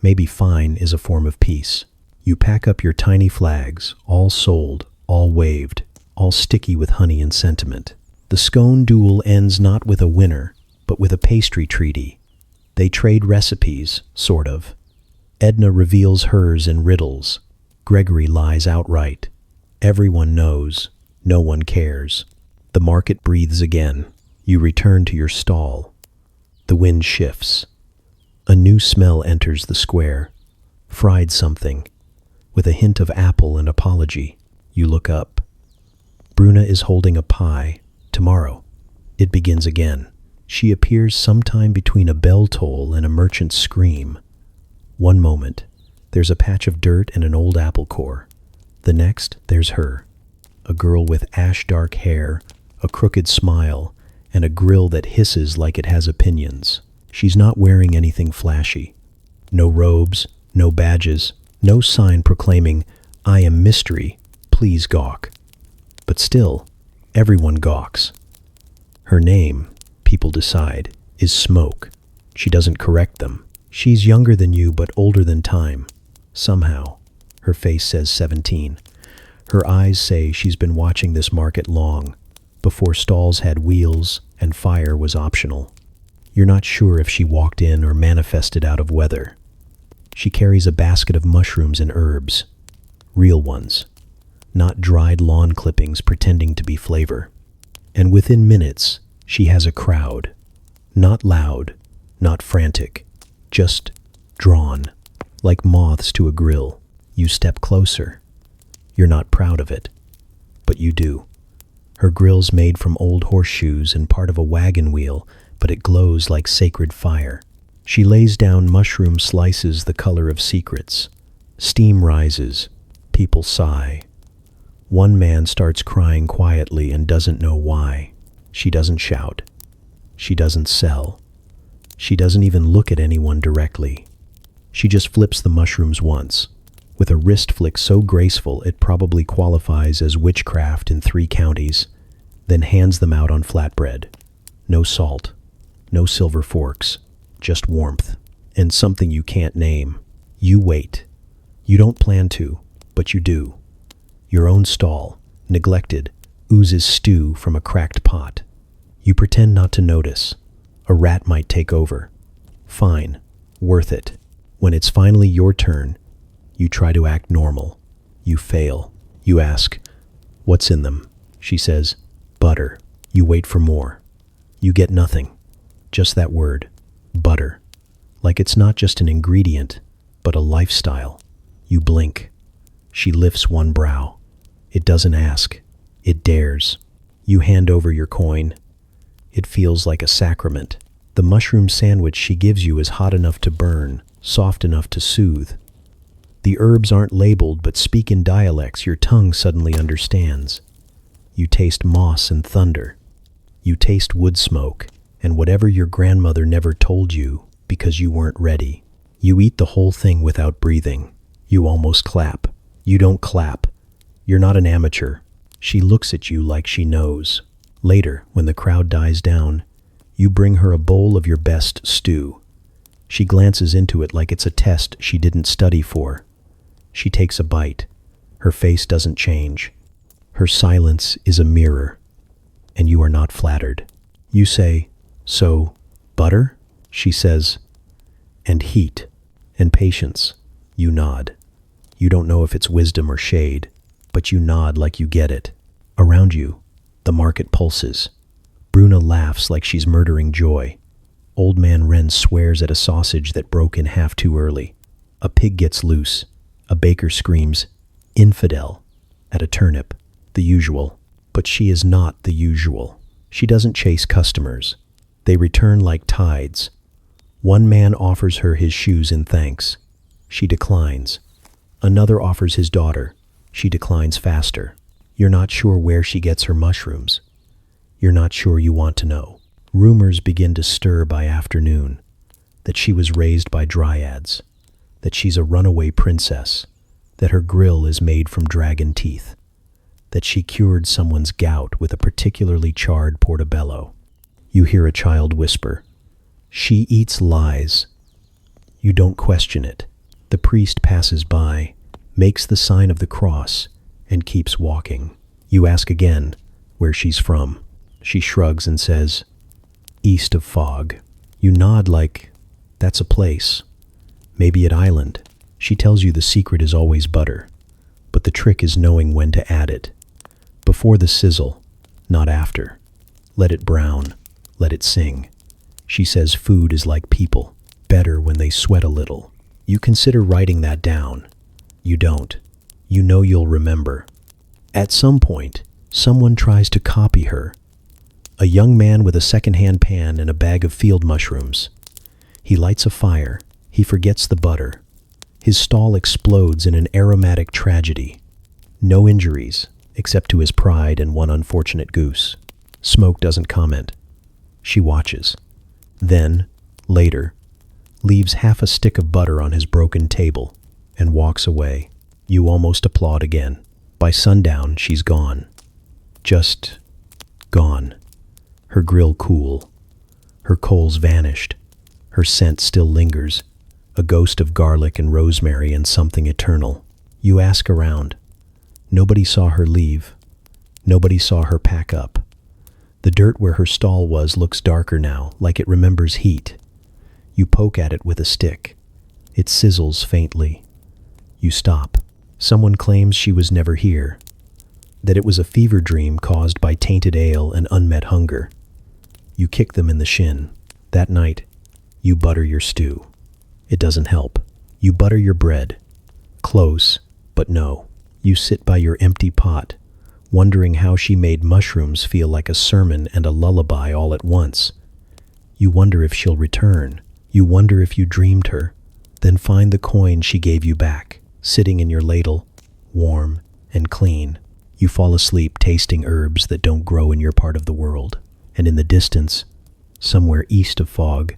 maybe fine is a form of peace. You pack up your tiny flags, all sold, all waved, all sticky with honey and sentiment. The scone duel ends not with a winner, but with a pastry treaty. They trade recipes, sort of. Edna reveals hers in riddles. Gregory lies outright. Everyone knows. No one cares. The market breathes again. You return to your stall. The wind shifts. A new smell enters the square. Fried something, with a hint of apple and apology. You look up. Bruna is holding a pie. Tomorrow. It begins again. She appears sometime between a bell toll and a merchant's scream. One moment, there's a patch of dirt and an old apple core. The next, there's her. A girl with ash-dark hair, a crooked smile, and a grill that hisses like it has opinions. She's not wearing anything flashy. No robes, no badges, no sign proclaiming, "I am mystery, please gawk." But still, everyone gawks. Her name, people decide, is Smoke. She doesn't correct them. She's younger than you but older than time. Somehow, her face says 17. Her eyes say she's been watching this market long, before stalls had wheels and fire was optional. You're not sure if she walked in or manifested out of weather. She carries a basket of mushrooms and herbs. Real ones. Not dried lawn clippings pretending to be flavor. And within minutes, she has a crowd. Not loud, not frantic, just drawn, like moths to a grill. You step closer. You're not proud of it, but you do. Her grill's made from old horseshoes and part of a wagon wheel, but it glows like sacred fire. She lays down mushroom slices the color of secrets. Steam rises. People sigh. One man starts crying quietly and doesn't know why. She doesn't shout. She doesn't sell. She doesn't even look at anyone directly. She just flips the mushrooms once. with a wrist flick so graceful it probably qualifies as witchcraft in 3 counties, then hands them out on flatbread. No salt, no silver forks, just warmth, and something you can't name. You wait. You don't plan to, but you do. Your own stall, neglected, oozes stew from a cracked pot. You pretend not to notice. A rat might take over. Fine, worth it. When it's finally your turn, you try to act normal. You fail. You ask, "What's in them?" She says, "Butter." You wait for more. You get nothing. Just that word, butter. Like it's not just an ingredient, but a lifestyle. You blink. She lifts one brow. It doesn't ask. It dares. You hand over your coin. It feels like a sacrament. The mushroom sandwich she gives you is hot enough to burn, soft enough to soothe. The herbs aren't labeled but speak in dialects your tongue suddenly understands. You taste moss and thunder. You taste wood smoke and whatever your grandmother never told you because you weren't ready. You eat the whole thing without breathing. You almost clap. You don't clap. You're not an amateur. She looks at you like she knows. Later, when the crowd dies down, you bring her a bowl of your best stew. She glances into it like it's a test she didn't study for. She takes a bite. Her face doesn't change. Her silence is a mirror, and you are not flattered. You say, "So, butter?" She says, "And heat, and patience." You nod. You don't know if it's wisdom or shade, but you nod like you get it. Around you, the market pulses. Bruna laughs like she's murdering joy. Old man Wren swears at a sausage that broke in half too early. A pig gets loose. A baker screams, "Infidel," at a turnip, the usual. But she is not the usual. She doesn't chase customers. They return like tides. One man offers her his shoes in thanks. She declines. Another offers his daughter. She declines faster. You're not sure where she gets her mushrooms. You're not sure you want to know. Rumors begin to stir by afternoon that she was raised by dryads, that she's a runaway princess, that her grill is made from dragon teeth, that she cured someone's gout with a particularly charred portobello. You hear a child whisper, "She eats lies." You don't question it. The priest passes by, makes the sign of the cross, and keeps walking. You ask again where she's from. She shrugs and says, "East of Fog." You nod like, "That's a place. Maybe at Island." She tells you the secret is always butter, but the trick is knowing when to add it. Before the sizzle, not after. Let it brown, let it sing. She says food is like people, better when they sweat a little. You consider writing that down. You don't. You know you'll remember. At some point, someone tries to copy her. A young man with a second-hand pan and a bag of field mushrooms. He lights a fire. He forgets the butter. His stall explodes in an aromatic tragedy. No injuries, except to his pride and one unfortunate goose. Smoke doesn't comment. She watches. Then, later, leaves half a stick of butter on his broken table and walks away. You almost applaud again. By sundown, she's gone. Just gone. Her grill cool. Her coals vanished. Her scent still lingers, a ghost of garlic and rosemary and something eternal. You ask around. Nobody saw her leave. Nobody saw her pack up. The dirt where her stall was looks darker now, like it remembers heat. You poke at it with a stick. It sizzles faintly. You stop. Someone claims she was never here, that it was a fever dream caused by tainted ale and unmet hunger. You kick them in the shin. That night, you butter your stew. It doesn't help. You butter your bread. Close, but no. You sit by your empty pot, wondering how she made mushrooms feel like a sermon and a lullaby all at once. You wonder if she'll return. You wonder if you dreamed her, then find the coin she gave you back, sitting in your ladle, warm and clean. You fall asleep tasting herbs that don't grow in your part of the world. And in the distance, somewhere east of Fog,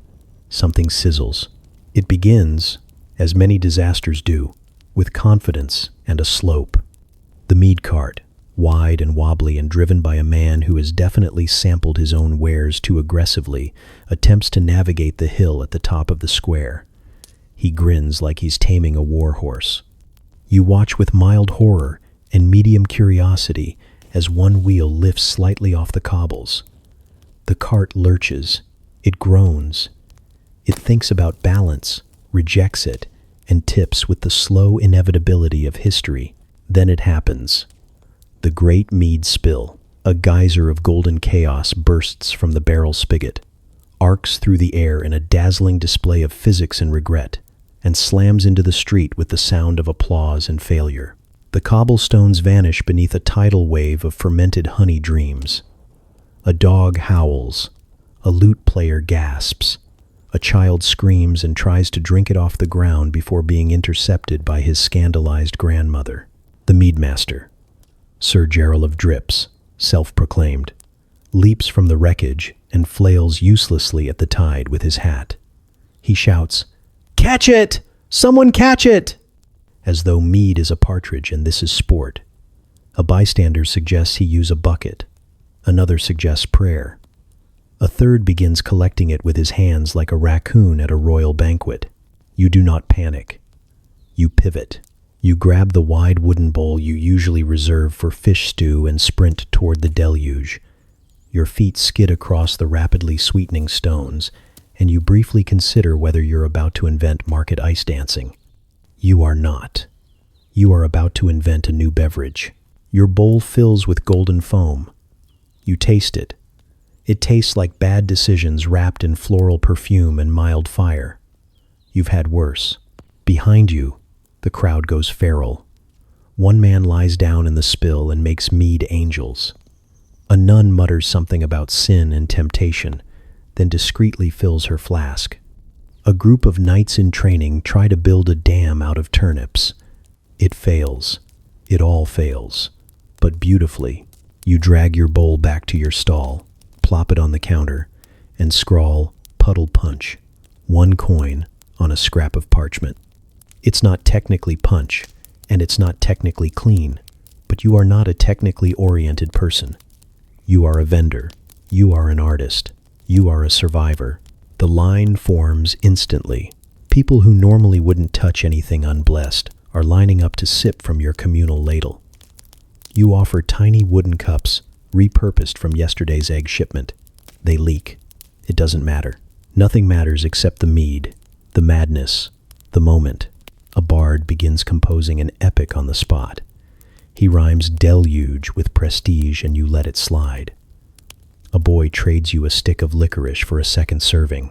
something sizzles. It begins, as many disasters do, with confidence and a slope. The mead cart, wide and wobbly and driven by a man who has definitely sampled his own wares too aggressively, attempts to navigate the hill at the top of the square. He grins like he's taming a war horse. You watch with mild horror and medium curiosity as one wheel lifts slightly off the cobbles. The cart lurches. It groans. It thinks about balance, rejects it, and tips with the slow inevitability of history. Then it happens. The great mead spill. A geyser of golden chaos bursts from the barrel spigot, arcs through the air in a dazzling display of physics and regret, and slams into the street with the sound of applause and failure. The cobblestones vanish beneath a tidal wave of fermented honey dreams. A dog howls. A lute player gasps. A child screams and tries to drink it off the ground before being intercepted by his scandalized grandmother. The meadmaster, Sir Gerald of Drips, self-proclaimed, leaps from the wreckage and flails uselessly at the tide with his hat. He shouts, "Catch it! Someone catch it!" as though mead is a partridge and this is sport. A bystander suggests he use a bucket. Another suggests prayer. A third begins collecting it with his hands like a raccoon at a royal banquet. You do not panic. You pivot. You grab the wide wooden bowl you usually reserve for fish stew and sprint toward the deluge. Your feet skid across the rapidly sweetening stones, and you briefly consider whether you're about to invent market ice dancing. You are not. You are about to invent a new beverage. Your bowl fills with golden foam. You taste it. It tastes like bad decisions wrapped in floral perfume and mild fire. You've had worse. Behind you, the crowd goes feral. One man lies down in the spill and makes mead angels. A nun mutters something about sin and temptation, then discreetly fills her flask. A group of knights in training try to build a dam out of turnips. It fails. It all fails. But beautifully, you drag your bowl back to your stall, plop it on the counter, and scrawl "Puddle Punch," 1 coin, on a scrap of parchment. It's not technically punch, and it's not technically clean, but you are not a technically oriented person. You are a vendor. You are an artist. You are a survivor. The line forms instantly. People who normally wouldn't touch anything unblessed are lining up to sip from your communal ladle. You offer tiny wooden cups, repurposed from yesterday's egg shipment. They leak. It doesn't matter. Nothing matters except the mead, the madness, the moment. A bard begins composing an epic on the spot. He rhymes deluge with prestige and you let it slide. A boy trades you a stick of licorice for a second serving.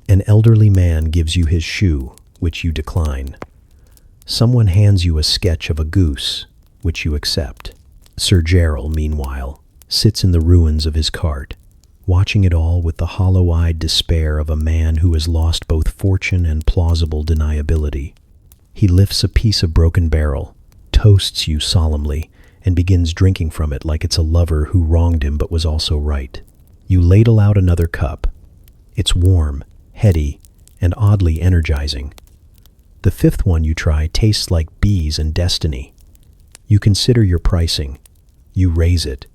An elderly man gives you his shoe, which you decline. Someone hands you a sketch of a goose, which you accept. Sir Gerald, meanwhile, sits in the ruins of his cart, watching it all with the hollow-eyed despair of a man who has lost both fortune and plausible deniability. He lifts a piece of broken barrel, toasts you solemnly, and begins drinking from it like it's a lover who wronged him but was also right. You ladle out another cup. It's warm, heady, and oddly energizing. The fifth one you try tastes like bees and destiny. You consider your pricing. You raise it.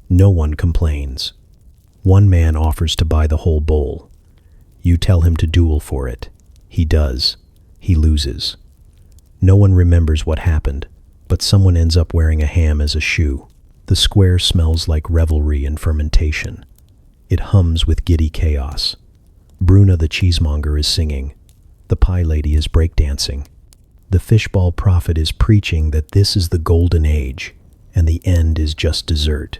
No one complains. One man offers to buy the whole bowl. You tell him to duel for it. He does. He loses. No one remembers what happened, but someone ends up wearing a ham as a shoe. The square smells like revelry and fermentation. It hums with giddy chaos. Bruna the cheesemonger is singing. The pie lady is breakdancing. The fishball prophet is preaching that this is the golden age, and the end is just dessert.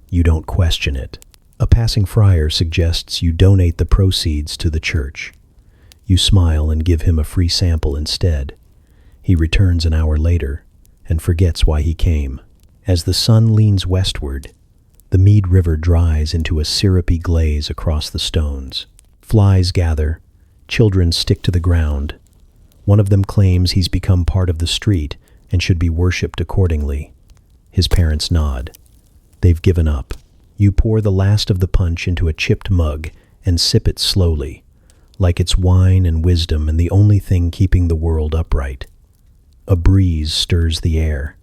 You don't question it. A passing friar suggests you donate the proceeds to the church. You smile and give him a free sample instead. He returns an hour later and forgets why he came. As the sun leans westward, the Mead River dries into a syrupy glaze across the stones. Flies gather. Children stick to the ground. One of them claims he's become part of the street and should be worshipped accordingly. His parents nod. They've given up. You pour the last of the punch into a chipped mug and sip it slowly, like it's wine and wisdom and the only thing keeping the world upright. A breeze stirs the air.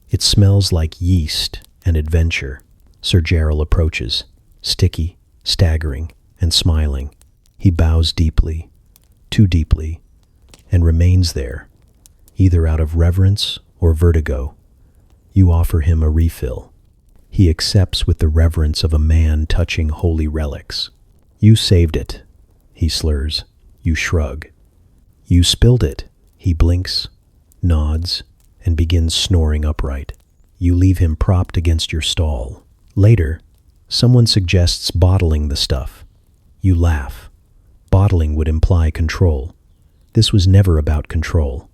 It smells like yeast and adventure. Sir Gerald approaches, sticky, staggering, and smiling. He bows deeply, too deeply, and remains there, either out of reverence or vertigo. You offer him a refill. He accepts with the reverence of a man touching holy relics. You saved it, he slurs. You shrug. You spilled it. He blinks, nods, and begins snoring upright. You leave him propped against your stall. Later, someone suggests bottling the stuff. You laugh. Bottling would imply control. This was never about control.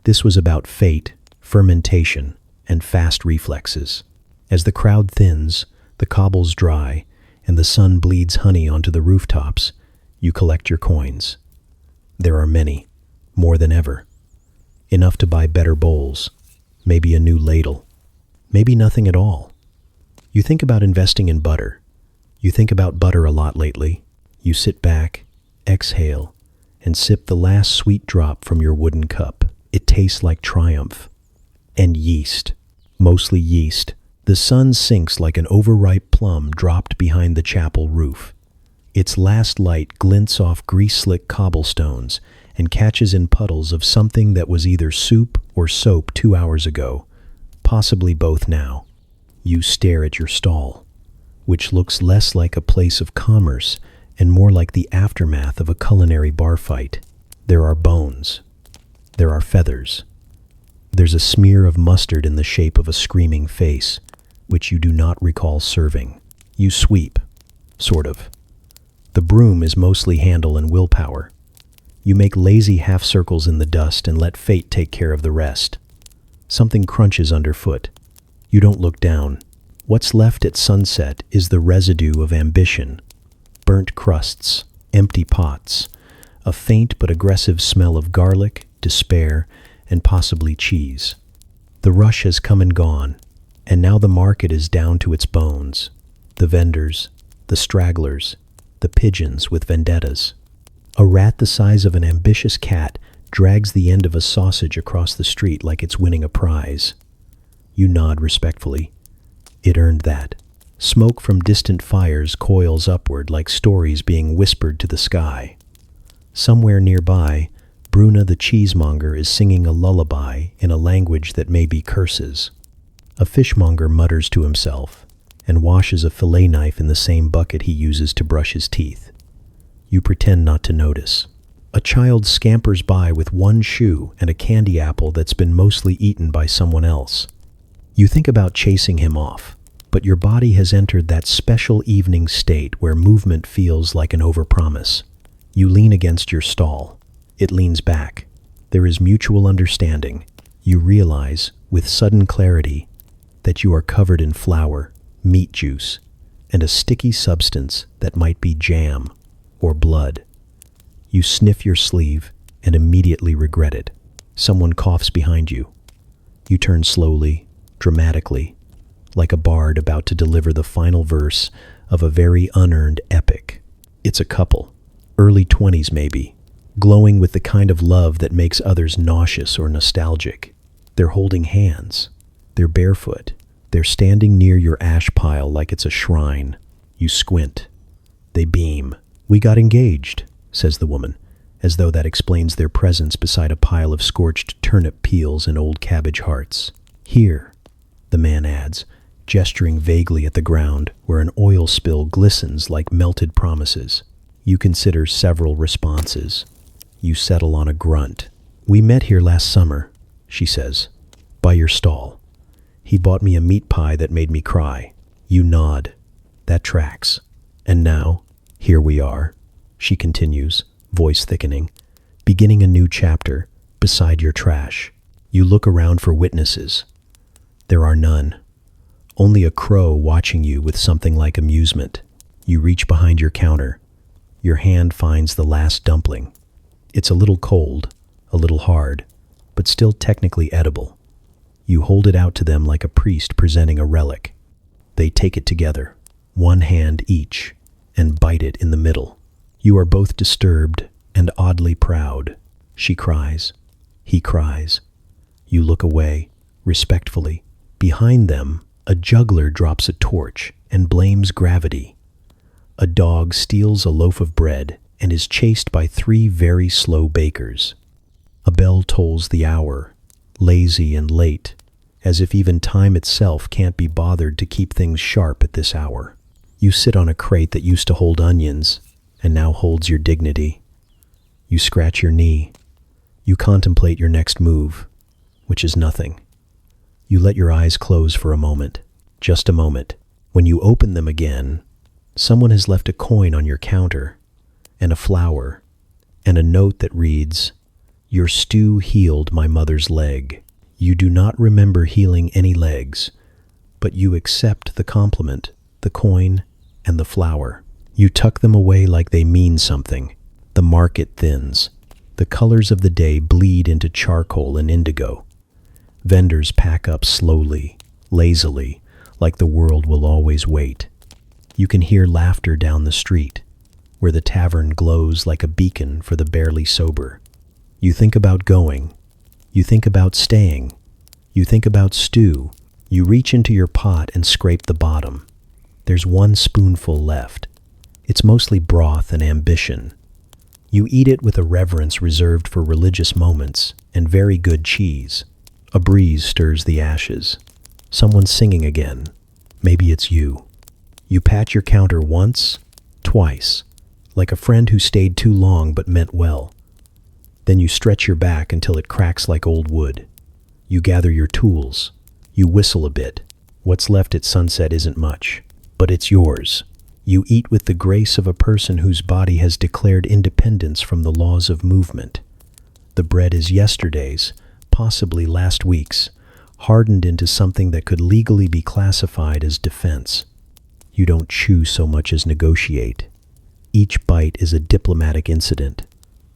This was about fate, fermentation, and fast reflexes. As the crowd thins, the cobbles dry, and the sun bleeds honey onto the rooftops, you collect your coins. There are many, more than ever. Enough to buy better bowls, maybe a new ladle, maybe nothing at all. You think about investing in butter. You think about butter a lot lately. You sit back, exhale, and sip the last sweet drop from your wooden cup. It tastes like triumph. And yeast, mostly yeast. The sun sinks like an overripe plum dropped behind the chapel roof. Its last light glints off grease-slick cobblestones and catches in puddles of something that was either soup or soap 2 hours ago, possibly both now. You stare at your stall, which looks less like a place of commerce and more like the aftermath of a culinary bar fight. There are bones. There are feathers. There's a smear of mustard in the shape of a screaming face, which you do not recall serving. You sweep, sort of. The broom is mostly handle and willpower. You make lazy half circles in the dust and let fate take care of the rest. Something crunches underfoot. You don't look down. What's left at sunset is the residue of ambition. Burnt crusts, empty pots, a faint but aggressive smell of garlic, despair, and possibly cheese. The rush has come and gone, and now the market is down to its bones. The vendors, the stragglers, the pigeons with vendettas. A rat the size of an ambitious cat drags the end of a sausage across the street like it's winning a prize. You nod respectfully. It earned that. Smoke from distant fires coils upward like stories being whispered to the sky. Somewhere nearby, Bruna the cheesemonger is singing a lullaby in a language that may be curses. A fishmonger mutters to himself and washes a fillet knife in the same bucket he uses to brush his teeth. You pretend not to notice. A child scampers by with one shoe and a candy apple that's been mostly eaten by someone else. You think about chasing him off, but your body has entered that special evening state where movement feels like an overpromise. You lean against your stall. It leans back. There is mutual understanding. You realize, with sudden clarity, that you are covered in flour, meat juice, and a sticky substance that might be jam or blood. You sniff your sleeve and immediately regret it. Someone coughs behind you. You turn slowly, dramatically, like a bard about to deliver the final verse of a very unearned epic. It's a couple, early 20s maybe, glowing with the kind of love that makes others nauseous or nostalgic. They're holding hands. They're barefoot. They're standing near your ash pile like it's a shrine. You squint. They beam. "We got engaged," says the woman, as though that explains their presence beside a pile of scorched turnip peels and old cabbage hearts. "Here," the man adds, gesturing vaguely at the ground where an oil spill glistens like melted promises. You consider several responses. You settle on a grunt. "We met here last summer," she says, "by your stall. He bought me a meat pie that made me cry." You nod. That tracks. "And now, here we are," she continues, voice thickening, "beginning a new chapter beside your trash." You look around for witnesses. There are none. Only a crow watching you with something like amusement. You reach behind your counter. Your hand finds the last dumpling. It's a little cold, a little hard, but still technically edible. You hold it out to them like a priest presenting a relic. They take it together, one hand each, and bite it in the middle. You are both disturbed and oddly proud. She cries. He cries. You look away, respectfully. Behind them, a juggler drops a torch and blames gravity. A dog steals a loaf of bread and is chased by 3 very slow bakers. A bell tolls the hour, lazy and late, as if even time itself can't be bothered to keep things sharp at this hour. You sit on a crate that used to hold onions and now holds your dignity. You scratch your knee. You contemplate your next move, which is nothing. You let your eyes close for a moment, just a moment. When you open them again, someone has left a coin on your counter, and a flower, and a note that reads, "Your stew healed my mother's leg." You do not remember healing any legs, but you accept the compliment, the coin, and the flower. You tuck them away like they mean something. The market thins. The colors of the day bleed into charcoal and indigo. Vendors pack up slowly, lazily, like the world will always wait. You can hear laughter down the street, where the tavern glows like a beacon for the barely sober. You think about going. You think about staying. You think about stew. You reach into your pot and scrape the bottom. There's 1 spoonful left. It's mostly broth and ambition. You eat it with a reverence reserved for religious moments and very good cheese. A breeze stirs the ashes. Someone's singing again. Maybe it's you. You pat your counter once, twice, like a friend who stayed too long but meant well. Then you stretch your back until it cracks like old wood. You gather your tools. You whistle a bit. What's left at sunset isn't much, but it's yours. You eat with the grace of a person whose body has declared independence from the laws of movement. The bread is yesterday's, possibly last week's, hardened into something that could legally be classified as defense. You don't chew so much as negotiate. Each bite is a diplomatic incident.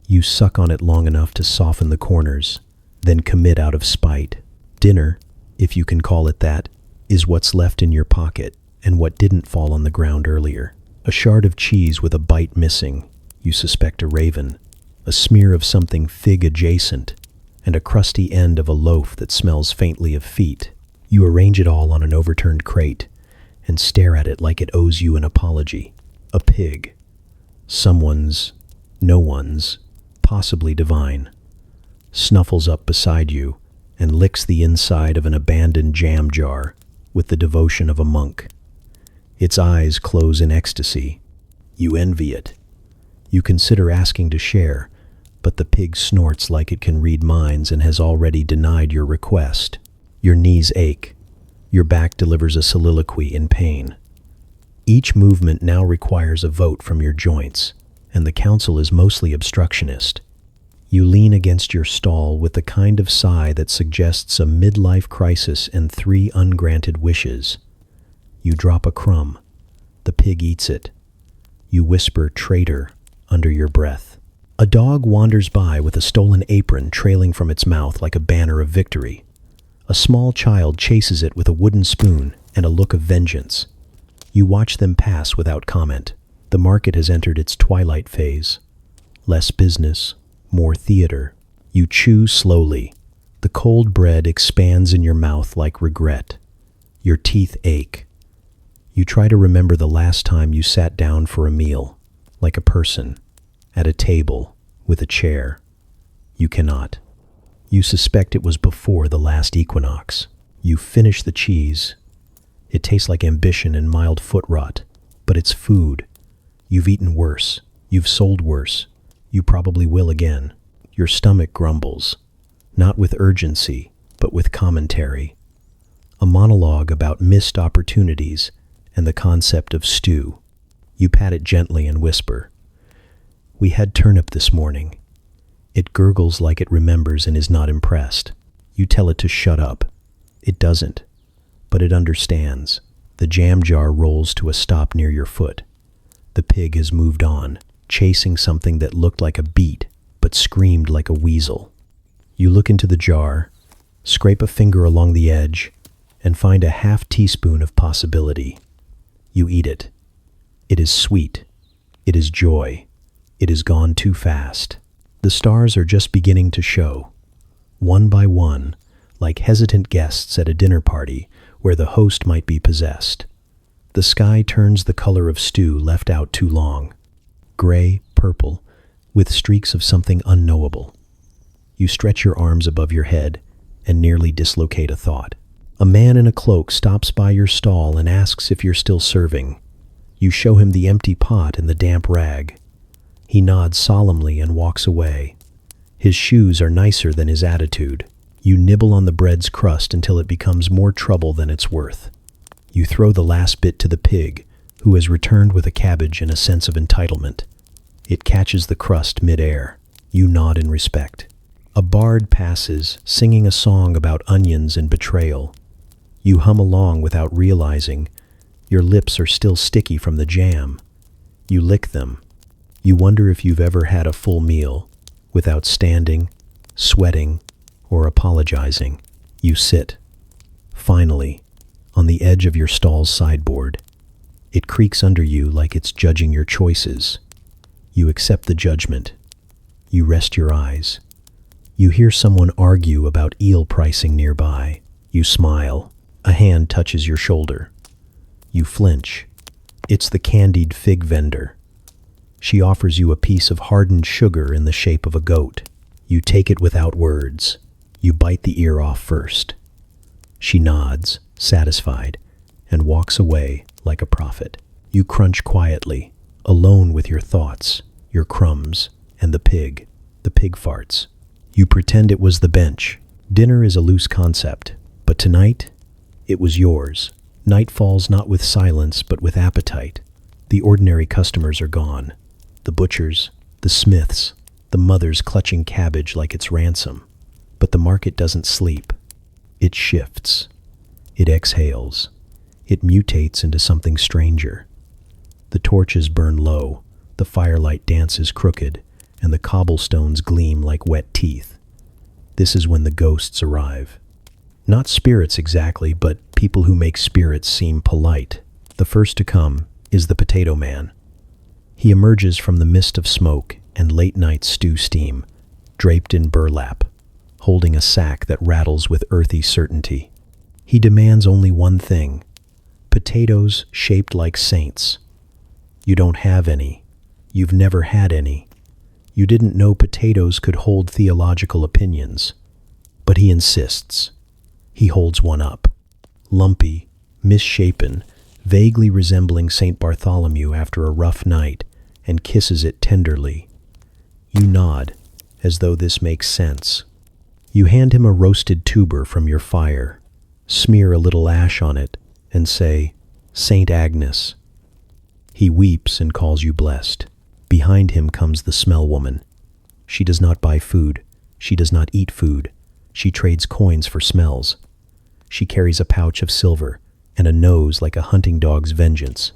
You suck on it long enough to soften the corners, then commit out of spite. Dinner, if you can call it that, is what's left in your pocket and what didn't fall on the ground earlier. A shard of cheese with a bite missing, you suspect a raven, a smear of something fig adjacent, and a crusty end of a loaf that smells faintly of feet. You arrange it all on an overturned crate and stare at it like it owes you an apology. A pig. Someone's, no one's, possibly divine, snuffles up beside you and licks the inside of an abandoned jam jar with the devotion of a monk. Its eyes close in ecstasy. You envy it. You consider asking to share, but the pig snorts like it can read minds and has already denied your request. Your knees ache. Your back delivers a soliloquy in pain. Each movement now requires a vote from your joints, and the council is mostly obstructionist. You lean against your stall with the kind of sigh that suggests a midlife crisis and 3 ungranted wishes. You drop a crumb. The pig eats it. You whisper "traitor" under your breath. A dog wanders by with a stolen apron trailing from its mouth like a banner of victory. A small child chases it with a wooden spoon and a look of vengeance. You watch them pass without comment. The market has entered its twilight phase. Less business, more theater. You chew slowly. The cold bread expands in your mouth like regret. Your teeth ache. You try to remember the last time you sat down for a meal, like a person, at a table, with a chair. You cannot. You suspect it was before the last equinox. You finish the cheese. It tastes like ambition and mild foot rot, but it's food. You've eaten worse. You've sold worse. You probably will again. Your stomach grumbles, not with urgency, but with commentary. A monologue about missed opportunities and the concept of stew. You pat it gently and whisper, "We had turnip this morning." It gurgles like it remembers and is not impressed. You tell it to shut up. It doesn't, but it understands. The jam jar rolls to a stop near your foot. The pig has moved on, chasing something that looked like a beet, but screamed like a weasel. You look into the jar, scrape a finger along the edge, and find a half teaspoon of possibility. You eat it. It is sweet. It is joy. It is gone too fast. The stars are just beginning to show. One by one, like hesitant guests at a dinner party where the host might be possessed. The sky turns the color of stew left out too long, gray, purple, with streaks of something unknowable. You stretch your arms above your head and nearly dislocate a thought. A man in a cloak stops by your stall and asks if you're still serving. You show him the empty pot and the damp rag. He nods solemnly and walks away. His shoes are nicer than his attitude. You nibble on the bread's crust until it becomes more trouble than it's worth. You throw the last bit to the pig, who has returned with a cabbage and a sense of entitlement. It catches the crust mid-air. You nod in respect. A bard passes, singing a song about onions and betrayal. You hum along without realizing. Your lips are still sticky from the jam. You lick them. You wonder if you've ever had a full meal without standing, sweating, or apologizing. You sit. Finally, on the edge of your stall's sideboard. It creaks under you like it's judging your choices. You accept the judgment. You rest your eyes. You hear someone argue about eel pricing nearby. You smile. A hand touches your shoulder. You flinch. It's the candied fig vendor. She offers you a piece of hardened sugar in the shape of a goat. You take it without words. You bite the ear off first. She nods, satisfied, and walks away like a prophet. You crunch quietly, alone with your thoughts, your crumbs, and the pig farts. You pretend it was the bench. Dinner is a loose concept, but tonight, it was yours. Night falls not with silence, but with appetite. The ordinary customers are gone. The butchers, the smiths, the mothers clutching cabbage like it's ransom. But the market doesn't sleep. It shifts. It exhales. It mutates into something stranger. The torches burn low, the firelight dances crooked, and the cobblestones gleam like wet teeth. This is when the ghosts arrive. Not spirits exactly, but people who make spirits seem polite. The first to come is the Potato Man. He emerges from the mist of smoke and late-night stew steam, draped in burlap, holding a sack that rattles with earthy certainty. He demands only one thing: potatoes shaped like saints. You don't have any. You've never had any. You didn't know potatoes could hold theological opinions. But he insists. He holds one up. Lumpy, misshapen, vaguely resembling St. Bartholomew after a rough night, and kisses it tenderly. You nod, as though this makes sense. You hand him a roasted tuber from your fire, smear a little ash on it, and say, "Saint Agnes." He weeps and calls you blessed. Behind him comes the smell woman. She does not buy food. She does not eat food. She trades coins for smells. She carries a pouch of silver and a nose like a hunting dog's vengeance.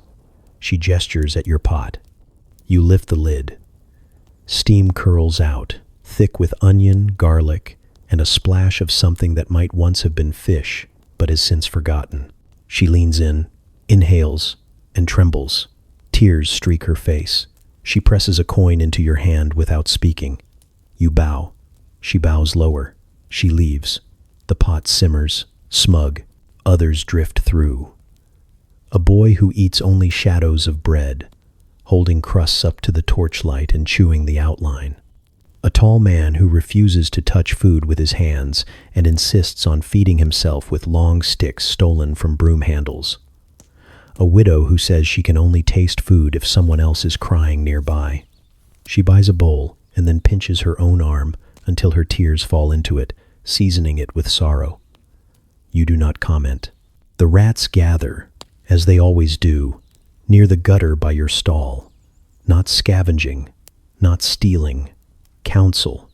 She gestures at your pot. You lift the lid. Steam curls out, thick with onion, garlic, and a splash of something that might once have been fish, but has since forgotten. She leans in, inhales, and trembles. Tears streak her face. She presses a coin into your hand without speaking. You bow. She bows lower. She leaves. The pot simmers, smug. Others drift through. A boy who eats only shadows of bread, holding crusts up to the torchlight and chewing the outline. A tall man who refuses to touch food with his hands and insists on feeding himself with long sticks stolen from broom handles. A widow who says she can only taste food if someone else is crying nearby. She buys a bowl and then pinches her own arm until her tears fall into it, seasoning it with sorrow. You do not comment. The rats gather, as they always do, near the gutter by your stall. Not scavenging, not stealing. Counsel.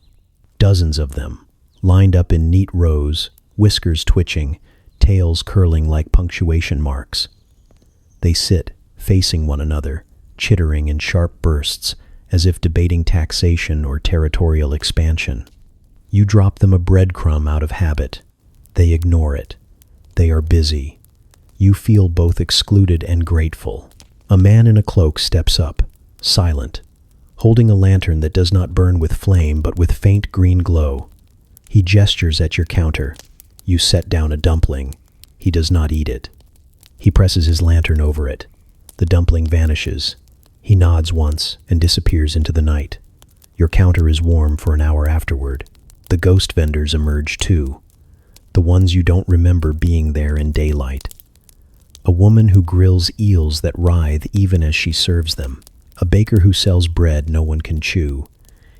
Dozens of them, lined up in neat rows, whiskers twitching, tails curling like punctuation marks. They sit, facing one another, chittering in sharp bursts, as if debating taxation or territorial expansion. You drop them a breadcrumb out of habit. They ignore it. They are busy. You feel both excluded and grateful. A man in a cloak steps up, silent, holding a lantern that does not burn with flame but with faint green glow. He gestures at your counter. You set down a dumpling. He does not eat it. He presses his lantern over it. The dumpling vanishes. He nods once and disappears into the night. Your counter is warm for an hour afterward. The ghost vendors emerge too. The ones you don't remember being there in daylight. A woman who grills eels that writhe even as she serves them. A baker who sells bread no one can chew,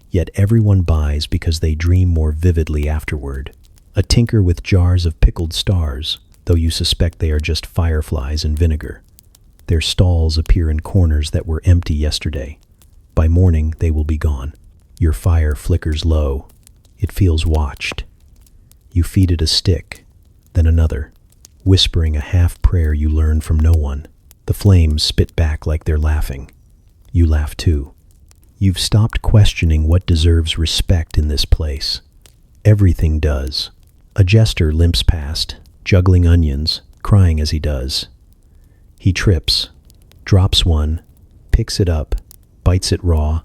yet everyone buys because they dream more vividly afterward. A tinker with jars of pickled stars, though you suspect they are just fireflies and vinegar. Their stalls appear in corners that were empty yesterday. By morning, they will be gone. Your fire flickers low. It feels watched. You feed it a stick, then another, whispering a half prayer you learn from no one. The flames spit back like they're laughing. You laugh too. You've stopped questioning what deserves respect in this place. Everything does. A jester limps past, juggling onions, crying as he does. He trips, drops one, picks it up, bites it raw,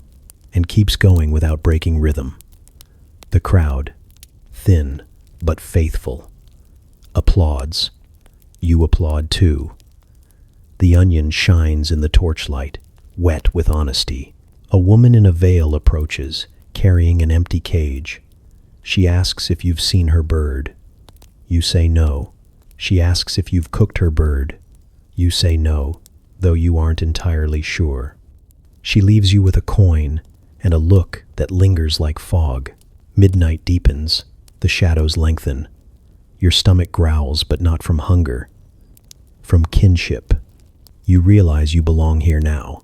and keeps going without breaking rhythm. The crowd, thin but faithful, applauds. You applaud too. The onion shines in the torchlight, wet with honesty. A woman in a veil approaches, carrying an empty cage. She asks if you've seen her bird. You say no. She asks if you've cooked her bird. You say no, though you aren't entirely sure. She leaves you with a coin and a look that lingers like fog. Midnight deepens. The shadows lengthen. Your stomach growls, but not from hunger. From kinship. You realize you belong here now.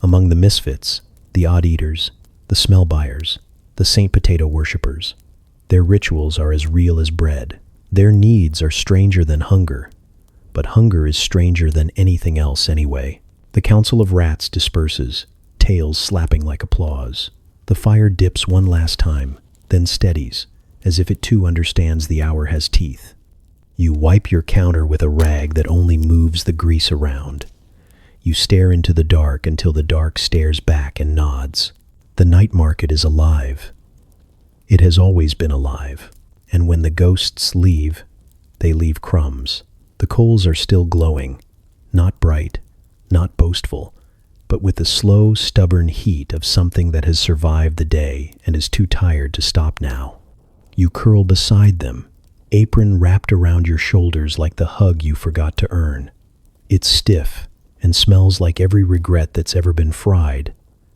Among the misfits, the odd eaters, the smell buyers, the Saint Potato worshippers. Their rituals are as real as bread. Their needs are stranger than hunger. But hunger is stranger than anything else anyway. The council of rats disperses, tails slapping like applause. The fire dips one last time, then steadies, as if it too understands the hour has teeth. You wipe your counter with a rag that only moves the grease around. You stare into the dark until the dark stares back and nods. The night market is alive. It has always been alive, and when the ghosts leave, they leave crumbs. The coals are still glowing, not bright, not boastful, but with the slow, stubborn heat of something that has survived the day and is too tired to stop now. You curl beside them, apron wrapped around your shoulders like the hug you forgot to earn. It's stiff and smells like every regret that's ever been fried,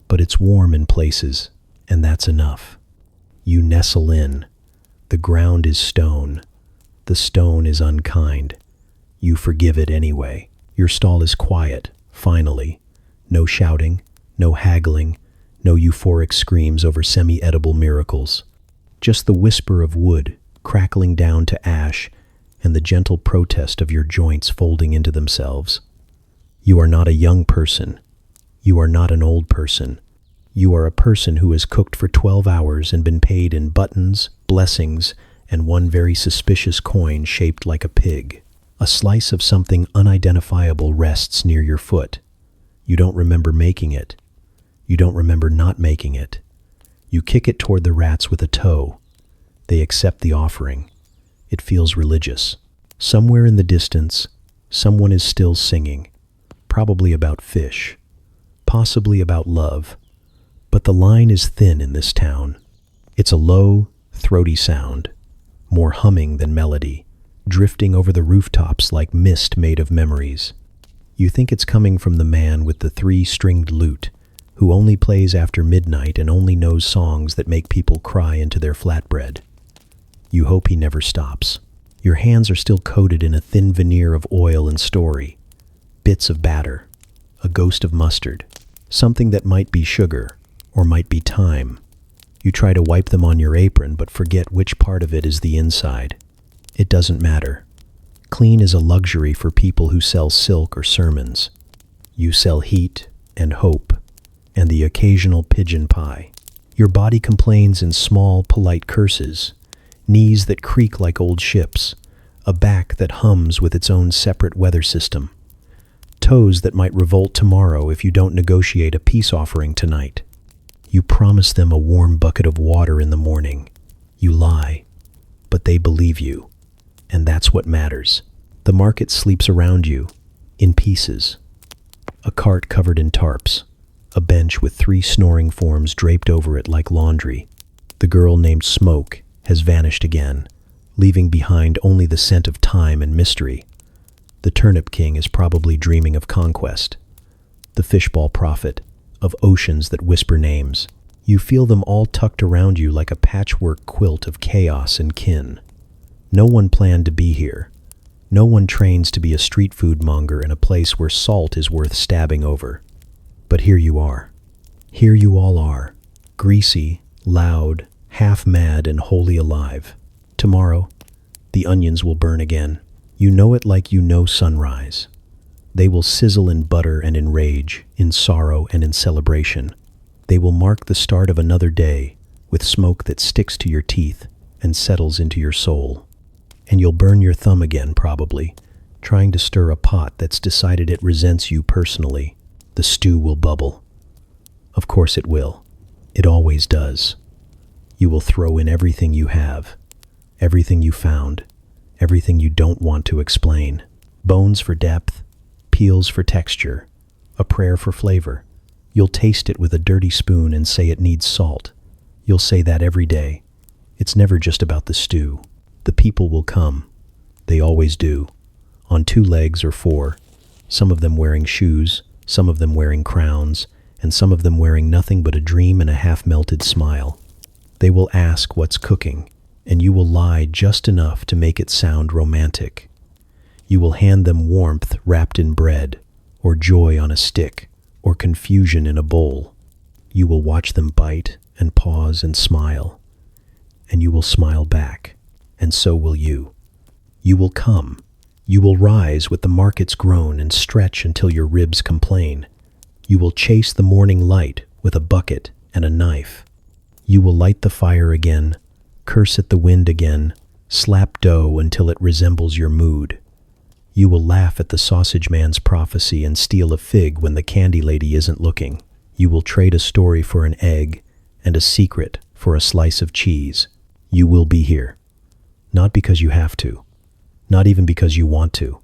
but it's warm in places, and that's enough. You nestle in. The ground is stone. The stone is unkind. You forgive it anyway. Your stall is quiet, finally. No shouting, no haggling, no euphoric screams over semi-edible miracles. Just the whisper of wood crackling down to ash and the gentle protest of your joints folding into themselves. You are not a young person. You are not an old person. You are a person who has cooked for 12 hours and been paid in buttons, blessings, and one very suspicious coin shaped like a pig. A slice of something unidentifiable rests near your foot. You don't remember making it. You don't remember not making it. You kick it toward the rats with a toe. They accept the offering. It feels religious. Somewhere in the distance, someone is still singing, probably about fish, possibly about love. But the line is thin in this town. It's a low, throaty sound, more humming than melody, drifting over the rooftops like mist made of memories. You think it's coming from the man with the 3-stringed lute, who only plays after midnight and only knows songs that make people cry into their flatbread. You hope he never stops. Your hands are still coated in a thin veneer of oil and story. Bits of batter, a ghost of mustard, something that might be sugar or might be thyme. You try to wipe them on your apron but forget which part of it is the inside. It doesn't matter. Clean is a luxury for people who sell silk or sermons. You sell heat and hope and the occasional pigeon pie. Your body complains in small, polite curses, knees that creak like old ships, a back that hums with its own separate weather system, toes that might revolt tomorrow if you don't negotiate a peace offering tonight. You promise them a warm bucket of water in the morning. You lie, but they believe you. And that's what matters. The market sleeps around you, in pieces. A cart covered in tarps, a bench with 3 snoring forms draped over it like laundry. The girl named Smoke has vanished again, leaving behind only the scent of time and mystery. The turnip king is probably dreaming of conquest. The fishball prophet, of oceans that whisper names. You feel them all tucked around you like a patchwork quilt of chaos and kin. No one planned to be here. No one trains to be a street food monger in a place where salt is worth stabbing over. But here you are. Here you all are, greasy, loud, half mad, and wholly alive. Tomorrow, the onions will burn again. You know it like you know sunrise. They will sizzle in butter and in rage, in sorrow and in celebration. They will mark the start of another day with smoke that sticks to your teeth and settles into your soul. And you'll burn your thumb again, probably, trying to stir a pot that's decided it resents you personally. The stew will bubble. Of course it will. It always does. You will throw in everything you have, everything you found, everything you don't want to explain. Bones for depth, peels for texture, a prayer for flavor. You'll taste it with a dirty spoon and say it needs salt. You'll say that every day. It's never just about the stew. The people will come. They always do. On 2 legs or 4, some of them wearing shoes, some of them wearing crowns, and some of them wearing nothing but a dream and a half-melted smile. They will ask what's cooking, and you will lie just enough to make it sound romantic. You will hand them warmth wrapped in bread, or joy on a stick, or confusion in a bowl. You will watch them bite and pause and smile, and you will smile back. And so will you. You will come. You will rise with the markets groan and stretch until your ribs complain. You will chase the morning light with a bucket and a knife. You will light the fire again, curse at the wind again, slap dough until it resembles your mood. You will laugh at the sausage man's prophecy and steal a fig when the candy lady isn't looking. You will trade a story for an egg and a secret for a slice of cheese. You will be here. Not because you have to, not even because you want to,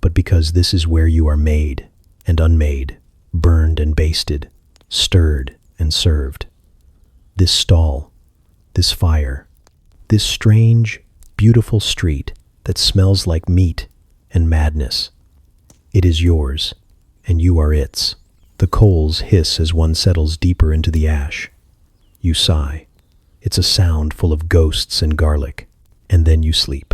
but because this is where you are made and unmade, burned and basted, stirred and served. This stall, this fire, this strange, beautiful street that smells like meat and madness. It is yours, and you are its. The coals hiss as one settles deeper into the ash. You sigh. It's a sound full of ghosts and garlic. And then you sleep.